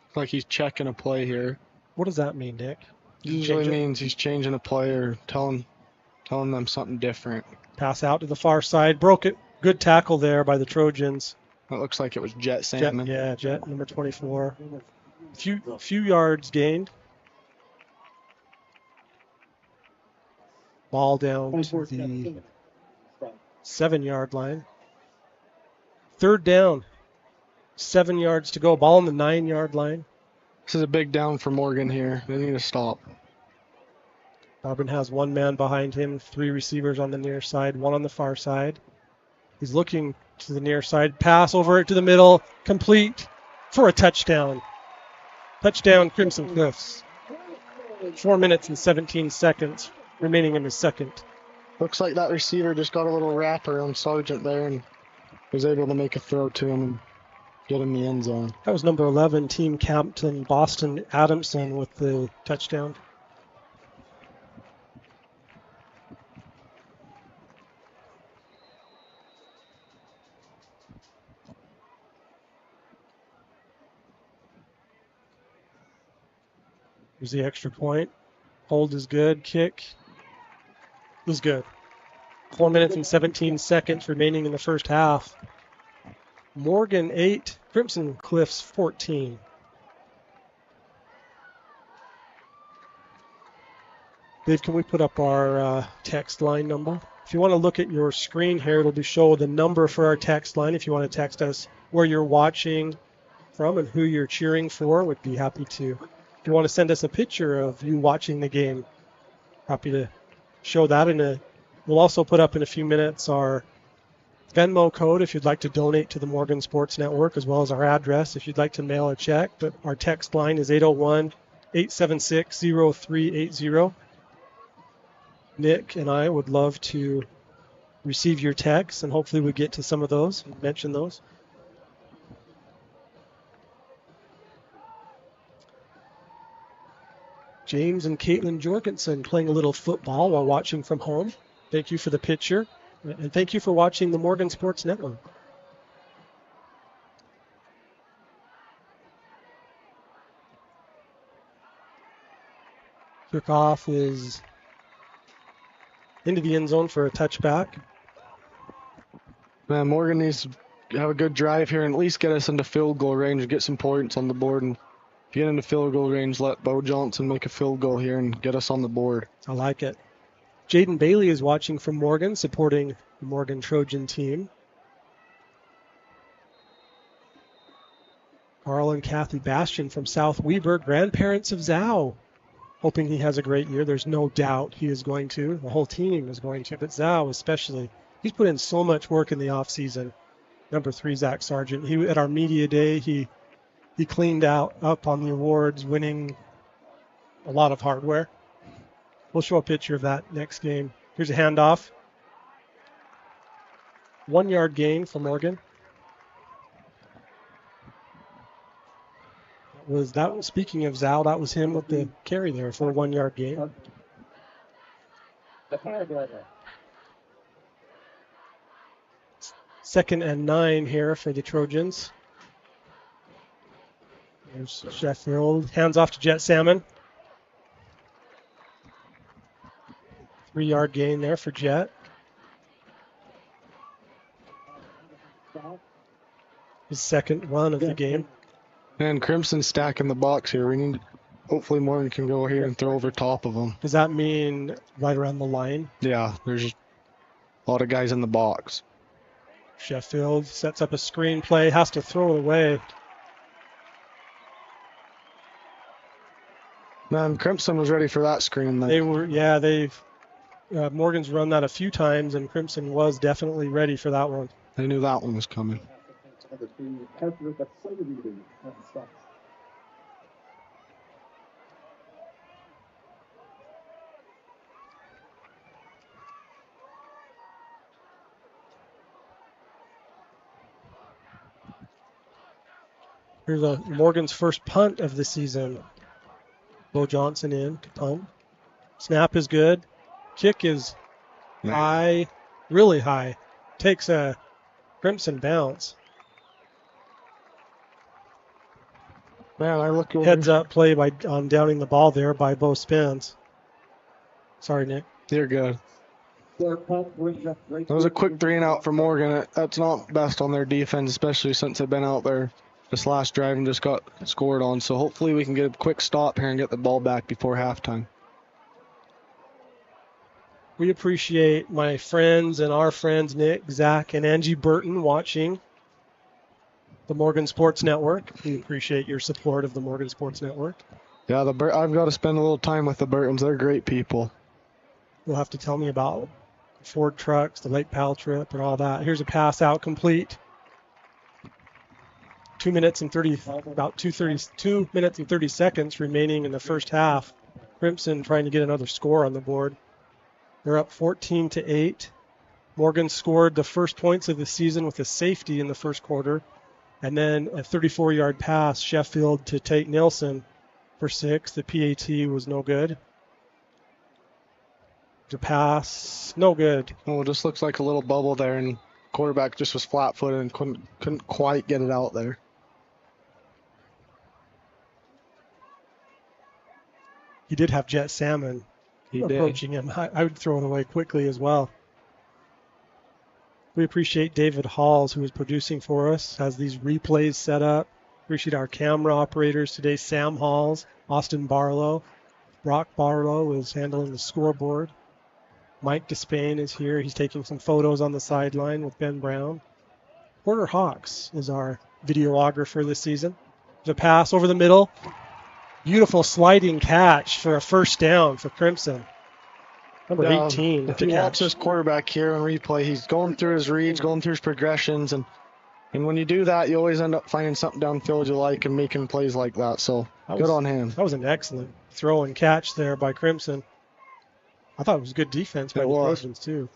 Looks like he's checking a play here. What does that mean, Nick? Usually means he's changing a play or telling them something different. Pass out to the far side. Broke it. Good tackle there by the Trojans. That looks like it was Jet Salmon. Jet, number 24. Few yards gained. Ball down to the 7-yard line. 3rd down. 7 yards to go. Ball on the 9-yard line. This is a big down for Morgan here. They need to stop. Auburn has 1 man behind him, 3 receivers on the near side, 1 on the far side. He's looking to the near side. Pass over it to the middle. Complete for a touchdown. Touchdown, Crimson Cliffs. 4 minutes and 17 seconds remaining in the second. Looks like that receiver just got a little wrapper on Sargent there and was able to make a throw to him and get in the end zone. That was number 11, team captain Boston Adamson with the touchdown. Here's the extra point. Hold is good. Kick is good. 4 minutes and 17 seconds remaining in the first half. Morgan 8, Crimson Cliffs 14. Dave, can we put up our text line number? If you want to look at your screen here, it'll show the number for our text line. If you want to text us where you're watching from and who you're cheering for, we'd be happy to. If you want to send us a picture of you watching the game, happy to show that. We'll also put up in a few minutes our Venmo code if you'd like to donate to the Morgan Sports Network, as well as our address if you'd like to mail a check. But our text line is 801-876-0380. Nick and I would love to receive your texts, and hopefully we get to some of those and mention those. James and Caitlin Jorgensen playing a little football while watching from home. Thank you for the picture, and thank you for watching the Morgan Sports Network. Kickoff is into the end zone for a touchback. Man, Morgan needs to have a good drive here and at least get us into field goal range and get some points on the board. And if you get into field goal range, let Bo Johnson make a field goal here and get us on the board. I like it. Jaden Bailey is watching from Morgan, supporting the Morgan Trojan team. Carl and Kathy Bastian from South Weber, grandparents of Zhao. Hoping he has a great year. There's no doubt he is going to. The whole team is going to, but Zhao especially. He's put in so much work in the offseason. Number 3, Zach Sargent. At our media day, he cleaned up on the awards, winning a lot of hardware. We'll show a picture of that next game. Here's a handoff. 1 yard gain for Morgan. Speaking of Zhao, that was him with the carry there for a 1 yard gain. Second and 9 here for the Trojans. There's Sheffield. Hands off to Jet Salmon. 3 yard gain there for Jet. His second run of the game. And Crimson stacking the box here. We need hopefully Morgan can go here and throw over top of them. Does that mean right around the line? Yeah, there's a lot of guys in the box. Sheffield sets up a screen play, has to throw it away. Man, Crimson was ready for that screen. Morgan's run that a few times, and Crimson was definitely ready for that one. They knew that one was coming. Here's Morgan's first punt of the season. Bo Johnson in to punt. Snap is good. Kick is high, really high. Takes a Crimson bounce. Man, I look over. Heads up play on downing the ball there by Bo Spence. Sorry, Nick. You're good. That was a quick 3 and out for Morgan. That's not best on their defense, especially since they've been out there this last drive and just got scored on. So hopefully we can get a quick stop here and get the ball back before halftime. We appreciate my friends and our friends, Nick, Zach, and Angie Burton, watching the Morgan Sports Network. We appreciate your support of the Morgan Sports Network. Yeah, I've got to spend a little time with the Burtons. They're great people. You'll have to tell me about Ford trucks, the Lake Powell trip, and all that. Here's a pass out complete. 2 minutes and 30 seconds remaining in the first half. Crimson trying to get another score on the board. They're up 14-8. Morgan scored the first points of the season with a safety in the first quarter, and then a 34-yard pass, Sheffield to Tate Nilsson for 6. The PAT was no good. The pass, no good. Oh, it just looks like a little bubble there, and quarterback just was flat-footed and couldn't quite get it out there. He did have Jet Salmon approaching him. I would throw it away quickly as well. We appreciate David Halls, who is producing for us, has these replays set up. Appreciate our camera operators today, Sam Halls, Austin Barlow. Brock Barlow is handling the scoreboard. Mike Despain is here. He's taking some photos on the sideline with Ben Brown. Porter Hawks is our videographer this season. There's a pass over the middle. Beautiful sliding catch for a first down for Crimson. Number 18. If you watch this quarterback here on replay, he's going through his reads, going through his progressions, and when you do that, you always end up finding something downfield you like and making plays like that. So good on him. That was an excellent throw and catch there by Crimson. I thought it was good defense by the Trojans too.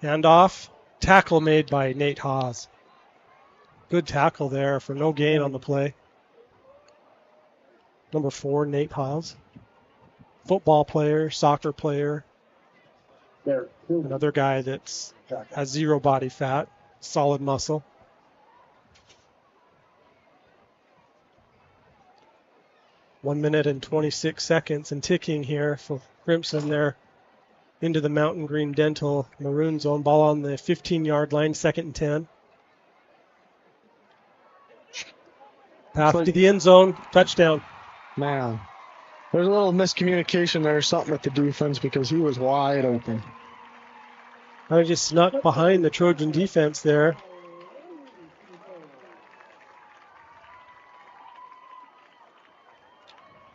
Handoff. Tackle made by Nate Haas. Good tackle there for no gain on the play. Number 4, Nate Haas. Football player, soccer player. Another guy that has zero body fat, solid muscle. One minute and 26 seconds and ticking here for Crimson. They're into the Mountain Green Dental maroon zone. Ball on the 15-yard line, 2nd and 10. Pass to the end zone, touchdown. Man, there's a little miscommunication there or something with the defense because he was wide open. I just snuck behind the Trojan defense there.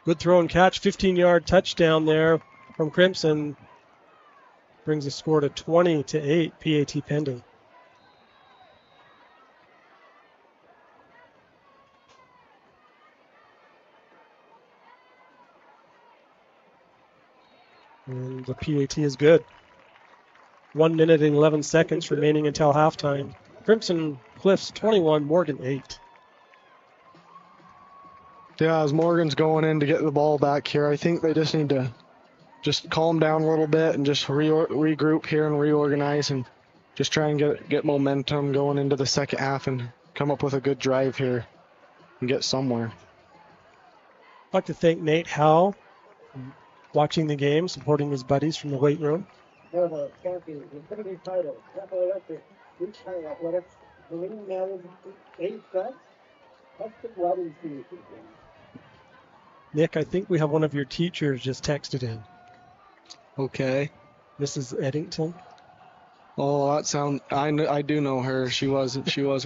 Good throw and catch, 15-yard touchdown there from Crimson. Brings the score to 20-8, PAT pending. And the PAT is good. 1 minute and 11 seconds remaining until halftime. Crimson Cliffs 21, Morgan 8. Yeah, as Morgan's going in to get the ball back here, I think they just need to just calm down a little bit and just regroup here and reorganize and just try and get momentum going into the second half and come up with a good drive here and get somewhere. I'd like to thank Nate Howe watching the game, supporting his buddies from the weight room. Nick, I think we have one of your teachers just texted in. Okay. Mrs. Eddington. Oh, that sound. I do know her. She was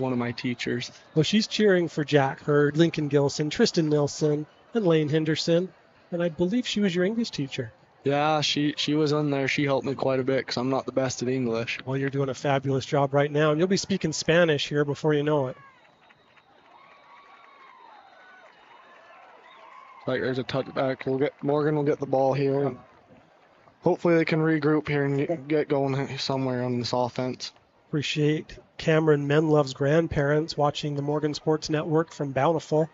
one of my teachers. Well, she's cheering for Jack Hurd, Lincoln Gilson, Tristan Nilsson, and Lane Henderson. And I believe she was your English teacher. Yeah, she was in there. She helped me quite a bit because I'm not the best at English. Well, you're doing a fabulous job right now, and you'll be speaking Spanish here before you know it. Like there's a touchback. Morgan will get the ball here. And hopefully they can regroup here and get going somewhere on this offense. Appreciate Cameron Menlove's grandparents watching the Morgan Sports Network from Bountiful.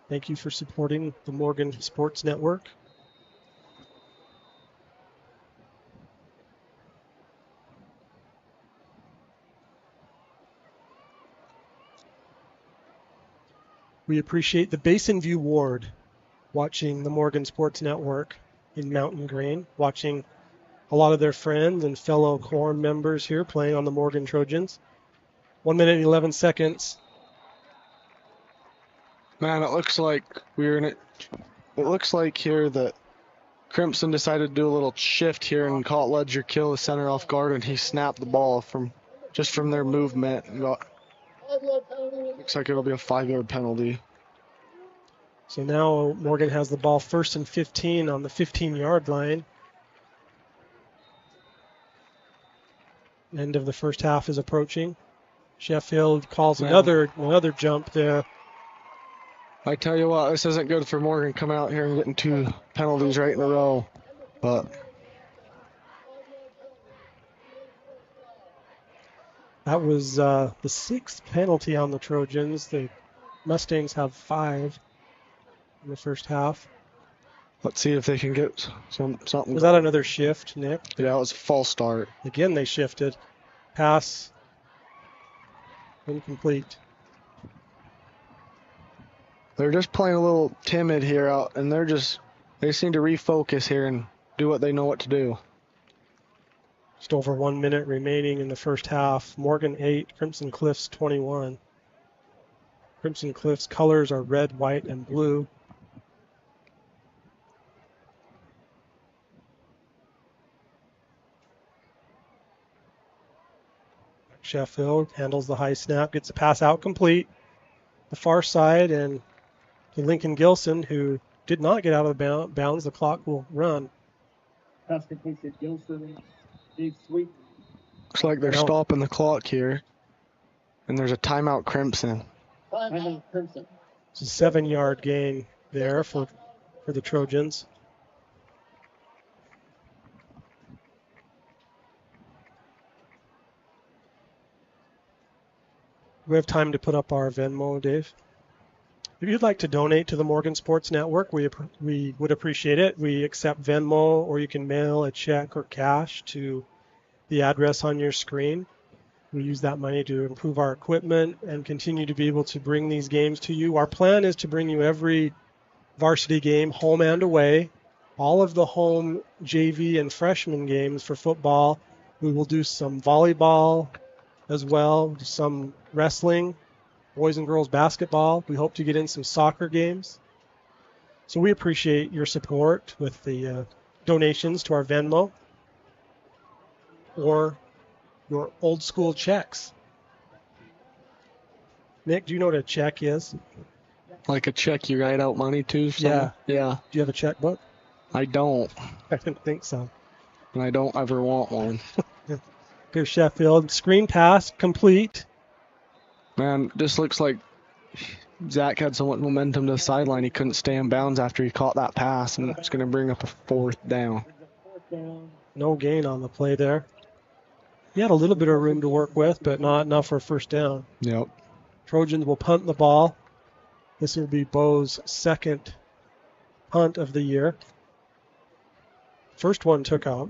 Thank you for supporting the Morgan Sports Network. We appreciate the Basin View Ward watching the Morgan Sports Network in Mountain Green, watching a lot of their friends and fellow Quorum members here playing on the Morgan Trojans. 1 minute and 11 seconds. Man, it looks like we're in it. It looks like here that Crimson decided to do a little shift here and caught Ledger kill the center off guard, and he snapped the ball from their movement. Looks like it'll be a 5-yard penalty. So now Morgan has the ball 1st and 15 on the 15-yard line. End of the first half is approaching. Sheffield calls another jump there. I tell you what, this isn't good for Morgan coming out here and getting 2 penalties right in a row. But that was the 6th penalty on the Trojans. The Mustangs have 5 in the first half. Let's see if they can get something. Was that another shift, Nick? Yeah, it was a false start. Again, they shifted. Pass incomplete. They're just playing a little timid here out, and they seem to refocus here and do what they know what to do. Just over 1 minute remaining in the first half. Morgan 8, Crimson Cliffs 21. Crimson Cliffs colors are red, white, and blue. Sheffield handles the high snap, gets the pass out complete. The far side, and to Lincoln Gilson, who did not get out of the bounds. The clock will run. Pass complete to Gilson. Big sweep. Looks like they're stopping the clock here. And there's a timeout Crimson. Timeout Crimson. It's a 7-yard gain there for the Trojans. We have time to put up our Venmo, Dave. If you'd like to donate to the Morgan Sports Network, we would appreciate it. We accept Venmo, or you can mail a check or cash to the address on your screen. We use that money to improve our equipment and continue to be able to bring these games to you. Our plan is to bring you every varsity game, home and away, all of the home JV and freshman games for football. We will do some volleyball as well, some wrestling, boys and girls basketball. We hope to get in some soccer games. So we appreciate your support with the donations to our Venmo or your old school checks. Nick, do you know what a check is? Like a check you write out money to? Yeah. Yeah. Do you have a checkbook? I don't. I didn't think so. And I don't ever want one. Here's Sheffield. Screen pass complete. Man, this looks like Zach had so much momentum to the sideline he couldn't stay in bounds after he caught that pass, and it's going to bring up a 4th down. No gain on the play there. He had a little bit of room to work with, but not enough for a 1st down. Yep. Trojans will punt the ball. This will be Bo's 2nd punt of the year. First one took a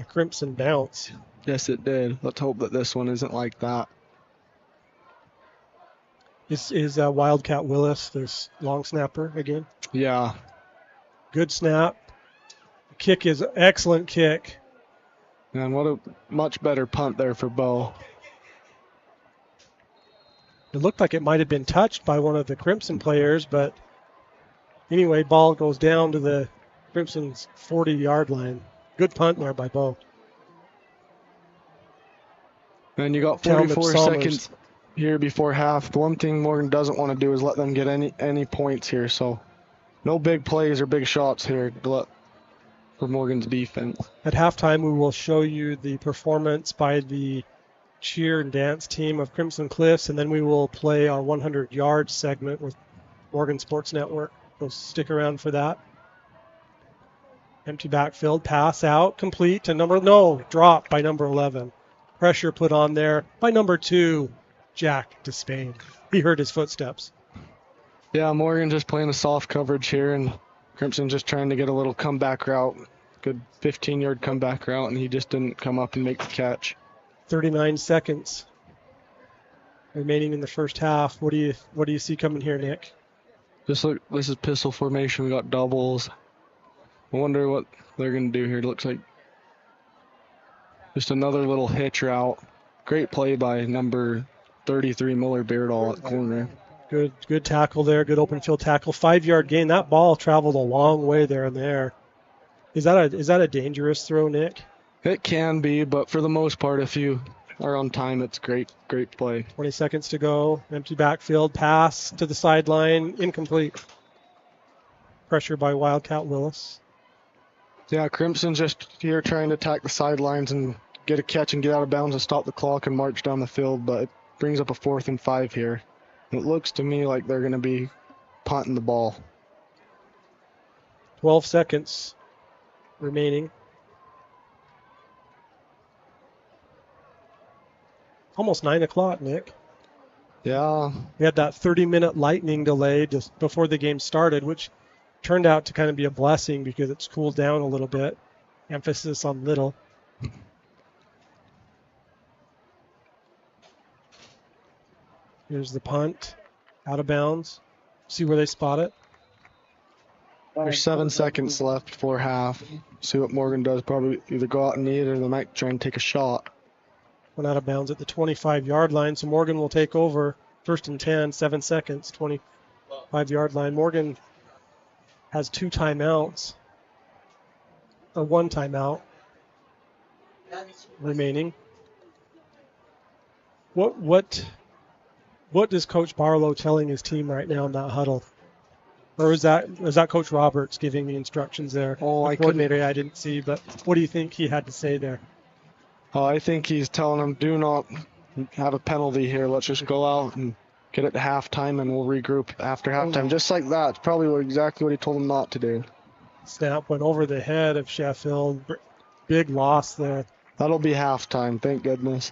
Crimson bounce. Yes, it did. Let's hope that this one isn't like that. This is Wildcat Willis, this long snapper again. Yeah. Good snap. Kick is excellent kick. Man, what a much better punt there for Bo. It looked like it might have been touched by one of the Crimson players, but anyway, ball goes down to the Crimson's 40-yard line. Good punt there by Bo. And you got Talmadge 44 Somers. seconds here before half. The one thing Morgan doesn't want to do is let them get any points here. So no big plays or big shots here for Morgan's defense. At halftime, we will show you the performance by the cheer and dance team of Crimson Cliffs, and then we will play our 100-yard segment with Morgan Sports Network. So stick around for that. Empty backfield, pass out, complete to drop by number 11. Pressure put on there by number 2, Jack Despain. He heard his footsteps. Yeah, Morgan just playing a soft coverage here, and Crimson just trying to get a little comeback route. Good 15-yard comeback route, and he just didn't come up and make the catch. 39 seconds remaining in the first half. What do you see coming here, Nick? Just look, this is pistol formation. We got doubles. I wonder what they're going to do here. It looks like just another little hitch route. Great play by number 33, Muller Beardall at corner. Good tackle there. Good open field tackle. 5-yard gain. That ball traveled a long way there in the air. Is that a dangerous throw, Nick? It can be, but for the most part, if you are on time, it's great play. 20 seconds to go. Empty backfield. Pass to the sideline. Incomplete. Pressure by Wildcat Willis. Yeah, Crimson's just here trying to attack the sidelines and get a catch and get out of bounds and stop the clock and march down the field, but it brings up a 4th and 5 here. It looks to me like they're going to be punting the ball. 12 seconds remaining. Almost 9 o'clock, Nick. Yeah. We had that 30-minute lightning delay just before the game started, which turned out to kind of be a blessing because it's cooled down a little bit. Emphasis on little. Here's the punt. Out of bounds. See where they spot it. There's 7 seconds left before half. See what Morgan does. Probably either go out and knee it or they might try and take a shot. Went out of bounds at the 25-yard line, so Morgan will take over. 1st and 10, 7 seconds, 25-yard line. Morgan has 2 timeouts, or 1 timeout remaining. What is Coach Barlow telling his team right now in that huddle? Or is that Coach Roberts giving the instructions there? Oh, the coordinator I didn't see, but what do you think he had to say there? Oh, I think he's telling them, do not have a penalty here. Let's just go out and get it to halftime, and we'll regroup after halftime. Just like that. It's probably exactly what he told them not to do. Snap went over the head of Sheffield. Big loss there. That'll be halftime, thank goodness.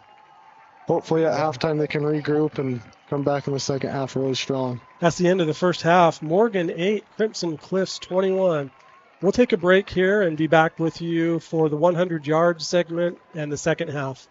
Hopefully at halftime they can regroup and come back in the second half really strong. That's the end of the first half. Morgan 8, Crimson Cliffs 21. We'll take a break here and be back with you for the 100-yard segment and the second half.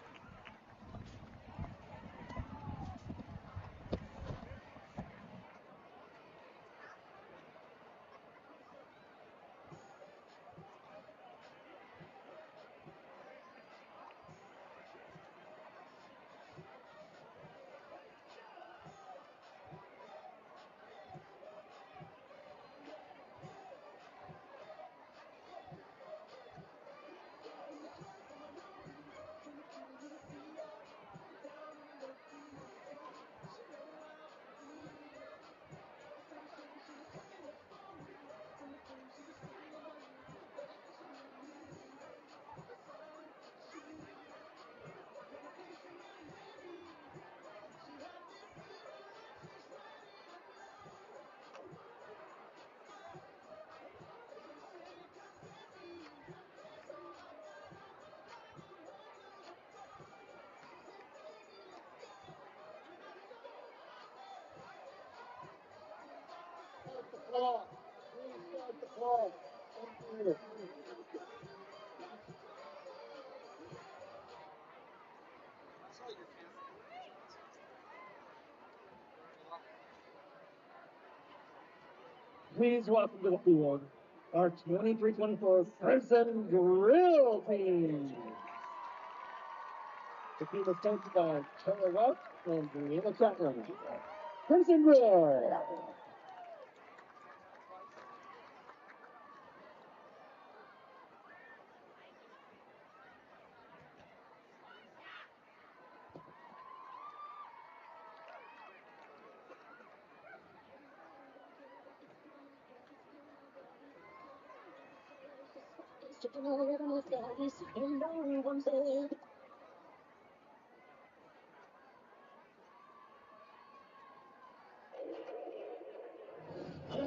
Please welcome to the field our 23-24 Crimson Drill Team. The team is coached by Taylor West and Brianna Chapman. Crimson Red.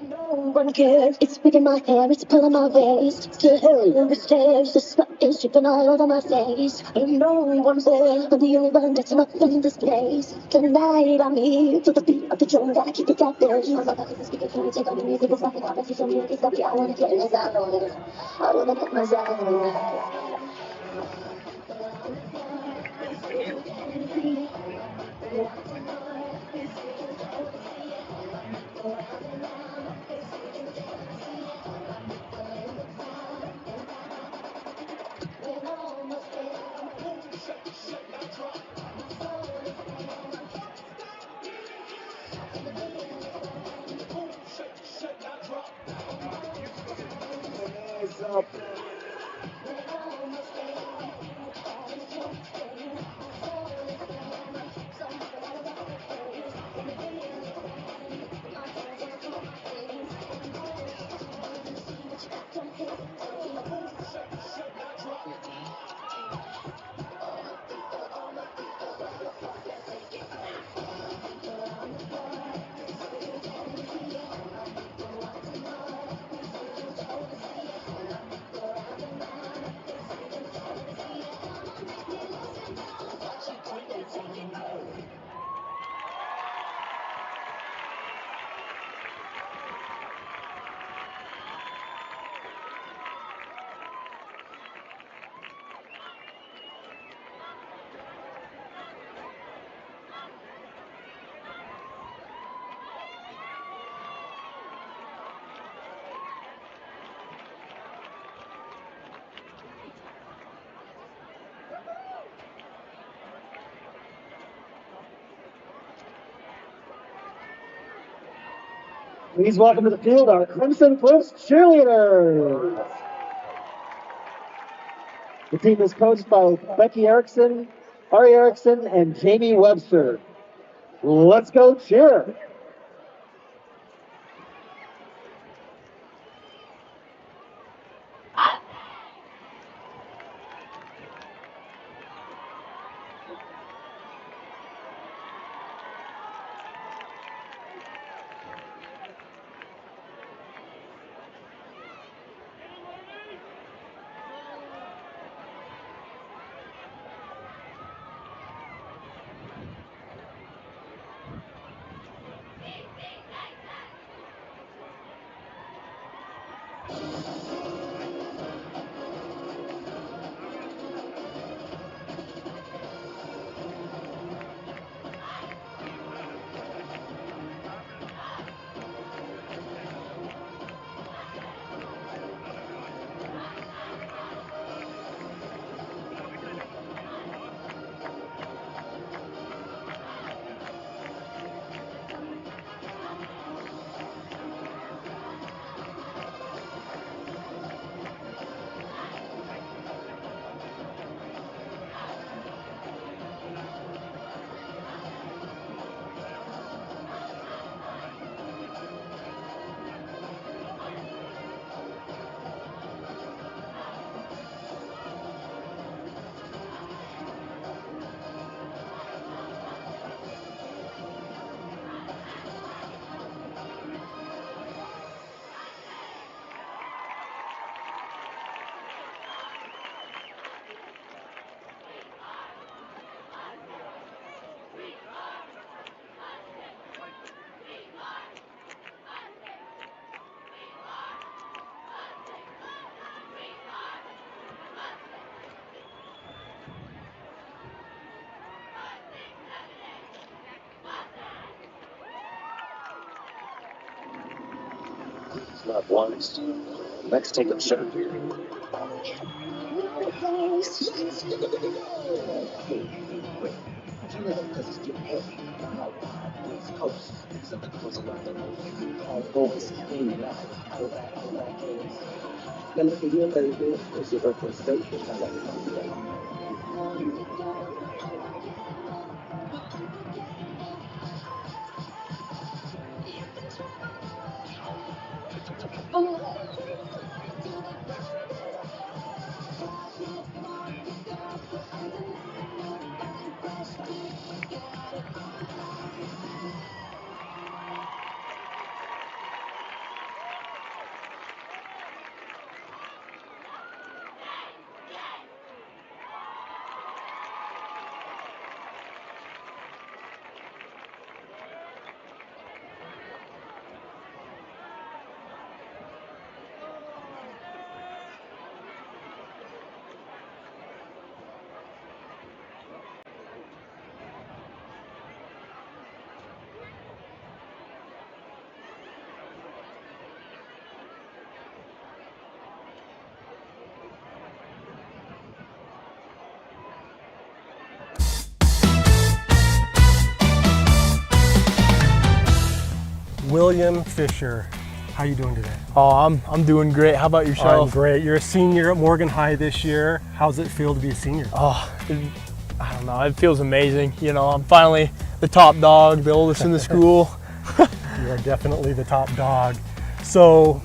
No one cares, it's within my hair, it's pulling my waist. Still held on the stairs, the sweat is dripping all over my face. And no one's there, I'm the only one that's up in this place. Tonight I'm here to the beat of the drum, gotta keep it out there. I'm about to speak it, can you take on the music, it's nothing, I'm from here, it's okay, I wanna get it, I wanna get myself. Please welcome to the field our Crimson Cliffs cheerleaders. The team is coached by Becky Erickson, Ari Erickson, and Jamie Webster. Let's go cheer! Not once. Let's take a shot here. William Fisher, how you doing today? Oh, I'm doing great. How about yourself? I'm great. You're a senior at Morgan High this year. How's it feel to be a senior? Oh, I don't know. It feels amazing. You know, I'm finally the top dog, the oldest in the school. You are definitely the top dog. So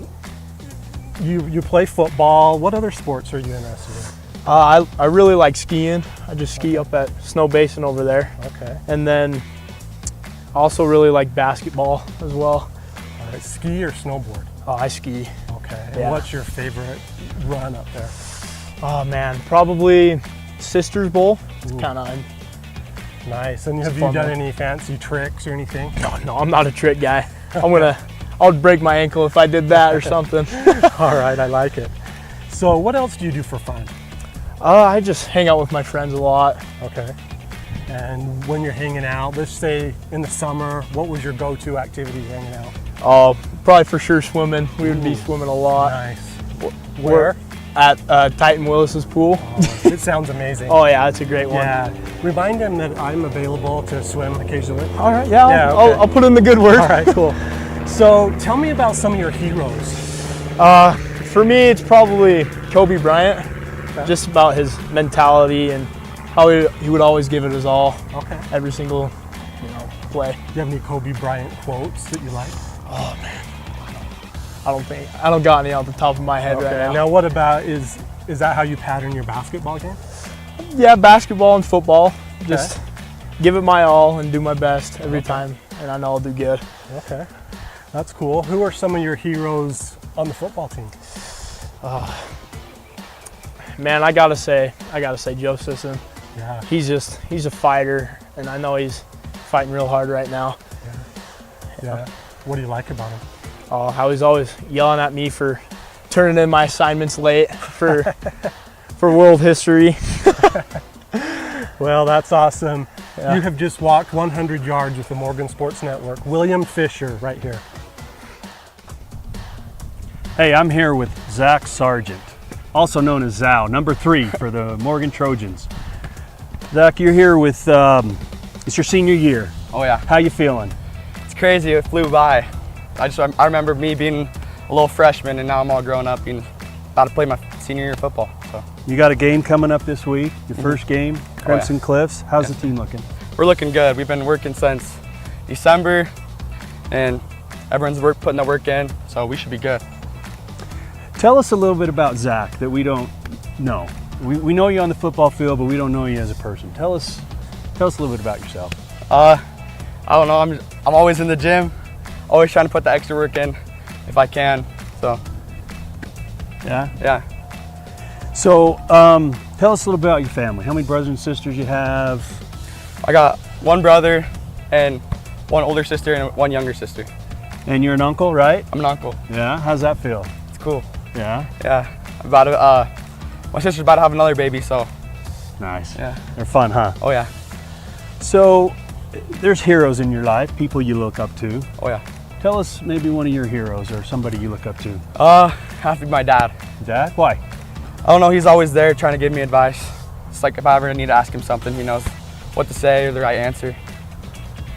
you play football. What other sports are you interested in? I really like skiing. I just ski up at Snow Basin over there. Okay. And then I also really like basketball as well. All right, ski or snowboard? Oh, I ski. Okay. Yeah. And what's your favorite run up there? Oh man, probably Sisters Bowl. It's kind of nice. And have you done any fancy tricks or anything? No, I'm not a trick guy. I would break my ankle if I did that or something. All right, I like it. So what else do you do for fun? I just hang out with my friends a lot. Okay. And when you're hanging out, let's say in the summer, what was your go-to activity hanging out? Oh, probably for sure swimming. We would be swimming a lot. Nice. Where? At Titan Willis's pool. Oh, it sounds amazing. Oh yeah, it's a great one. Yeah. Remind him that I'm available to swim occasionally. All right, yeah, okay. I'll put in the good word. All right, cool. So tell me about some of your heroes. For me, it's probably Kobe Bryant. Okay. Just about his mentality and how he would always give it his all. Okay. Every single, play. Do you have any Kobe Bryant quotes that you like? Oh man, I don't got any off the top of my head right now. Now what about, is that how you pattern your basketball game? Yeah, basketball and football. Okay. Just give it my all and do my best every time, and I know I'll do good. Okay, that's cool. Who are some of your heroes on the football team? Man, I gotta say Joe Sisson. Yeah. He's a fighter, and I know he's fighting real hard right now. Yeah. What do you like about him? Oh, how he's always yelling at me for turning in my assignments late for world history. Well, that's awesome. Yeah. You have just walked 100 yards with the Morgan Sports Network. William Fisher, right here. Hey, I'm here with Zach Sargent, also known as Zao, number 3 for the Morgan Trojans. Zach, you're here with, it's your senior year. Oh yeah. How you feeling? It's crazy, it flew by. I remember me being a little freshman and now I'm all grown up and about to play my senior year of football. So. You got a game coming up this week, your first game, Crimson Cliffs. How's the team looking? We're looking good. We've been working since December and everyone's putting the work in, so we should be good. Tell us a little bit about Zach that we don't know. We know you on the football field, but we don't know you as a person. Tell us a little bit about yourself. I don't know. I'm always in the gym, always trying to put the extra work in if I can. So. Yeah. Yeah. So tell us a little bit about your family. How many brothers and sisters you have? I got one brother and one older sister and one younger sister. And you're an uncle, right? I'm an uncle. Yeah. How's that feel? It's cool. Yeah. Yeah. My sister's about to have another baby, so. Nice. Yeah. They're fun, huh? Oh yeah. So there's heroes in your life, people you look up to. Oh yeah. Tell us maybe one of your heroes or somebody you look up to. Have to be my dad. Dad? Why? I don't know, he's always there trying to give me advice. It's like if I ever need to ask him something, he knows what to say or the right answer.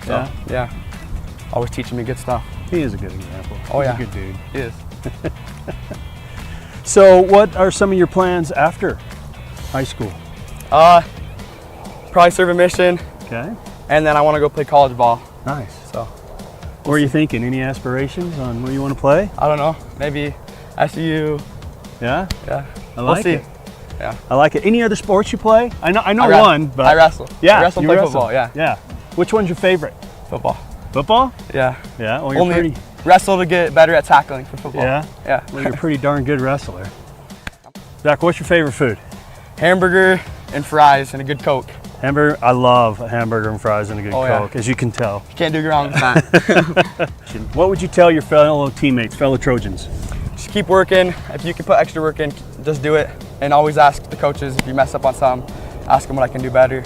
So, Yeah? yeah. Always teaching me good stuff. He is a good example. Oh, He's yeah. a good dude. He is. So what are some of your plans after high school? Probably serve a mission. Okay. And then I want to go play college ball. Nice. So, What are you thinking? Any aspirations on where you want to play? I don't know. Maybe SU. Yeah? Yeah. I like we'll see. it. Yeah. I like it. Any other sports you play? I know I one, but I wrestle. Yeah, I wrestle, you play wrestle. football. Yeah. Yeah. Which one's your favorite? Football. Football? Yeah. Yeah. Well, you're Only pretty. wrestle to get better at tackling for football. Yeah. Yeah. Well, you're a pretty darn good wrestler. Zach, what's your favorite food? Hamburger and fries and a good Coke. Hamburger. I love a hamburger and fries and a good Coke, as you can tell. You can't do wrong with that. What would you tell your fellow teammates, fellow Trojans? Just keep working. If you can put extra work in, just do it. And always ask the coaches if you mess up on something. Ask them what I can do better.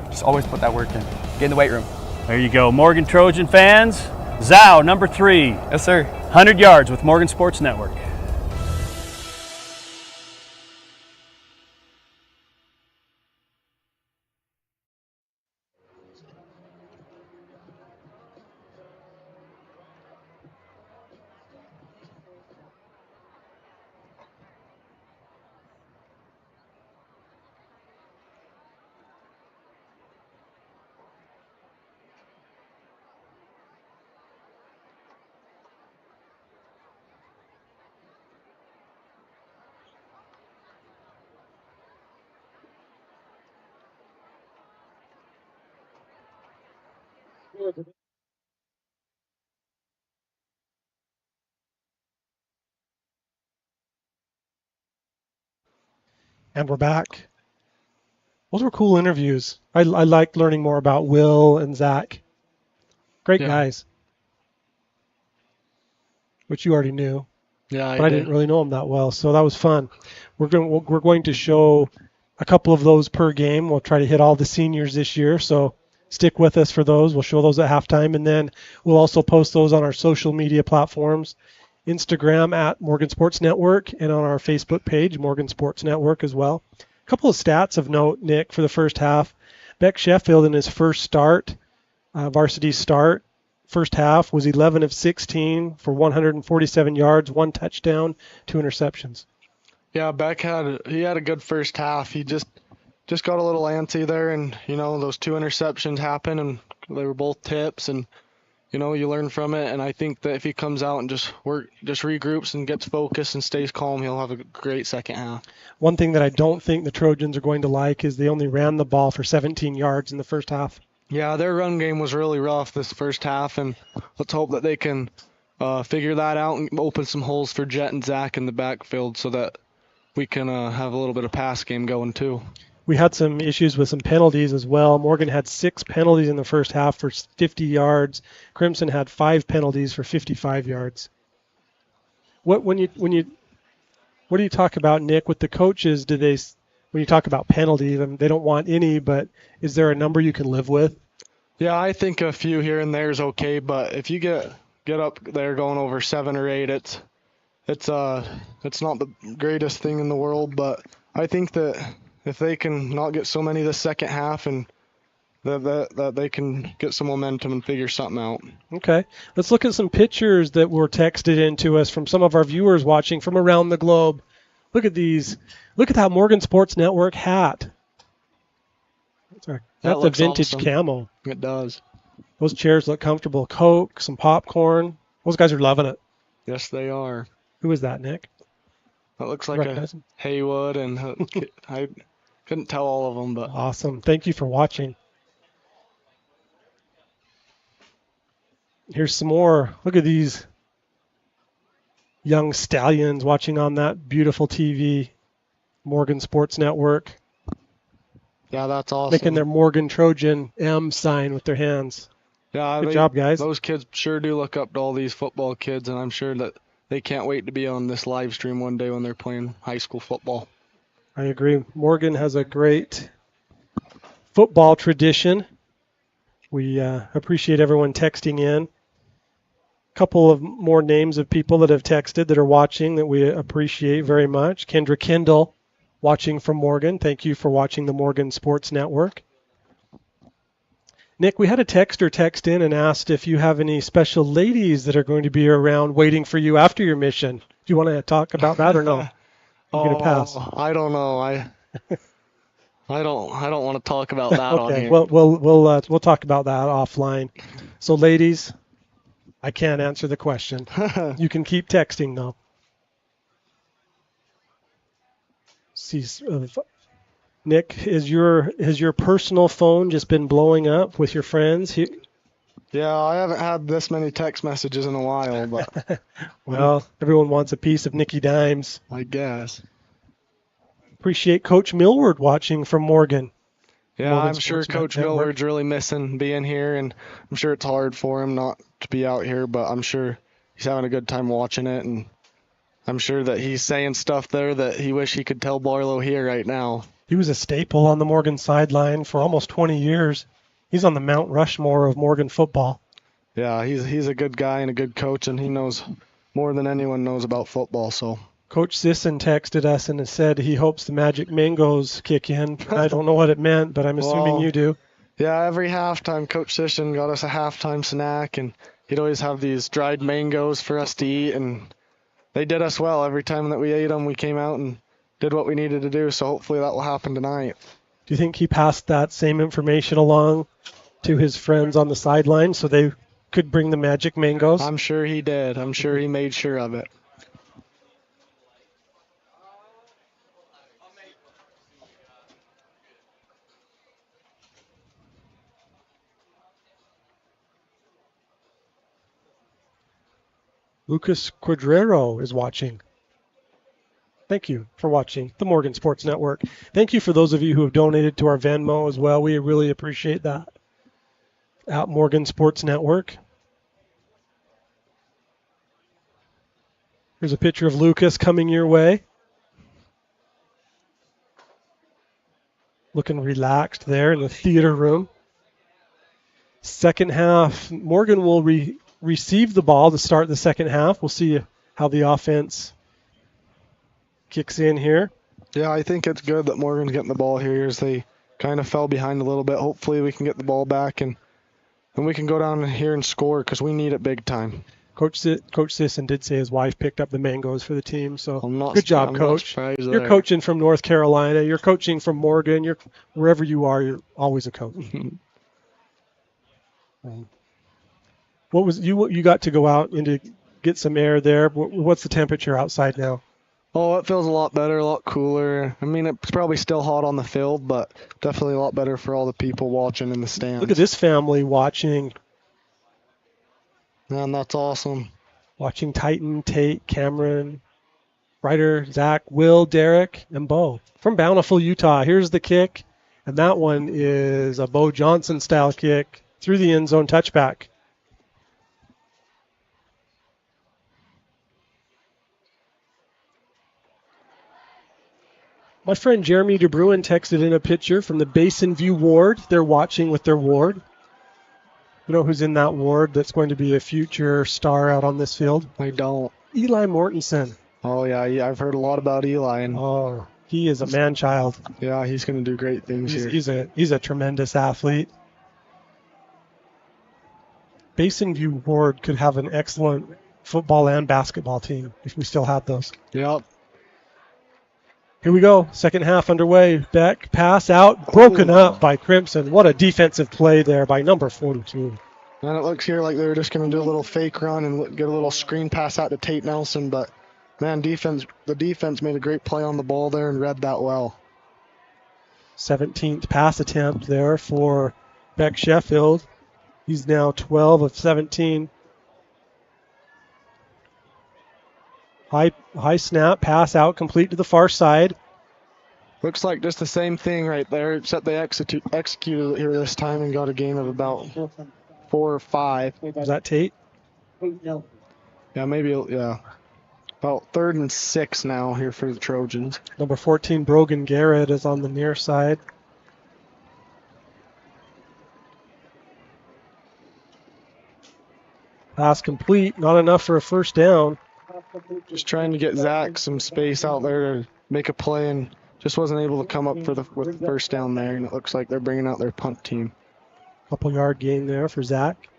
Just always put that work in. Get in the weight room. There you go. Morgan Trojan fans, Zhao, number 3. Yes, sir. 100 yards with Morgan Sports Network. And we're back. Those were cool interviews. I liked learning more about Will and Zach. Great guys. Which you already knew. Yeah, but I didn't really know them that well, so that was fun. We're going to show a couple of those per game. We'll try to hit all the seniors this year, so stick with us for those. We'll show those at halftime, and then we'll also post those on our social media platforms, Instagram at Morgan Sports Network, and on our Facebook page, Morgan Sports Network as well. A couple of stats of note, Nick, for the first half. Beck Sheffield in his first start, varsity start, first half was 11 of 16 for 147 yards, 1 touchdown, 2 interceptions. Yeah, Beck had a good first half. He just got a little antsy there, and those 2 interceptions happened, and they were both tips, and you learn from it. And I think that if he comes out and just regroups and gets focused and stays calm, he'll have a great second half. One thing that I don't think the Trojans are going to like is they only ran the ball for 17 yards in the first half. Yeah, their run game was really rough this first half, and let's hope that they can figure that out and open some holes for Jet and Zach in the backfield so that we can have a little bit of pass game going too. We had some issues with some penalties as well. Morgan had 6 penalties in the first half for 50 yards. Crimson had 5 penalties for 55 yards. What do you talk about, Nick, with the coaches? When you talk about penalties, they don't want any, but is there a number you can live with? Yeah, I think a few here and there is okay, but if you get up there going over 7 or 8, it's not the greatest thing in the world. But I think that if they can not get so many this second half, and that they can get some momentum and figure something out. Okay, let's look at some pictures that were texted in to us from some of our viewers watching from around the globe. Look at these. Look at that Morgan Sports Network hat. That's a vintage awesome. camo. It does. Those chairs look comfortable. Coke, some popcorn. Those guys are loving it. Yes, they are. Who is that, Nick? That looks like a Haywood, and I couldn't tell all of them, but awesome. Thank you for watching. Here's some more. Look at these young stallions watching on that beautiful TV, Morgan Sports Network. Yeah, that's awesome. Making their Morgan Trojan M sign with their hands. Yeah, good job, guys. Those kids sure do look up to all these football kids, and I'm sure that they can't wait to be on this live stream one day when they're playing high school football. I agree. Morgan has a great football tradition. We appreciate everyone texting in. A couple of more names of people that have texted that are watching that we appreciate very much. Kendra Kendall, watching from Morgan. Thank you for watching the Morgan Sports Network. Nick, we had a texter text in and asked if you have any special ladies that are going to be around waiting for you after your mission. Do you want to talk about that or no? I'm going to pass. I don't know. I don't want to talk about that on Okay, here. well, we'll talk about that offline. So, ladies, I can't answer the question. You can keep texting though. See, Nick, has your personal phone just been blowing up with your friends? Yeah, I haven't had this many text messages in a while, but well, everyone wants a piece of Nicky Dimes. I guess. Appreciate Coach Millward watching from Morgan. Yeah, Morgan I'm sure Sports Coach Network. Millard's really missing being here, and I'm sure it's hard for him not to be out here, but I'm sure he's having a good time watching it, and I'm sure that he's saying stuff there that he wish he could tell Barlow here right now. He was a staple on the Morgan sideline for almost 20 years. He's on the Mount Rushmore of Morgan football. Yeah, he's a good guy and a good coach, and he knows more than anyone knows about football. So Coach Sisson texted us and said he hopes the Magic Mangoes kick in. I don't know what it meant, but I'm assuming you do. Yeah, every halftime, Coach Sisson got us a halftime snack, and he'd always have these dried mangoes for us to eat, and they did us well. Every time that we ate them, we came out and did what we needed to do, so hopefully that will happen tonight. Do you think he passed that same information along to his friends on the sideline so they could bring the Magic Mangoes? I'm sure he did. I'm sure he made sure of it. Lucas Quadrero is watching. Thank you for watching the Morgan Sports Network. Thank you for those of you who have donated to our Venmo as well. We really appreciate that. At Morgan Sports Network. Here's a picture of Lucas coming your way. Looking relaxed there in the theater room. Second half, Morgan will receive the ball to start the second half. We'll see how the offense kicks in here. Yeah, I think it's good that Morgan's getting the ball here as they kind of fell behind a little bit. Hopefully we can get the ball back and we can go down here and score because we need it big time. Coach Sisson did say his wife picked up the mangoes for the team, so good good job, Coach. You're coaching from North Carolina. You're coaching from Morgan. You're wherever you are, you're always a coach. What was you got to go out and to get some air there? What's the temperature outside now? Oh, it feels a lot better, a lot cooler. I mean, it's probably still hot on the field, but definitely a lot better for all the people watching in the stands. Look at this family watching. Man, that's awesome. Watching Titan, Tate, Cameron, Ryder, Zach, Will, Derek, and Bo from Bountiful, Utah. Here's the kick, and that one is a Bo Johnson-style kick through the end zone touchback. My friend Jeremy DeBruin texted in a picture from the Basin View Ward. They're watching with their ward. You know who's in that ward that's going to be a future star out on this field? I don't. Eli Mortensen. Oh, yeah, I've heard a lot about Eli. And he is a man-child. Yeah, he's going to do great things here. He's a tremendous athlete. Basin View Ward could have an excellent football and basketball team if we still had those. Yep. Here we go. Second half underway. Beck, pass out, broken up by Crimson. What a defensive play there by number 42. And it looks here like they're just going to do a little fake run and get a little screen pass out to Tate Nelson. But, man, the defense made a great play on the ball there and read that well. 17th pass attempt there for Beck Sheffield. He's now 12 of 17. High snap, pass out, complete to the far side. Looks like just the same thing right there, except they executed it here this time and got a gain of about 4 or 5. Is that Tate? Yeah, maybe, yeah. About 3rd and 6 now here for the Trojans. Number 14, Brogan Garrett, is on the near side. Pass complete, not enough for a first down. Just trying to get Zach some space out there to make a play and just wasn't able to come up with the first down there, and it looks like they're bringing out their punt team. Couple yard gain there for Zach.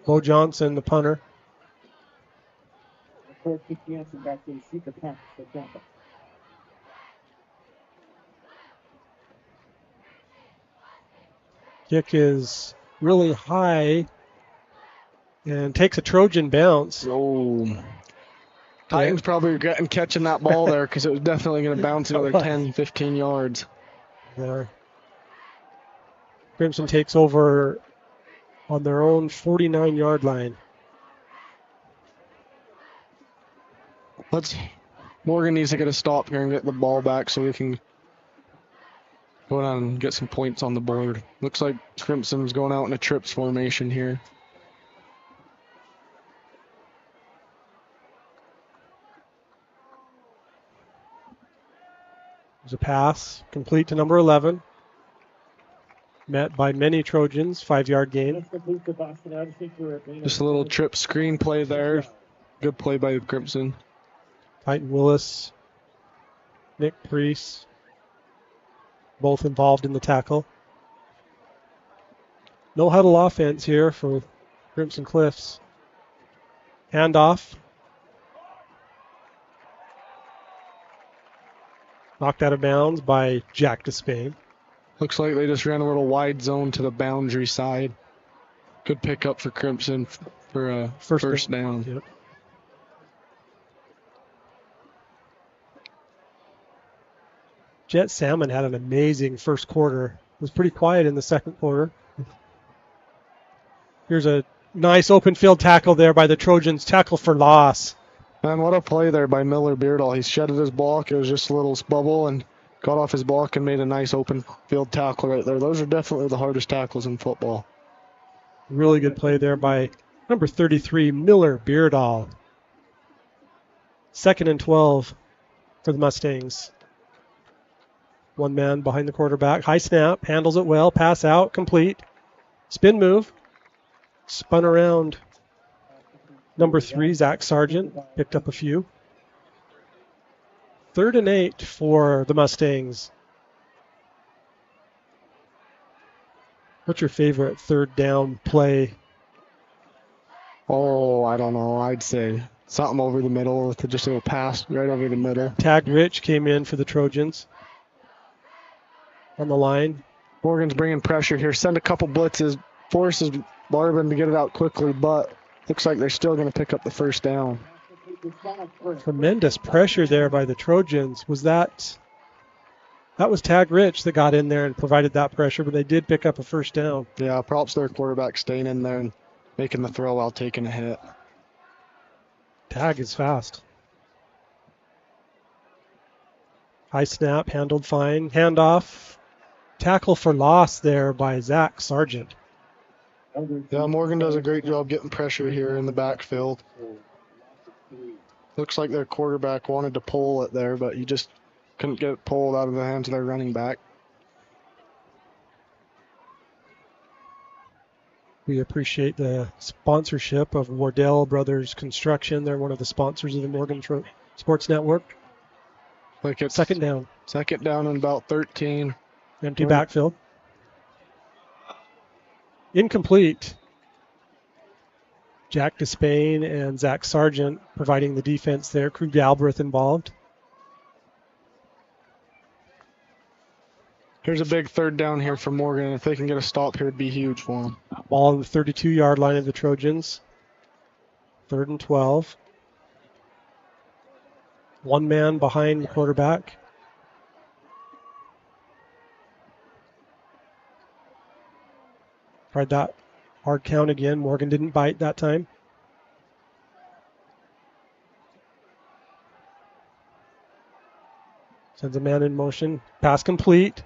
Bo Johnson, the punter. Coach Jansen back to the secret pass for Tampa. Kick is really high and takes a Trojan bounce. Oh. Titans probably regretting catching that ball there because it was definitely going to bounce another 10, 15 yards. There. Crimson takes over on their own 49-yard line. Morgan needs to get a stop here and get the ball back so we can go down and get some points on the board. Looks like Crimson's going out in a trips formation here. There's a pass complete to number 11. Met by many Trojans, 5-yard gain. Just a little trip screen play there. Good play by Crimson. Titan Willis, Nick Priest, both involved in the tackle. No huddle offense here for Crimson Cliffs. Handoff. Knocked out of bounds by Jack Despain. Looks like they just ran a little wide zone to the boundary side. Good pickup for Crimson for a first down. Yep. Jet Salmon had an amazing first quarter. It was pretty quiet in the second quarter. Here's a nice open field tackle there by the Trojans. Tackle for loss. Man, what a play there by Miller Beardall. He shedded his block. It was just a little bubble and got off his block and made a nice open field tackle right there. Those are definitely the hardest tackles in football. Really good play there by number 33, Miller Beardall. 2nd and 12 for the Mustangs. One man behind the quarterback. High snap, handles it well, pass out, complete. Spin move. Spun around. Number 3, Zach Sargent, picked up a few. 3rd and 8 for the Mustangs. What's your favorite third down play? Oh, I don't know. I'd say something over the middle with just a little pass right over the middle. Tag Rich came in for the Trojans. On the line. Morgan's bringing pressure here. Send a couple blitzes. Forces Marvin to get it out quickly, but looks like they're still going to pick up the first down. Tremendous pressure there by the Trojans. That was Tag Rich that got in there and provided that pressure, but they did pick up a first down. Yeah, props to their quarterback staying in there and making the throw while taking a hit. Tag is fast. High snap, handled fine. Handoff. Tackle for loss there by Zach Sargent. Yeah, Morgan does a great job getting pressure here in the backfield. Looks like their quarterback wanted to pull it there, but he just couldn't get it pulled out of the hands of their running back. We appreciate the sponsorship of Wardell Brothers Construction. They're one of the sponsors of the Morgan Sports Network. Like it's second down. Second down and about 13. Empty backfield. Incomplete. Jack Despain and Zach Sargent providing the defense there. Crew Galbraith involved. Here's a big third down here for Morgan. If they can get a stop here, it'd be huge for them. Ball on the 32-yard line of the Trojans. 3rd and 12. One man behind the quarterback. Tried that hard count again. Morgan didn't bite that time. Sends a man in motion. Pass complete.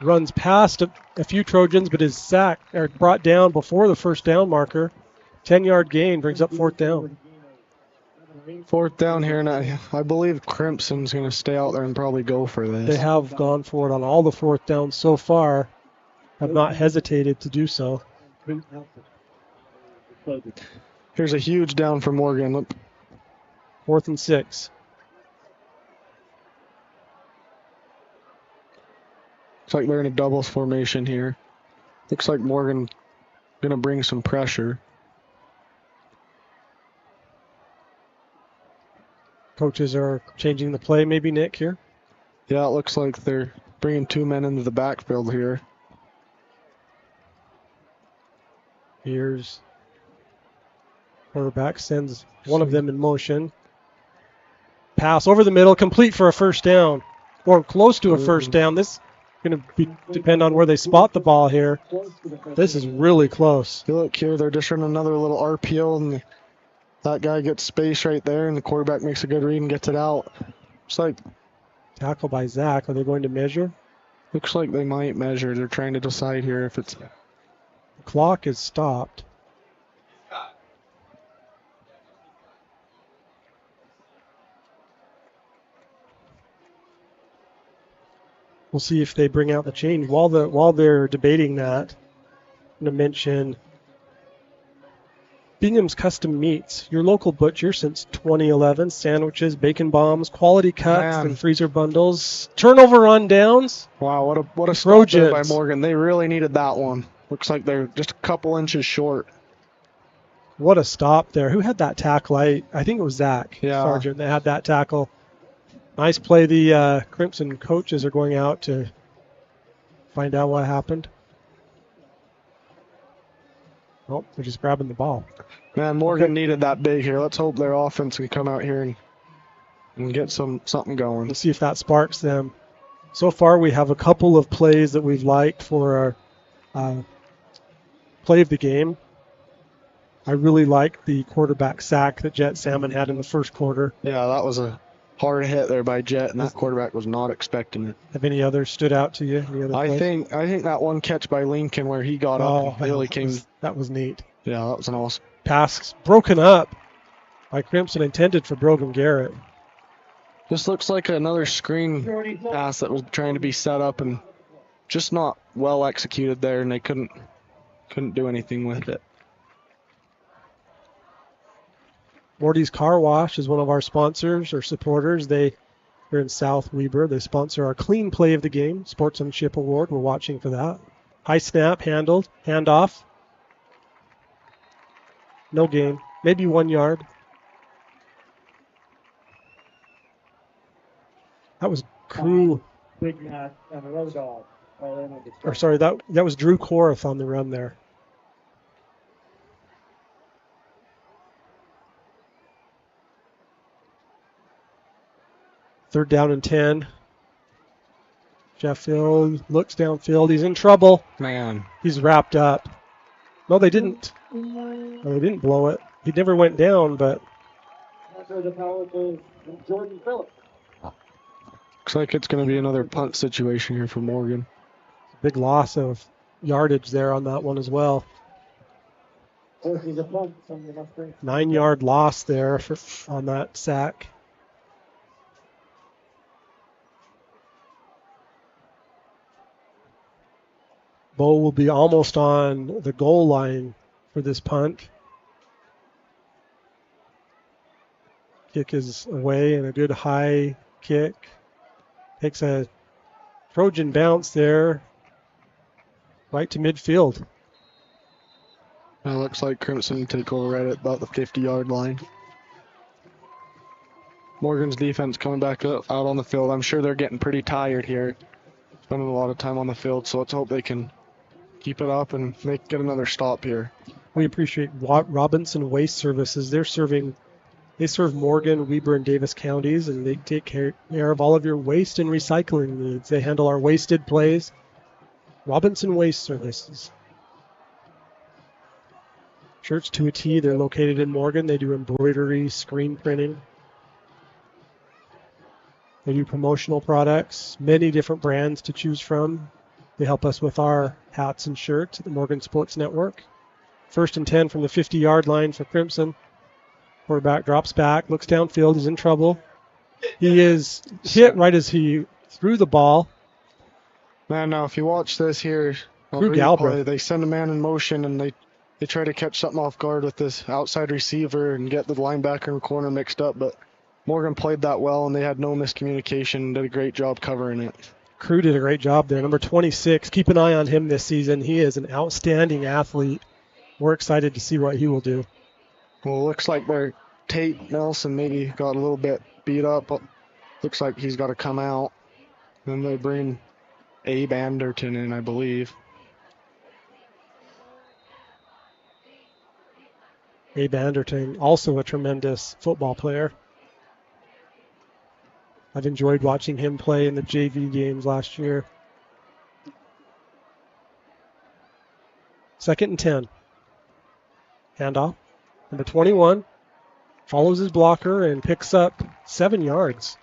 Runs past a few Trojans, but is sacked or brought down before the first down marker. 10-yard gain brings up 4th down. 4th down here, and I believe Crimson's going to stay out there and probably go for this. They have gone for it on all the 4th downs so far. Have not hesitated to do so. Here's a huge down for Morgan. 4th and 6. Looks like they're in a doubles formation here. Looks like Morgan gonna bring some pressure. Coaches are changing the play, maybe, Nick, here? Yeah, it looks like they're bringing 2 men into the backfield here. Here's quarterback sends one of them in motion. Pass over the middle, complete for a first down, or close to a first down. This is going to depend on where they spot the ball here. This is really close. You look here, they're just running another little RPO, and that guy gets space right there, and the quarterback makes a good read and gets it out. It's like tackle by Zach. Are they going to measure? Looks like they might measure. They're trying to decide here if it's... The clock is stopped. We'll see if they bring out the change. While they're debating that, I'm going to mention Bingham's Custom Meats, your local butcher since 2011. Sandwiches, bacon bombs, quality cuts, and freezer bundles. Turnover on downs. Wow, what a stop there by Morgan. They really needed that one. Looks like they're just a couple inches short. What a stop there. Who had that tackle? I think it was Zach Sargent that had that tackle. Nice play. The Crimson coaches are going out to find out what happened. Oh, they're just grabbing the ball. Man, Morgan needed that big here. Let's hope their offense can come out here and get something going. Let's see if that sparks them. So far, we have a couple of plays that we've liked for our play of the game. I really like the quarterback sack that Jet Salmon had in the first quarter. Yeah, that was a hard hit there by Jet, and that quarterback was not expecting it. Have any others stood out to you? Any other I think that one catch by Lincoln where he got up and really came. That was neat. Yeah, that was an awesome pass. Broken up by Crimson, intended for Brogan Garrett. This looks like another screen pass that was trying to be set up and just not well executed there, and they couldn't do anything with it. Morty's Car Wash is one of our sponsors or supporters. They're in South Weber. They sponsor our clean play of the game, Sportsmanship Award. We're watching for that. High snap, handled, handoff. No gain, maybe 1 yard. That was Crew. Big Mac and a road dog. Or sorry, that was Drew Korath on the run there. Third down and 10. Sheffield looks downfield. He's in trouble. Man. He's wrapped up. No, they didn't. No, they didn't blow it. He never went down, but... The power to Jordan Phillips. Looks like it's going to be another punt situation here for Morgan. Big loss of yardage there on that one as well. 9-yard loss there on that sack. Bo will be almost on the goal line for this punt. Kick is away and a good high kick. Takes a Trojan bounce there right to midfield. It looks like Crimson take over right at about the 50-yard line. Morgan's defense coming back out on the field. I'm sure they're getting pretty tired here. Spending a lot of time on the field, so let's hope they can keep it up and get another stop here. We appreciate Robinson Waste Services. They serve Morgan, Weber, and Davis counties, and they take care of all of your waste and recycling needs. They handle our wasted plays. Robinson Waste Services. Shirts to a T. They're located in Morgan. They do embroidery, screen printing. They do promotional products, many different brands to choose from. They help us with our hats and shirts at the Morgan Sports Network. 1st and 10 from the 50-yard line for Crimson. Quarterback drops back, looks downfield. He's in trouble. He is hit right as he threw the ball. Man, now if you watch this here, they send a man in motion and they try to catch something off guard with this outside receiver and get the linebacker and corner mixed up, but Morgan played that well and they had no miscommunication and did a great job covering it. Crew did a great job there. Number 26, keep an eye on him this season. He is an outstanding athlete. We're excited to see what he will do. Well, it looks like their Tate Nelson maybe got a little bit beat up. But looks like he's got to come out. Then they bring Abe Anderton in, I believe. Abe Anderton, also a tremendous football player. I've enjoyed watching him play in the JV games last year. 2nd and 10. Handoff. Number 21 follows his blocker and picks up 7 yards.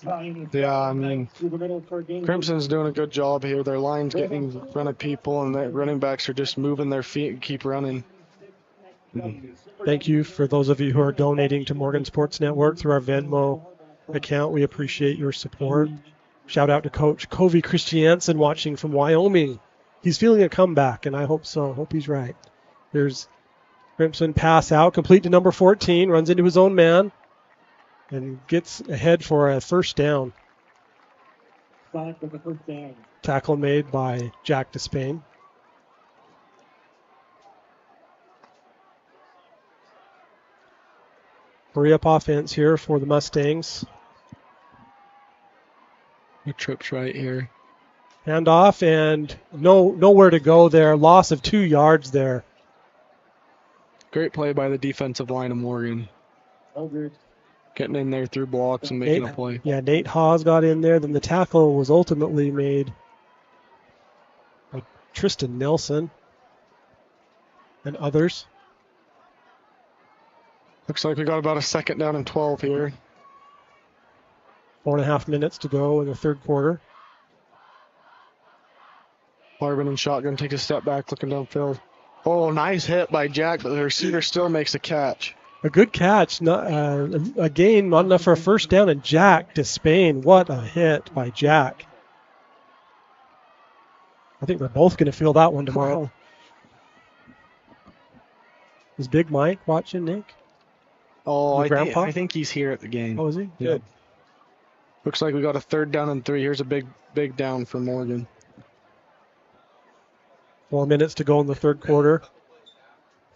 Yeah, I mean, Crimson's doing a good job here. Their line's getting in front of people, and their running backs are just moving their feet and keep running. Thank you for those of you who are donating to Morgan Sports Network through our Venmo account. We appreciate your support. Shout out to Coach Covey Christiansen watching from Wyoming. He's feeling a comeback, and I hope so. Hope he's right. There's Crimson pass out, complete to number 14, runs into his own man, and gets ahead for a first down. Tackle made by Jack Despain. Hurry up offense here for the Mustangs. The trip's right here. Hand off and nowhere to go there. Loss of 2 yards there. Great play by the defensive line of Morgan. Getting in there through blocks and making a play. Yeah, Nate Hawes got in there. Then the tackle was ultimately made by Tristan Nelson and others. Looks like we got about a 2nd down and 12 here. 4.5 minutes to go in the third quarter. Harbin and shotgun takes a step back, looking downfield. Oh, nice hit by Jack, but the receiver still makes a catch. A good catch. A gain, not enough for a first down, and Jack Despain. What a hit by Jack. I think they're both going to feel that one tomorrow. Is Big Mike watching, Nick? Oh, I think he's here at the game. Oh, is he? Yep. Looks like we got a 3rd down and 3. Here's a big down for Morgan. 4 minutes to go in the third quarter.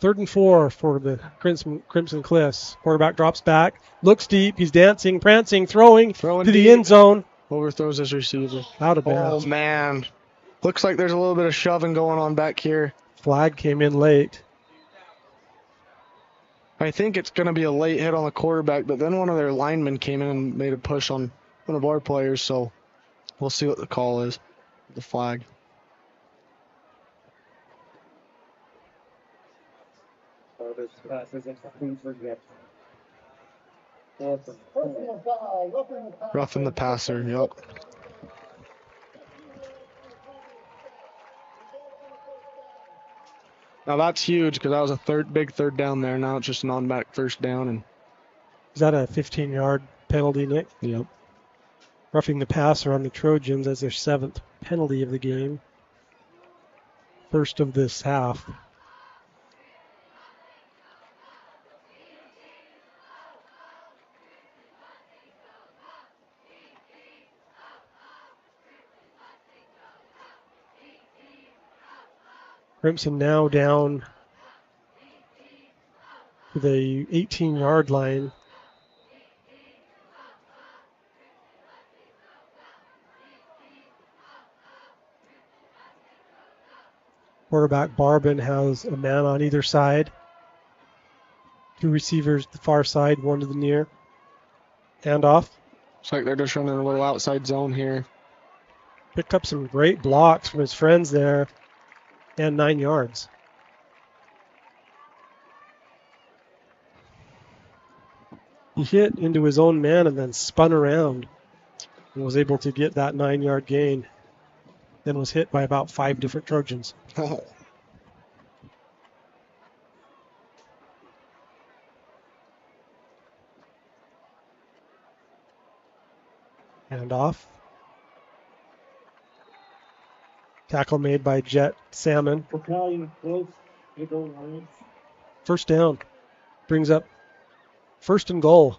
3rd and 4 for the Crimson Cliffs. Quarterback drops back, looks deep. He's dancing, prancing, throwing to the deep. end zone. Overthrows his receiver. Out of bounds. Oh, man. Looks like there's a little bit of shoving going on back here. Flag came in late. I think it's going to be a late hit on the quarterback, but then one of their linemen came in and made a push on one of our players, so we'll see what the call is. The flag. Roughing the passer, yep. Now that's huge because that was a big third down there. Now it's just an on-back first down. And is that a 15-yard penalty, Nick? Yep. Roughing the passer on the Trojans as their 7th penalty of the game. First of this half. Crimson now down to the 18-yard line. Quarterback Barbin has a man on either side. 2 receivers to the far side, 1 to the near. Handoff. Looks like they're just running a little outside zone here. Picked up some great blocks from his friends there. And 9 yards. He hit into his own man and then spun around and was able to get that 9-yard gain. Then was hit by about 5 different Trojans. Hand off. Tackle made by Jet Salmon. First down. Brings up 1st and goal.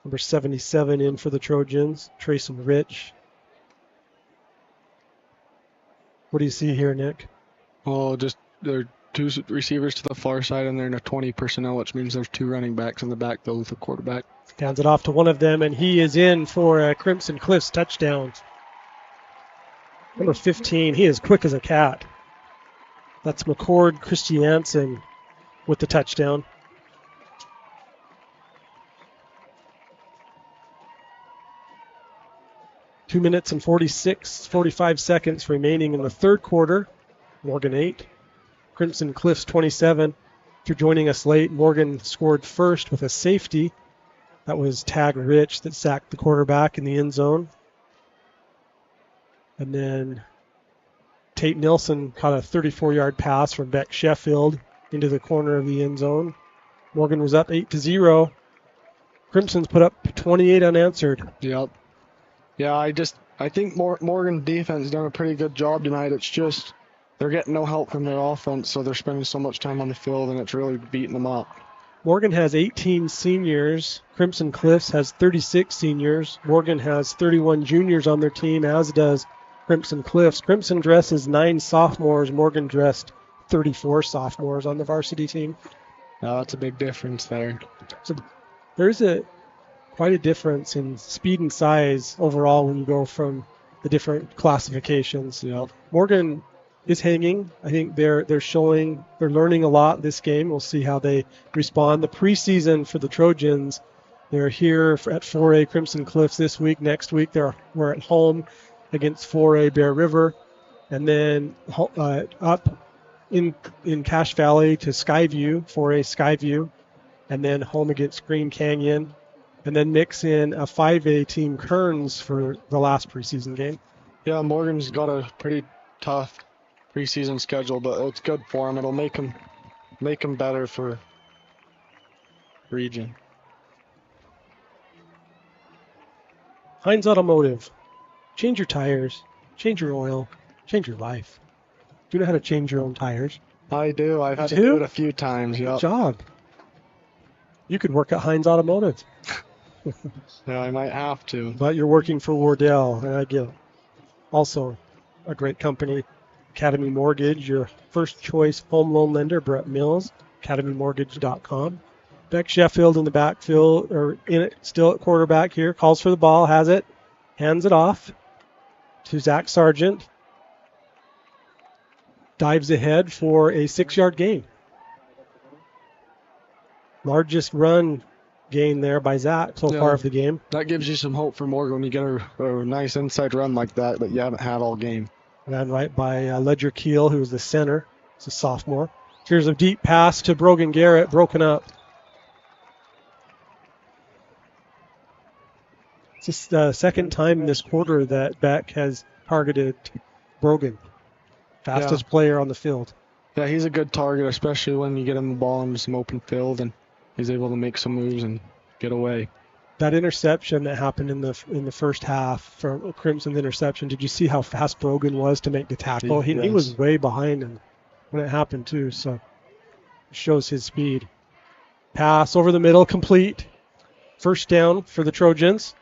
Number 77 in for the Trojans, Trayson Rich. What do you see here, Nick? Oh, just there are 2 receivers to the far side, and they're in a 20 personnel, which means there's 2 running backs in the backfield with a quarterback. Hands it off to one of them, and he is in for a Crimson Cliffs touchdown. Number 15, he is quick as a cat. That's McCord Christiansen with the touchdown. Two minutes and 45 seconds remaining in the third quarter. Morgan 8, Crimson Cliffs 27. If you're joining us late, Morgan scored first with a safety. That was Tag Rich that sacked the quarterback in the end zone. And then Tate Nilsson caught a 34-yard pass from Beck Sheffield into the corner of the end zone. Morgan was up 8-0. Crimson's put up 28 unanswered. Yep. Yeah, I think Morgan defense has done a pretty good job tonight. It's just they're getting no help from their offense, so they're spending so much time on the field, and it's really beating them up. Morgan has 18 seniors. Crimson Cliffs has 36 seniors. Morgan has 31 juniors on their team, as does Crimson Cliffs. Crimson dresses 9 sophomores. Morgan dressed 34 sophomores on the varsity team. No, that's a big difference there. So there's quite a difference in speed and size overall when you go from the different classifications. Yep. Morgan is hanging. I think they're learning a lot this game. We'll see how they respond. The preseason for the Trojans, they're here at 4A Crimson Cliffs this week. Next week we're at home against 4A Bear River, and then up in Cache Valley to Skyview, 4A Skyview, and then home against Green Canyon, and then mix in a 5A team Kearns for the last preseason game. Yeah, Morgan's got a pretty tough preseason schedule, but it's good for them. It'll make them better for region. Heinz Automotive. Change your tires, change your oil, change your life. Do you know how to change your own tires? I do. I've had to do it a few times. Yep. Good job. You could work at Heinz Automotive. Yeah, I might have to. But you're working for Wardell, and I get it. Also, a great company, Academy Mortgage, your first choice home loan lender, Brett Mills, academymortgage.com. Beck Sheffield in the backfield, or in it, still at quarterback here, calls for the ball, has it, hands it off to Zach Sargent. Dives ahead for a 6-yard gain. Largest run gain there by Zach so far of the game. That gives you some hope for Morgan when you get a nice inside run like that you haven't had all game. Ran right by Ledger Keel, who's the center. It's a sophomore. Here's a deep pass to Brogan Garrett, broken up. It's the second time in this quarter that Beck has targeted Brogan. Fastest player on the field. Yeah, he's a good target, especially when you get him the ball in some open field and he's able to make some moves and get away. That interception that happened in the first half, for Crimson's interception, did you see how fast Brogan was to make the tackle? He was way behind him when it happened too, so it shows his speed. Pass over the middle, complete. First down for the Trojans.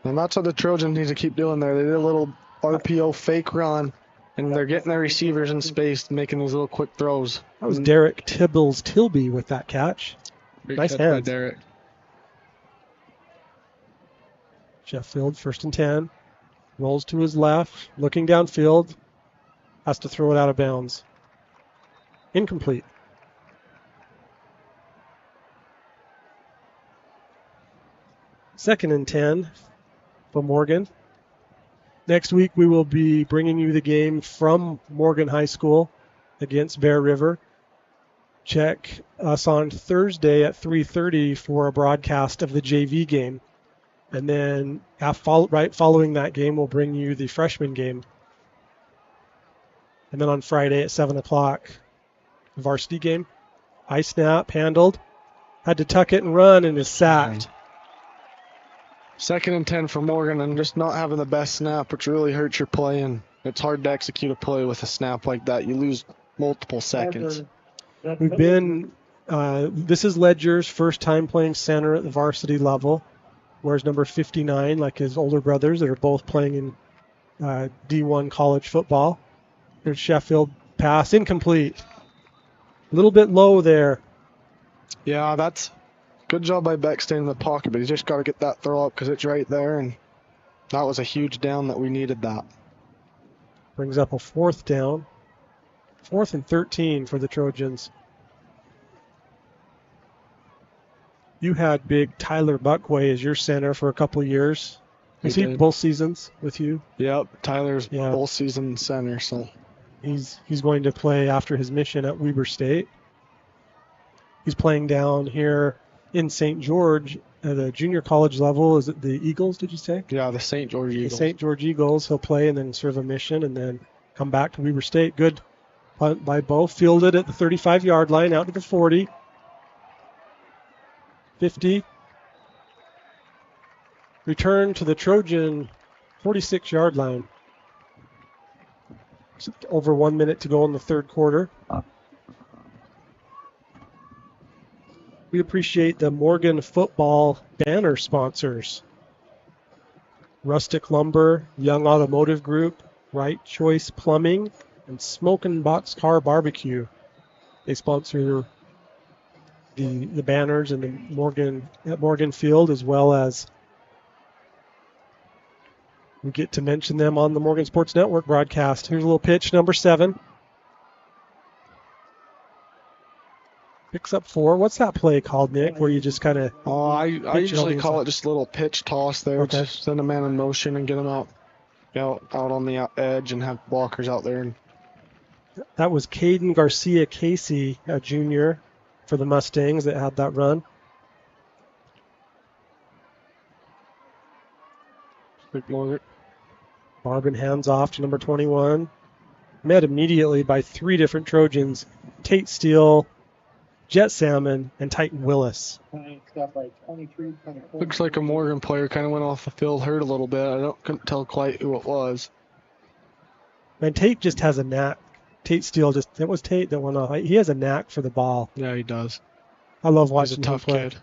And that's what the Trojans need to keep doing there. They did a little RPO fake run, and they're getting their receivers in space, making these little quick throws. That was Derek Tilby with that catch. Great nice catch hands. by Derek. Sheffield, 1st and 10. Rolls to his left, looking downfield. Has to throw it out of bounds. Incomplete. Second and 10 for Morgan. Next week we will be bringing you the game from Morgan High School against Bear River. Check us on Thursday at 3:30 for a broadcast of the JV game. And then right following that game, we'll bring you the freshman game. And then on Friday at 7 o'clock, the varsity game. High snap, handled. Had to tuck it and run and is sacked. 2nd and 10 for Morgan, and just not having the best snap, which really hurts your play. And it's hard to execute a play with a snap like that. You lose multiple seconds. We've been, this is Ledger's first time playing center at the varsity level. wears number 59 like his older brothers that are both playing in D1 college football. There's Sheffield, pass incomplete. A little bit low there. Yeah, that's good job by Beck staying in the pocket, but he's just got to get that throw up because it's right there, and that was a huge down that we needed that. Brings up a 4th down. 4th and 13 for the Trojans. You had big Tyler Buckway as your center for a couple of years. Was he did. both seasons with you? Yep, Tyler's both season center, so he's going to play after his mission at Weber State. He's playing down here in St. George at a junior college level. Is it the Eagles, did you say? Yeah, the St. George Eagles. The St. George Eagles. He'll play and then serve a mission and then come back to Weber State. Good punt by Bo. Fielded at the 35-yard line out to the 40. 50. Return to the Trojan 46-yard line. Over 1 minute to go in the third quarter. We appreciate the Morgan Football banner sponsors. Rustic Lumber, Young Automotive Group, Right Choice Plumbing, and Smokin' Boxcar Barbecue. They sponsor the banners and the Morgan Field, as well as we get to mention them on the Morgan Sports Network broadcast. Here's a little pitch, number 7. Picks up 4. What's that play called, Nick, where you just kind of... Oh, I usually call it just a little pitch toss there. Okay. Just send a man in motion and get him out on the edge and have blockers out there. And that was Caden Garcia Casey, a junior for the Mustangs that had that run. Barbin hands off to number 21. Met immediately by 3 different Trojans. Tate Steele, Jet Salmon, and Titan Willis. looks like a Morgan player kind of went off the field, hurt a little bit. Couldn't tell quite who it was. Man, Tate just has a knack. Tate Steele that was Tate that went off. He has a knack for the ball. Yeah, he does. I love watching He's a tough him play. kid.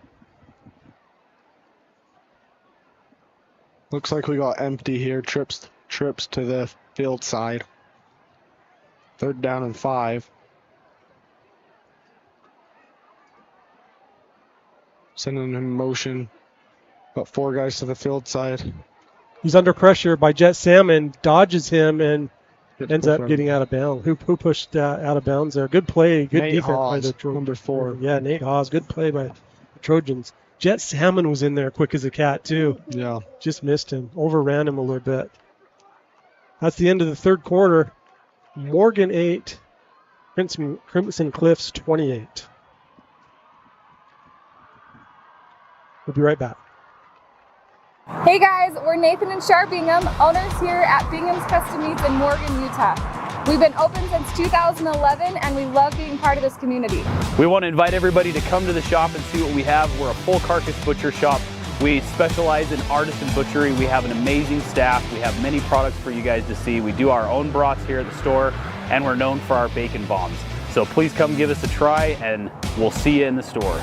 Looks like we got empty here. Trips to the field side. 3rd down and 5. Sending him in motion. Got 4 guys to the field side. He's under pressure by Jet Salmon, dodges him, and ends up getting out of bounds. Who pushed out of bounds there? Good play, good Nate defense Hawes, by the Trojans. number 4. Yeah, Nate Hawes, good play by the Trojans. Jet Salmon was in there quick as a cat, too. Yeah. Just missed him, overran him a little bit. That's the end of the third quarter. Morgan 8, Crimson Cliffs 28. We'll be right back. Hey guys, we're Nathan and Shar Bingham, owners here at Bingham's Custom Meats in Morgan, Utah. We've been open since 2011 and we love being part of this community. We want to invite everybody to come to the shop and see what we have. We're a full carcass butcher shop. We specialize in artisan butchery. We have an amazing staff. We have many products for you guys to see. We do our own brats here at the store, and we're known for our bacon bombs. So please come give us a try and we'll see you in the store.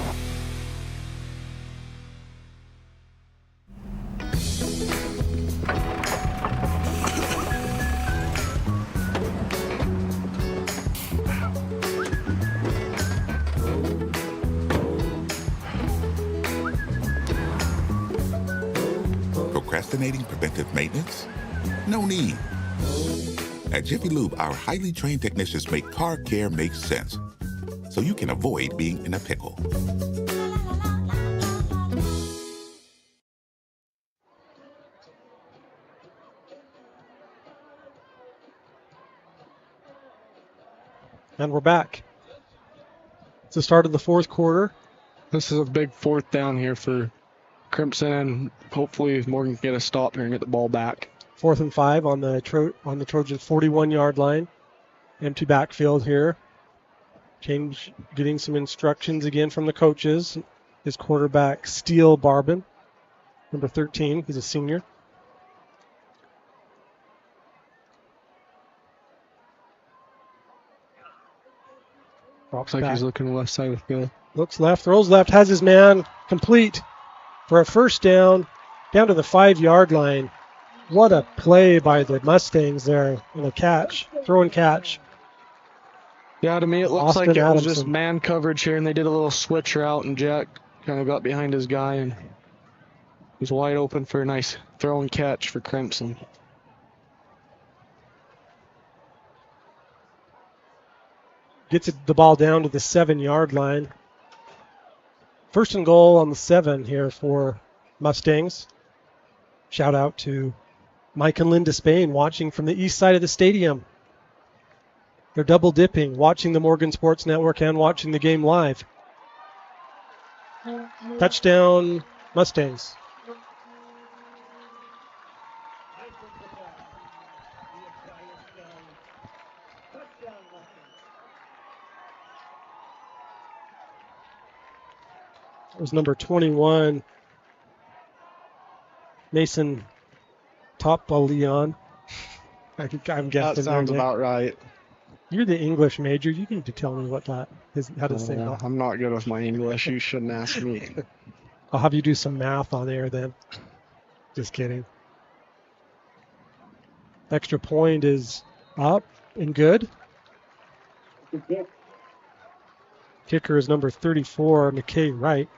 Procrastinating preventive maintenance? No need. At Jiffy Lube, our highly trained technicians make car care make sense, so you can avoid being in a pickle. And we're back. It's the start of the fourth quarter. This is a big 4th down here for Crimson, and hopefully Morgan can get a stop here and get the ball back. 4th and 5 on the Trojans' 41-yard line. Empty backfield here. Getting some instructions again from the coaches. His quarterback, Steele Barbin, number 13. He's a senior. Looks like he's looking left side of the field. Looks left, throws left, has his man complete for a first down down to the 5-yard line. What a play by the Mustangs there in a catch, throw and catch. Yeah, to me it looks Austin like it was just Adamson. man coverage here, and they did a little switch route, and Jack kind of got behind his guy, and he's wide open for a nice throw and catch for Crimson. Gets the ball down to the 7-yard line. First and goal on the 7 here for Mustangs. Shout out to Mike and Linda Spain watching from the east side of the stadium. They're double dipping, watching the Morgan Sports Network and watching the game live. Touchdown, Mustangs. It was number 21, Mason Topalion. I'm guessing. That sounds about right. You're the English major. You need to tell me what that is, how to say that. I'm not good with my English. You shouldn't ask me. I'll have you do some math on air then. Just kidding. Extra point is up and good. Kicker is number 34, McKay Wright.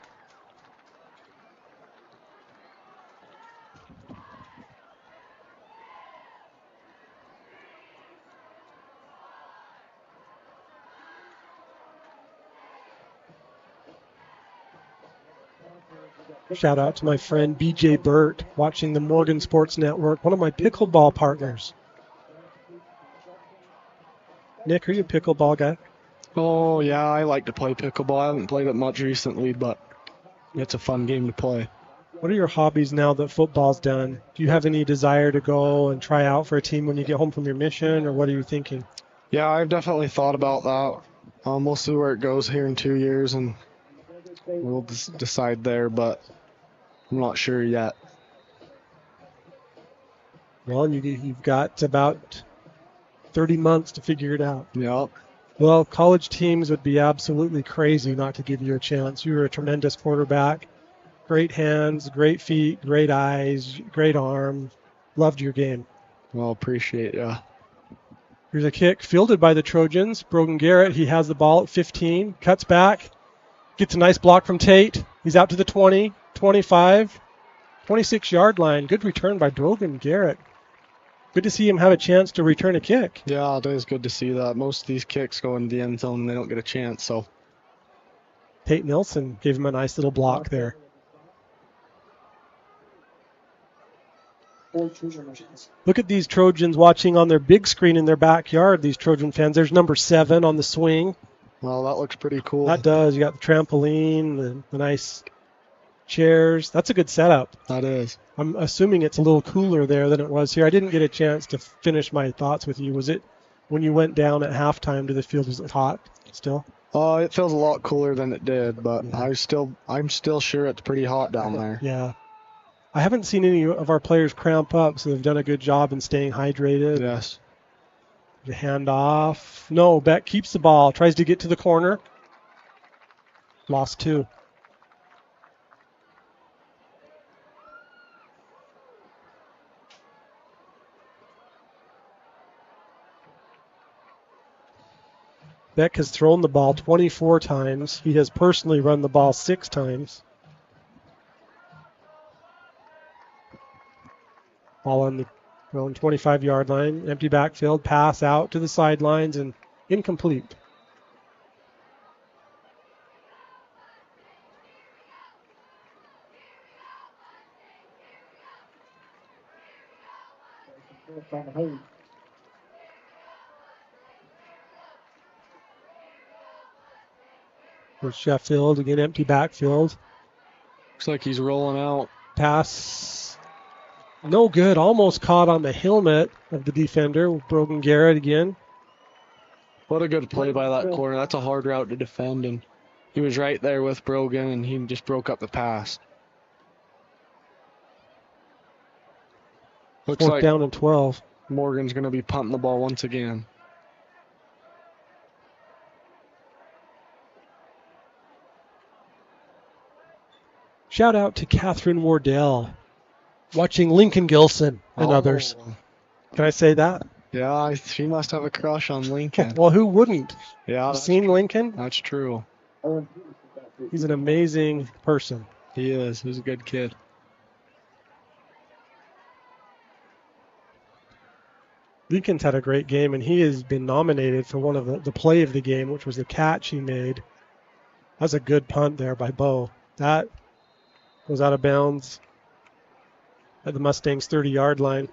Shout out to my friend BJ Burt watching the Morgan Sports Network, one of my pickleball partners. Nick, are you a pickleball guy? Oh, yeah, I like to play pickleball. I haven't played it much recently, but it's a fun game to play. What are your hobbies now that football's done? Do you have any desire to go and try out for a team when you get home from your mission, or what are you thinking? Yeah, I've definitely thought about that. We'll see where it goes here in 2 years, and we'll decide there, but I'm not sure yet. Well, you've got about 30 months to figure it out. Yep. Well, college teams would be absolutely crazy not to give you a chance. You were a tremendous quarterback. Great hands, great feet, great eyes, great arm. Loved your game. Well, appreciate ya. Here's a kick fielded by the Trojans. Brogan Garrett, he has the ball at 15, cuts back, gets a nice block from Tate. He's out to the 20, 25, 26-yard line. Good return by Brogan Garrett. Good to see him have a chance to return a kick. Yeah, it is good to see that. Most of these kicks go in the end zone and they don't get a chance, so. Tate Nilsson gave him a nice little block there. Look at these Trojans watching on their big screen in their backyard, these Trojan fans. There's number 7 on the swing. Well, that looks pretty cool. That does. You got the trampoline, the nice chairs. That's a good setup. That is. I'm assuming it's a little cooler there than it was here. I didn't get a chance to finish my thoughts with you. Was it when you went down at halftime to the field, was it hot still? It feels a lot cooler than it did, but yeah. I'm still sure it's pretty hot down there. Yeah. I haven't seen any of our players cramp up, so they've done a good job in staying hydrated. Yes. The handoff. No, Beck keeps the ball, tries to get to the corner. Lost 2. Beck has thrown the ball 24 times. He has personally run the ball 6 times. Ball on the 25-yard line. Empty backfield. Pass out to the sidelines and incomplete. For Sheffield, again, empty backfield. Looks like he's rolling out. Pass, no good. Almost caught on the helmet of the defender. Brogan Garrett again. What a good play by that corner. That's a hard route to defend, and he was right there with Brogan, and he just broke up the pass. Looks 4th like down and 12. Morgan's going to be punting the ball once again. Shout out to Catherine Wardell watching Lincoln Gilson and others. Can I say that? Yeah, he must have a crush on Lincoln. Well, who wouldn't? Yeah, You've seen Lincoln? That's true. He's an amazing person. He is. He's a good kid. Lincoln's had a great game, and he has been nominated for one of the play of the game, which was the catch he made. That's a good punt there by Bo. That was out of bounds at the Mustangs' 30-yard line.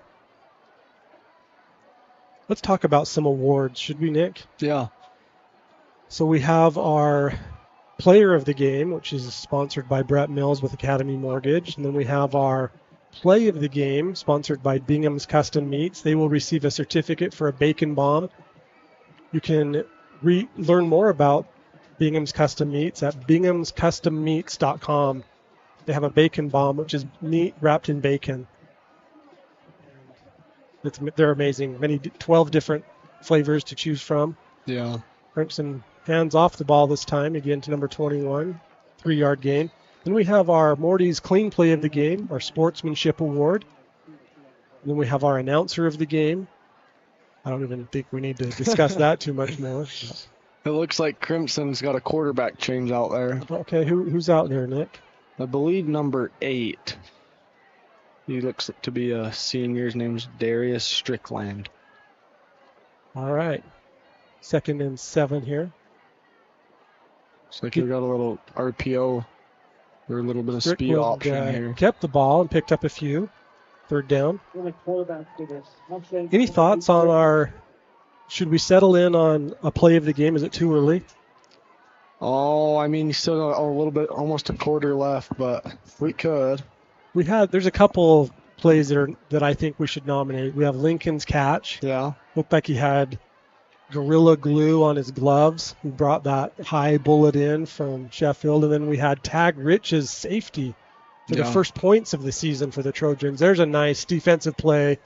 Let's talk about some awards, should we, Nick? Yeah. So we have our player of the game, which is sponsored by Brett Mills with Academy Mortgage. And then we have our play of the game, sponsored by Bingham's Custom Meats. They will receive a certificate for a bacon bomb. You can learn more about Bingham's Custom Meats at binghamscustommeats.com. They have a bacon bomb, which is meat wrapped in bacon. They're amazing. 12 different flavors to choose from. Yeah. Crimson hands off the ball this time, again to number 21, 3-yard gain. Then we have our Morty's Clean Play of the game, our Sportsmanship Award. And then we have our Announcer of the game. I don't even think we need to discuss that too much more. It looks like Crimson's got a quarterback change out there. Okay, who's out there, Nick? I believe number 8. He looks to be a senior. His name's Darius Strickland. All right. 2nd and 7 here. Looks like we got a little RPO or a little bit of speed Strickland, option here. Kept the ball and picked up a few. 3rd down. Any thoughts on our... Should we settle in on a play of the game? Is it too early? Oh, I mean, you still got a little bit, almost a quarter left, but we could. There's a couple of plays that I think we should nominate. We have Lincoln's catch. Yeah. Looked like he had Gorilla Glue on his gloves. He brought that high bullet in from Sheffield. And then we had Tag Rich's safety for the first points of the season for the Trojans. There's a nice defensive play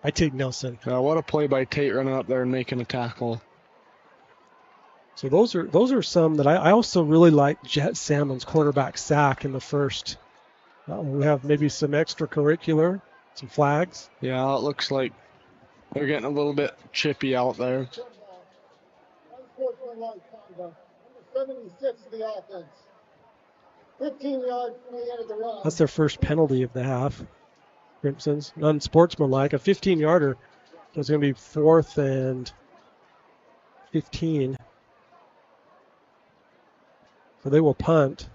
by Tate Nelson. Yeah, what a play by Tate running up there and making a tackle. So those are some that I also really like. Jet Salmon's quarterback sack in the first. We have maybe some extracurricular, some flags. Yeah, it looks like they're getting a little bit chippy out there. 76 of the offense. 15 yards from the end of the run. That's their first penalty of the half. Crimson's unsportsmanlike. A 15-yarder. So it's going to be 4th and 15. So they will punt.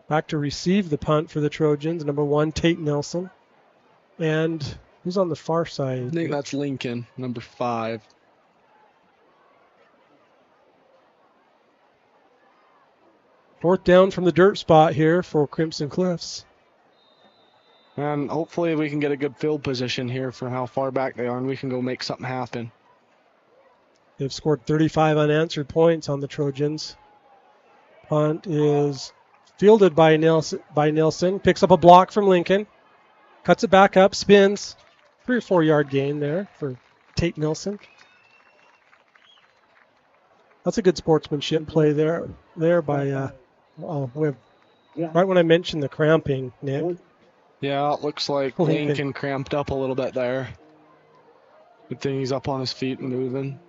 Back to receive the punt for the Trojans. Number 1, Tate Nelson. And who's on the far side? I think that's Lincoln, number 5. Fourth down from the dirt spot here for Crimson Cliffs. And hopefully we can get a good field position here for how far back they are, and we can go make something happen. They've scored 35 unanswered points on the Trojans. Punt is fielded by Nelson. Picks up a block from Lincoln. Cuts it back up, spins. 3 or 4 yard gain there for Tate Nelson. That's a good sportsmanship play there by right when I mentioned the cramping, Nick. Yeah, it looks like Lincoln cramped up a little bit there. Good thing he's up on his feet and moving.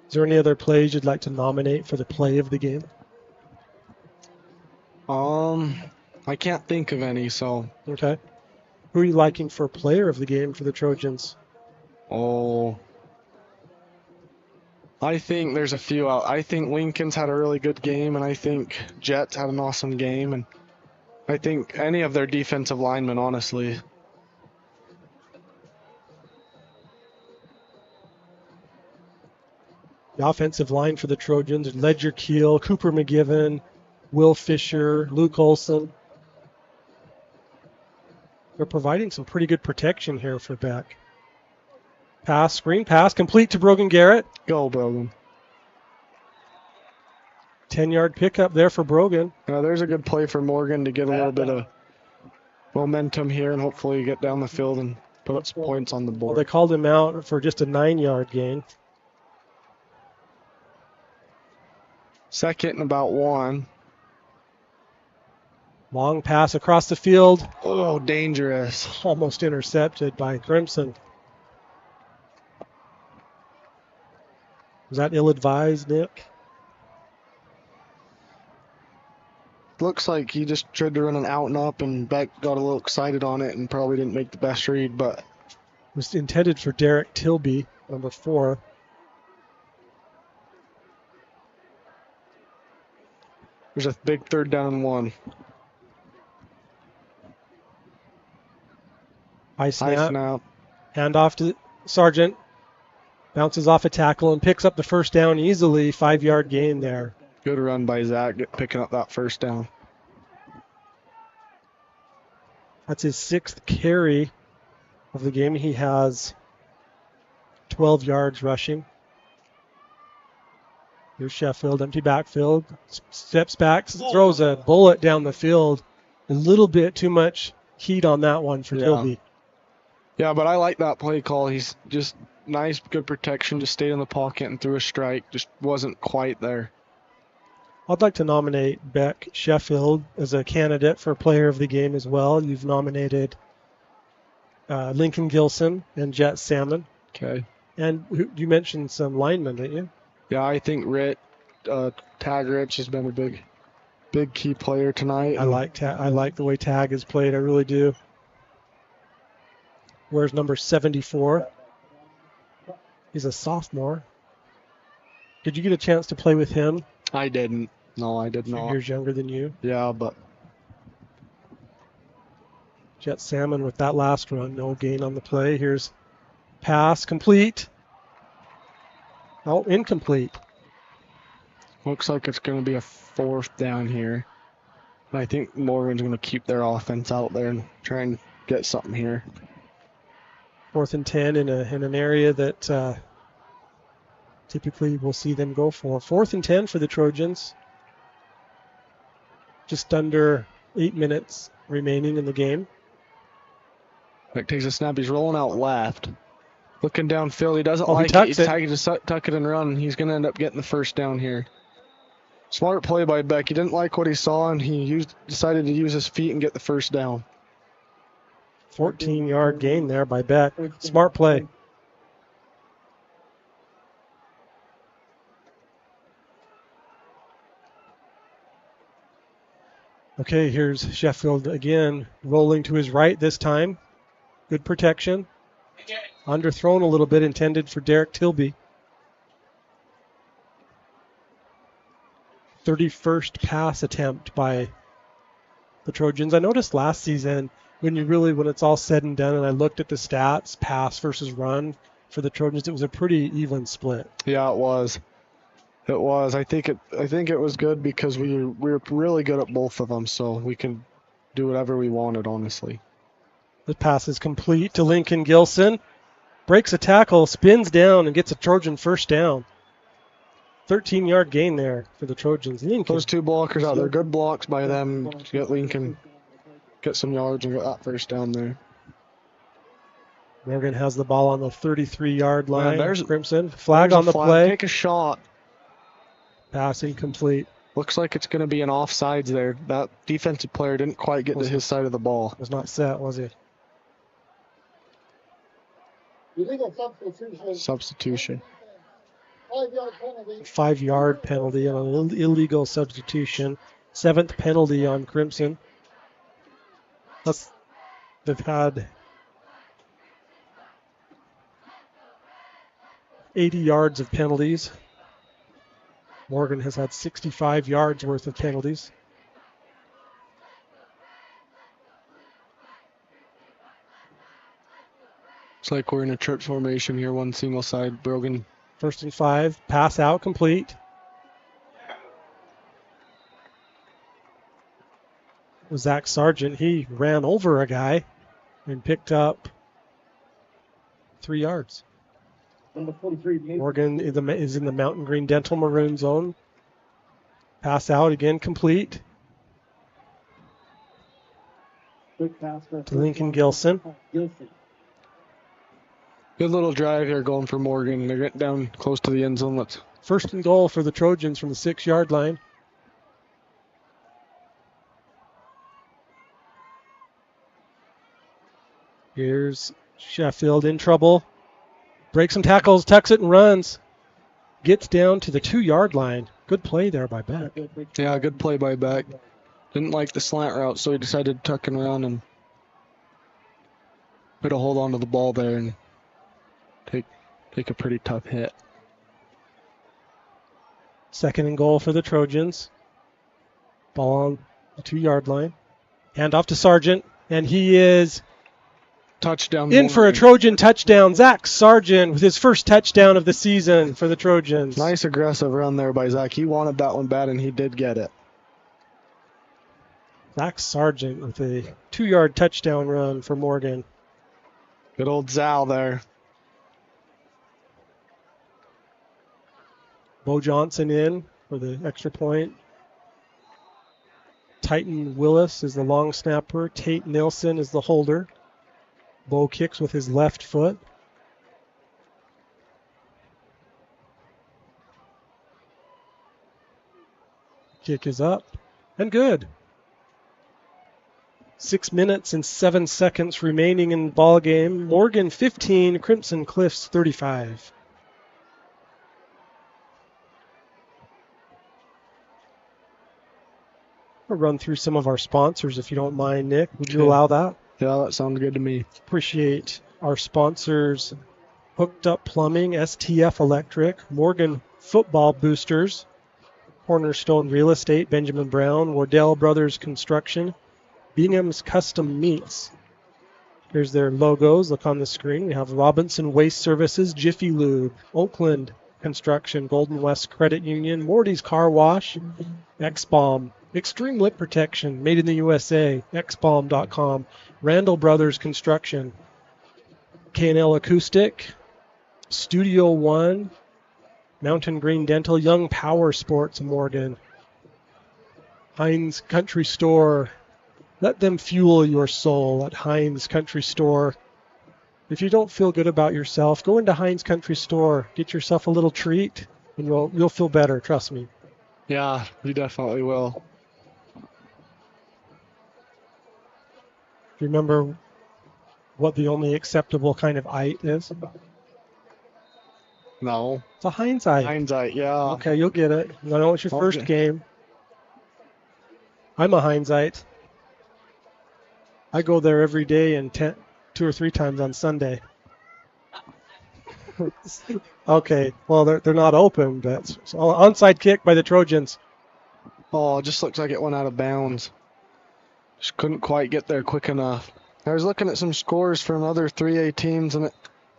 Is there any other plays you'd like to nominate for the play of the game? I can't think of any, so. Okay. Who are you liking for player of the game for the Trojans? Oh, I think there's a few out. I think Lincoln's had a really good game, and I think Jets had an awesome game, and I think any of their defensive linemen, honestly. The offensive line for the Trojans, Ledger Keel, Cooper McGiven, Will Fisher, Luke Olson. They're providing some pretty good protection here for Beck. Screen pass, complete to Brogan Garrett. Go, Brogan. 10-yard pickup there for Brogan. There's a good play for Morgan to get a little bit of momentum here and hopefully get down the field and put up some points on the board. Well, they called him out for just a 9-yard gain. 2nd and about 1. Long pass across the field. Oh, dangerous. Almost intercepted by Crimson. Was that ill-advised, Nick? Looks like he just tried to run an out and up, and Beck got a little excited on it and probably didn't make the best read, but... It was intended for Derek Tilby, number 4. There's a big 3rd down and 1. High snap. Hand off to Sargent. Bounces off a tackle and picks up the first down easily. 5-yard gain there. Good run by Zach, picking up that first down. That's his 6th carry of the game. He has 12 yards rushing. Here's Sheffield, empty backfield. Steps back, throws a bullet down the field. A little bit too much heat on that one for Tilby. Yeah, but I like that play call. He's just nice, good protection, just stayed in the pocket and threw a strike. Just wasn't quite there. I'd like to nominate Beck Sheffield as a candidate for player of the game as well. You've nominated Lincoln Gilson and Jet Salmon. Okay. And you mentioned some linemen, didn't you? Yeah, I think Tag Rich has been a big key player tonight. I like the way Tag has played. I really do. Where's number 74? He's a sophomore. Did you get a chance to play with him? I didn't. No, I did 2 not. years younger than you. Yeah, but Jet Salmon with that last run. No gain on the play. Here's pass complete. Oh, incomplete. Looks like it's going to be a 4th down here. I think Morgan's going to keep their offense out there and try and get something here. 4th and 10 in an area that typically we'll see them go for. 4th and 10 for the Trojans. Just under 8 minutes remaining in the game. Beck takes a snap. He's rolling out left. Looking downfield. He doesn't like it. He's trying to tuck it and run. He's going to end up getting the first down here. Smart play by Beck. He didn't like what he saw, and he decided to use his feet and get the first down. 14-yard gain there by Beck. Smart play. Okay, here's Sheffield again, rolling to his right this time. Good protection. Underthrown a little bit, intended for Derek Tilby. 31st pass attempt by the Trojans. I noticed last season when it's all said and done, and I looked at the stats, pass versus run for the Trojans, it was a pretty even split. Yeah, it was. It was. I think it was good because we were really good at both of them, so we can do whatever we wanted, honestly. The pass is complete to Lincoln Gilson. Breaks a tackle, spins down, and gets a Trojan first down. 13-yard gain there for the Trojans. Lincoln. Those 2 blockers out there, good blocks by them to get Lincoln, get some yards and get that first down there. Morgan has the ball on the 33-yard line. There's Crimson. Flag on the play. Take a shot. Pass incomplete. Looks like it's going to be an offsides there. That defensive player didn't quite get to his side of the ball. Was not set, was he? Illegal Substitution. 5-yard penalty. 5-yard penalty on an illegal substitution. 7th penalty on Crimson. They've had 80 yards of penalties. Morgan has had 65 yards worth of penalties. Looks like we're in a church formation here, one single side. Brogan. 1st and 5. Pass out complete. Zach Sargent, he ran over a guy and picked up 3 yards. Number 43. Morgan is in the Mountain Green Dental Maroon zone. Pass out again, complete. Quick pass To Lincoln Gilson. Good little drive here going for Morgan. They're getting down close to the end zone. 1st and goal for the Trojans from the 6-yard line. Here's Sheffield in trouble. Breaks some tackles, tucks it, and runs. Gets down to the 2-yard line. Good play there by Beck. Yeah, good play by Beck. Didn't like the slant route, so he decided to tuck and run and put a hold on to the ball there and take a pretty tough hit. 2nd and goal for the Trojans. Ball on the 2-yard line. Hand off to Sargent, and he is touchdown in for a Trojan touchdown. Zach Sargent with his first touchdown of the season for the Trojans. Nice aggressive run there by Zach. He wanted that one bad, and he did get it. Zach Sargent with a 2-yard touchdown run for Morgan. Good old Zal there. Bo Johnson in for the extra point. Titan Willis is the long snapper. Tate Nilsson is the holder. Bo kicks with his left foot. Kick is up and good. 6 minutes and 7 seconds remaining in the ball game. Morgan 15, Crimson Cliffs 35. I'll run through some of our sponsors if you don't mind, Nick. Would you allow that? Yeah, that sounds good to me. Appreciate our sponsors: Hooked Up Plumbing, STF Electric, Morgan Football Boosters, Cornerstone Real Estate, Benjamin Brown, Wardell Brothers Construction, Bingham's Custom Meats. Here's their logos. Look on the screen. We have Robinson Waste Services, Jiffy Lube, Oakland Construction, Golden West Credit Union, Morty's Car Wash, X-Bomb, Extreme Lip Protection, Made in the USA, xbomb.com, Randall Brothers Construction, K&L Acoustic, Studio One, Mountain Green Dental, Young Power Sports Morgan, Heinz Country Store. Let them fuel your soul at Heinz Country Store. If you don't feel good about yourself, go into Heinz Country Store, get yourself a little treat, and you'll feel better, trust me. Yeah, you definitely will. Do you remember what the only acceptable kind of ite is? No. It's a Heinz ite. Heinz ite, yeah. Okay, you'll get it. I know it's your first game. I'm a Heinz ite. I go there every day and 2 or 3 times on Sunday. Okay, well, they're not open, but it's onside kick by the Trojans. Oh, it just looks like it went out of bounds. Just couldn't quite get there quick enough. I was looking at some scores from other 3A teams, and it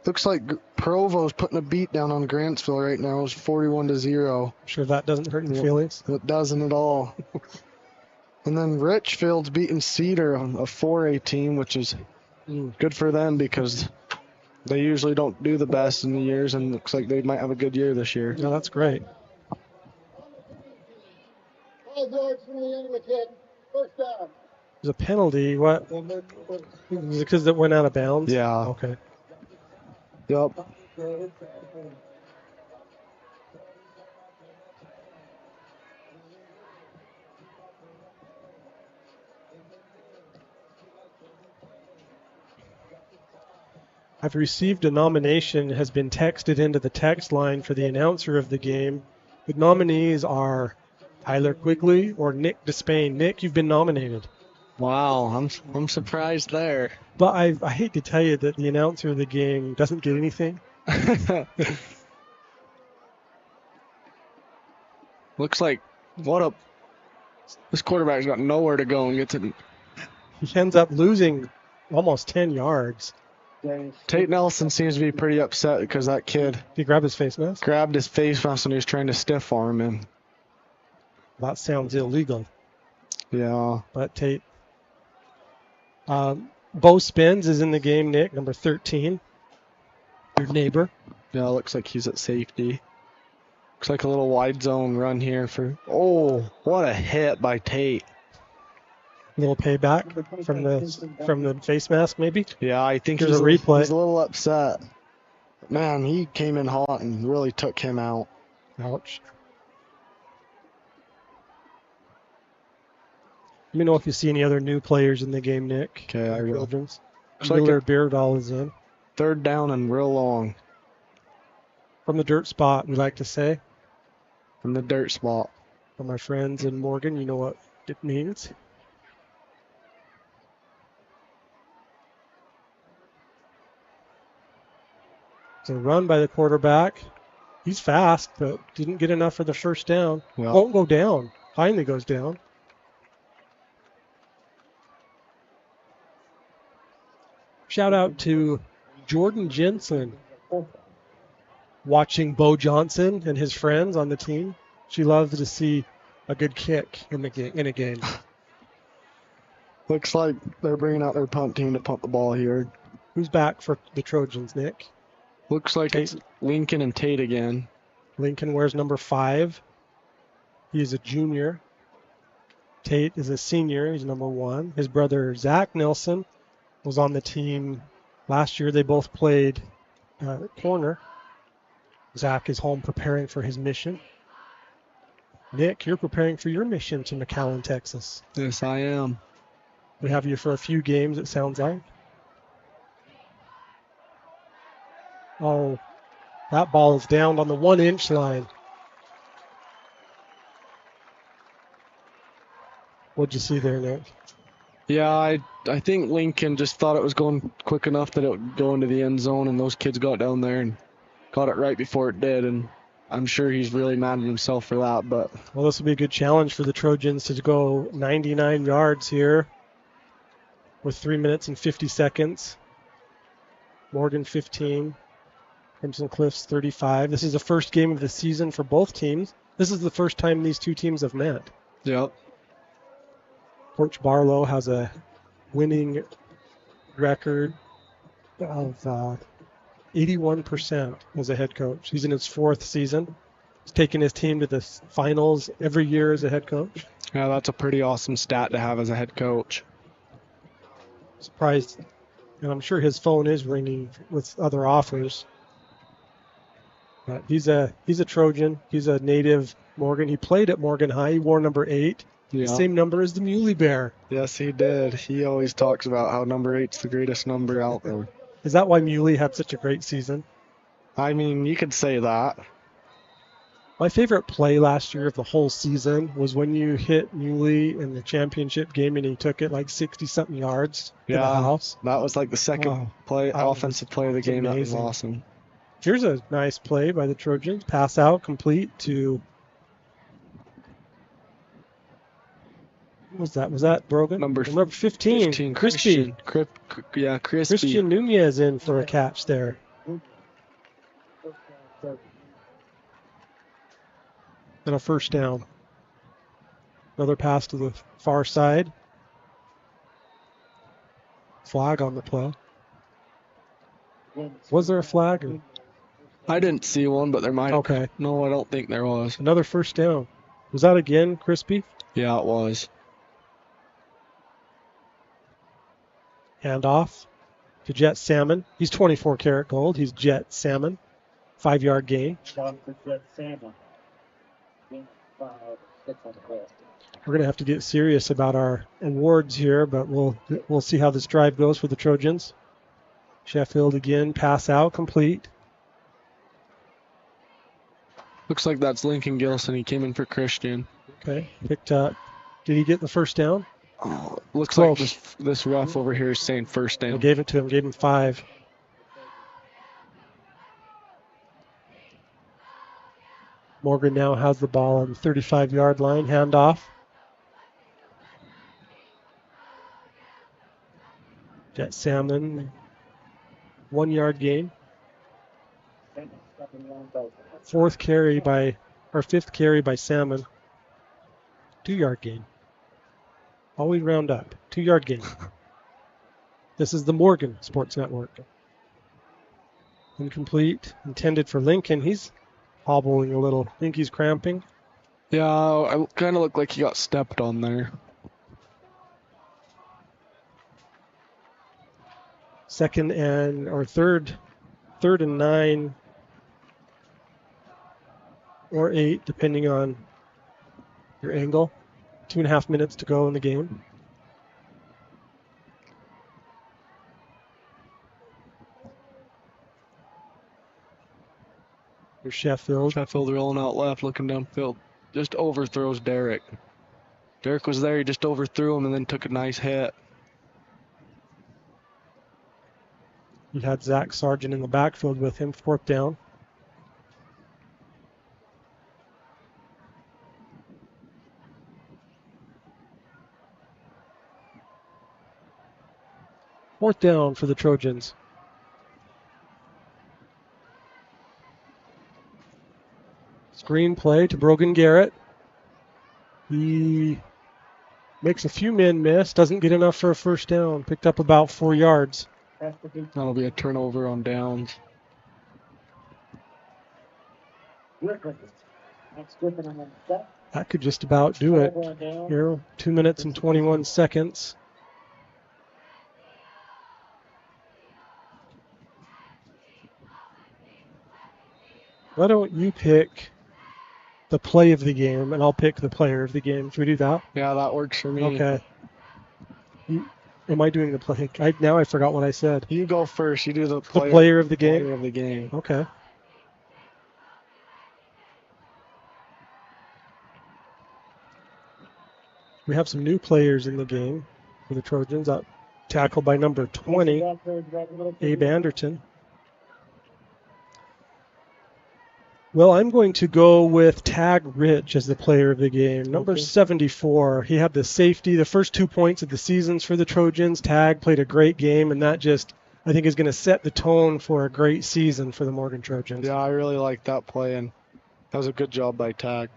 looks like Provo's putting a beat down on Grantsville right now. It's 41-0. Sure that doesn't hurt your feelings? It doesn't at all. And then Richfield's beating Cedar, a 4A team, which is good for them because they usually don't do the best in the years, and looks like they might have a good year this year. Yeah, that's great. 5 yards from the end of the kick. First down. There's a penalty. What? Is it because it went out of bounds? Yeah. Okay. Yep. I've received a nomination, has been texted into the text line for the announcer of the game. The nominees are Tyler Quigley or Nick Despain. Nick, you've been nominated. Wow, I'm surprised there. But I hate to tell you that the announcer of the game doesn't get anything. Looks like this quarterback's got nowhere to go and gets it. He ends up losing almost 10 yards. Tate Nelson seems to be pretty upset because that kid. He grabbed his face mask? Grabbed his face mask when he was trying to stiff arm him. That sounds illegal. Yeah. But Tate. Bo Spins is in the game, Nick, number 13. Your neighbor. Yeah, looks like he's at safety. Looks like a little wide zone run here for. Oh, what a hit by Tate. Little payback from the face mask, maybe? Yeah, I think there's a replay. He's a little upset. Man, he came in hot and really took him out. Ouch. Let me know if you see any other new players in the game, Nick. Okay, I will. Children's. Looks like Miller a Beardall is in. third down and real long. From the dirt spot, we like to say. From the dirt spot. For my friends in Morgan, you know what it means. It's a run by the quarterback. He's fast, but didn't get enough for the first down. Well. Won't go down. Finally goes down. Shout out to Jordan Jensen watching Bo Johnson and his friends on the team. She loves to see a good kick in a game. Looks like they're bringing out their punt team to punt the ball here. Who's back for the Trojans, Nick? Looks like Tate. it's Lincoln and Tate again. Lincoln wears number 5. He's a junior. Tate is a senior. He's number 1. His brother, Zach Nelson, was on the team last year. They both played corner. Zach is home preparing for his mission. Nick, you're preparing for your mission to McAllen, Texas. Yes, I am. We have you for a few games, it sounds like. Oh, that ball is down on the 1-inch line. What'd you see there, Nick? Yeah, I think Lincoln just thought it was going quick enough that it would go into the end zone, and those kids got down there and got it right before it did, and I'm sure he's really mad at himself for that. But well, this will be a good challenge for the Trojans to go 99 yards here with 3 minutes and 50 seconds. Morgan 15, Crimson Cliffs 35. This is the first game of the season for both teams. This is the first time these two teams have met. Yep. Coach Barlow has a winning record of 81% as a head coach. He's in his 4th season. He's taken his team to the finals every year as a head coach. Yeah, that's a pretty awesome stat to have as a head coach. Surprised, and I'm sure his phone is ringing with other offers. But he's a Trojan. He's a native Morgan. He played at Morgan High. He wore number 8. Yeah. The same number as the Muley Bear. Yes, he did. He always talks about how number 8's the greatest number out there. Is that why Muley had such a great season? I mean, you could say that. My favorite play last year of the whole season was when you hit Muley in the championship game and he took it like 60-something yards to the house. That was like the second offensive play of the game. That was awesome. Here's a nice play by the Trojans. Pass out, complete to... What was that? Was that Brogan? Number 15. Crispy. Crispy. Christian Nunez in for a catch there. And a first down. Another pass to the far side. Flag on the play. Was there a flag? Or? I didn't see one, but there might. Okay. No, I don't think there was. Another first down. Was that again, Crispy? Yeah, it was. Handoff to Jet Salmon. He's 24 karat gold. He's Jet Salmon. 5-yard gain. We're going to have to get serious about our awards here, but we'll see how this drive goes for the Trojans. Sheffield again, pass out, complete. Looks like that's Lincoln Gilson. He came in for Christian. Okay, picked up. Did he get the first down? Oh, looks like this ref over here is saying first down. I gave it to him, gave him 5. Morgan now has the ball on the 35-yard line, handoff. Jet Salmon, 1-yard gain. Fifth carry by Salmon, 2-yard gain. Always round up, 2-yard gain. This is the Morgan Sports Network. Incomplete, intended for Lincoln. He's hobbling a little. I think he's cramping. Yeah, it kind of looked like he got stepped on there. Third and 9 or 8, depending on your angle. 2.5 minutes to go in the game. Here's Sheffield. Sheffield rolling out left, looking downfield. Just overthrows Derek. Derek was there, he just overthrew him and then took a nice hit. He had Zach Sargent in the backfield with him, 4th down. Fourth down for the Trojans. Screen play to Brogan Garrett. He makes a few men miss, doesn't get enough for a first down. Picked up about 4 yards. That'll be a turnover on downs. That could just about do it. Here, 2 minutes and 21 seconds. Why don't you pick the play of the game, and I'll pick the player of the game. Should we do that? Yeah, that works for me. Okay. Am I doing the play? Now I forgot what I said. You go first. You do the player, player of the game? Player of the game. Okay. We have some new players in the game for the Trojans. Tackled by number 20, Abe Anderton. Well, I'm going to go with Tag Rich as the player of the game. Number 74. He had the safety, the first 2 points of the seasons for the Trojans. Tag played a great game, and that just, I think, is going to set the tone for a great season for the Morgan Trojans. Yeah, I really like that play, and that was a good job by Tag.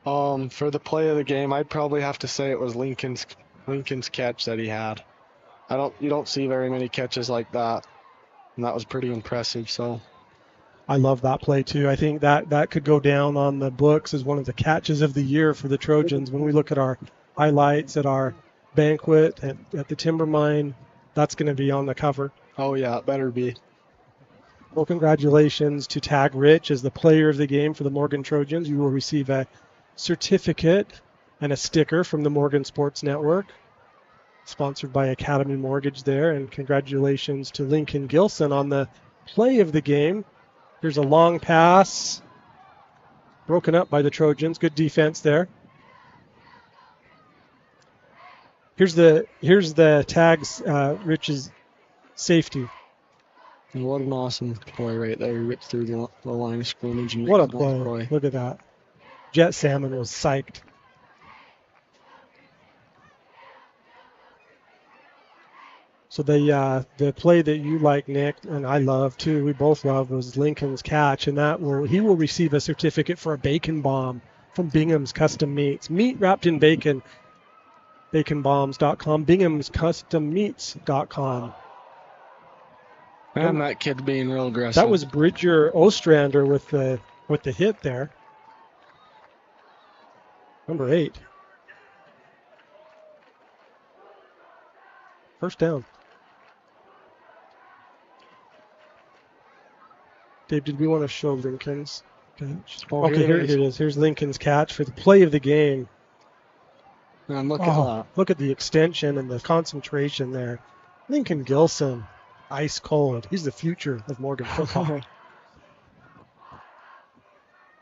For the play of the game, I'd probably have to say it was Lincoln's catch that he had. You don't see very many catches like that, and that was pretty impressive. So I love that play too. I think that could go down on the books as one of the catches of the year for the Trojans. When we look at our highlights at our banquet at the Timber Mine, that's going to be on the cover. Oh yeah, it better be. Well, congratulations to Tag Rich as the player of the game for the Morgan Trojans. You will receive a certificate and a sticker from the Morgan Sports Network, sponsored by Academy Mortgage there. And congratulations to Lincoln Gilson on the play of the game. Here's a long pass, broken up by the Trojans. Good defense there. Here's the Tags Rich's safety. And what an awesome play right there. He ripped through the line of scrimmage. And what a play. Look at that. Jet Salmon was psyched. So the play that you like, Nick, and I love too, we both love, was Lincoln's catch, and he will receive a certificate for a bacon bomb from Bingham's Custom Meats. Meat wrapped in bacon. Baconbombs.com, binghamscustommeats.com. And that kid being real aggressive. That was Bridger Ostrander with the hit there. Number 8. First down. Dave, did we want to show Lincoln's catch? Okay, here it is. Here's Lincoln's catch for the play of the game. And look at that. Look at the extension and the concentration there. Lincoln Gilson, ice cold. He's the future of Morgan football.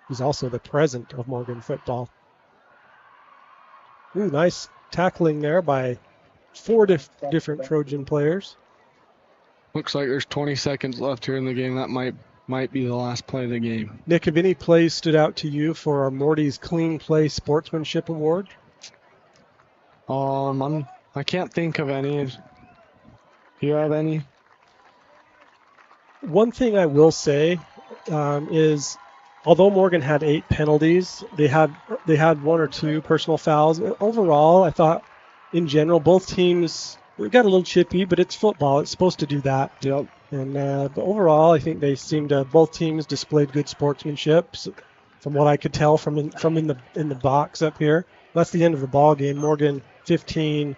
He's also the present of Morgan football. Ooh, nice tackling there by 4 different Trojan players. Looks like there's 20 seconds left here in the game. That might be the last play of the game. Nick, have any plays stood out to you for our Morty's Clean Play Sportsmanship Award? I can't think of any. Do you have any? One thing I will say is, although Morgan had 8 penalties, they had 1 or 2 personal fouls. Overall, I thought, in general, both teams got a little chippy, but it's football. It's supposed to do that. Yep. And but overall, I think both teams displayed good sportsmanship. So, from what I could tell from in the box up here, that's the end of the ball game. Morgan 15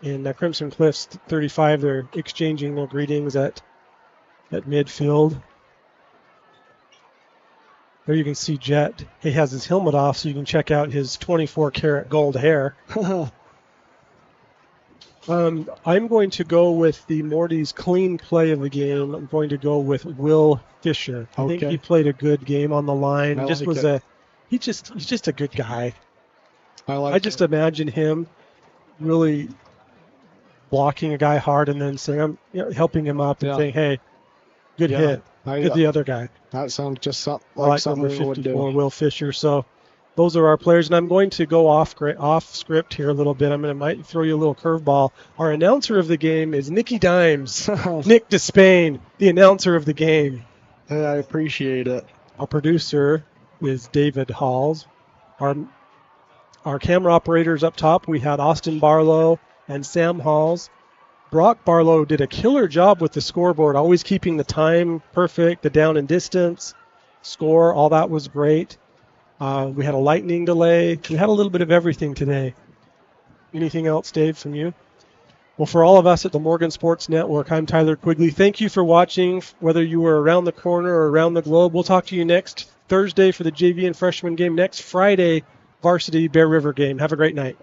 and Crimson Cliffs 35. They're exchanging their greetings at midfield. There you can see Jet. He has his helmet off, so you can check out his 24 karat gold hair. I'm going to go with the Morty's clean play of the game. I'm going to go with Will Fisher. I think he played a good game on the line. He's just a good guy. I just imagine him really blocking a guy hard and then saying, helping him up and saying, "Hey, good hit." Good the other guy. That sounds just like number something we would 54, do. Will Fisher. So those are our players, and I'm going to go off script here a little bit. Might throw you a little curveball. Our announcer of the game is Nicky Dimes, Nick Despain, the announcer of the game. Hey, I appreciate it. Our producer is David Halls. Our camera operators up top, we had Austin Barlow and Sam Halls. Brock Barlow did a killer job with the scoreboard, always keeping the time perfect, the down and distance, score, all that was great. We had a lightning delay. We had a little bit of everything today. Anything else, Dave, from you? Well, for all of us at the Morgan Sports Network, I'm Tyler Quigley. Thank you for watching, whether you were around the corner or around the globe. We'll talk to you next Thursday for the JV and freshman game, next Friday, Varsity Bear River game. Have a great night.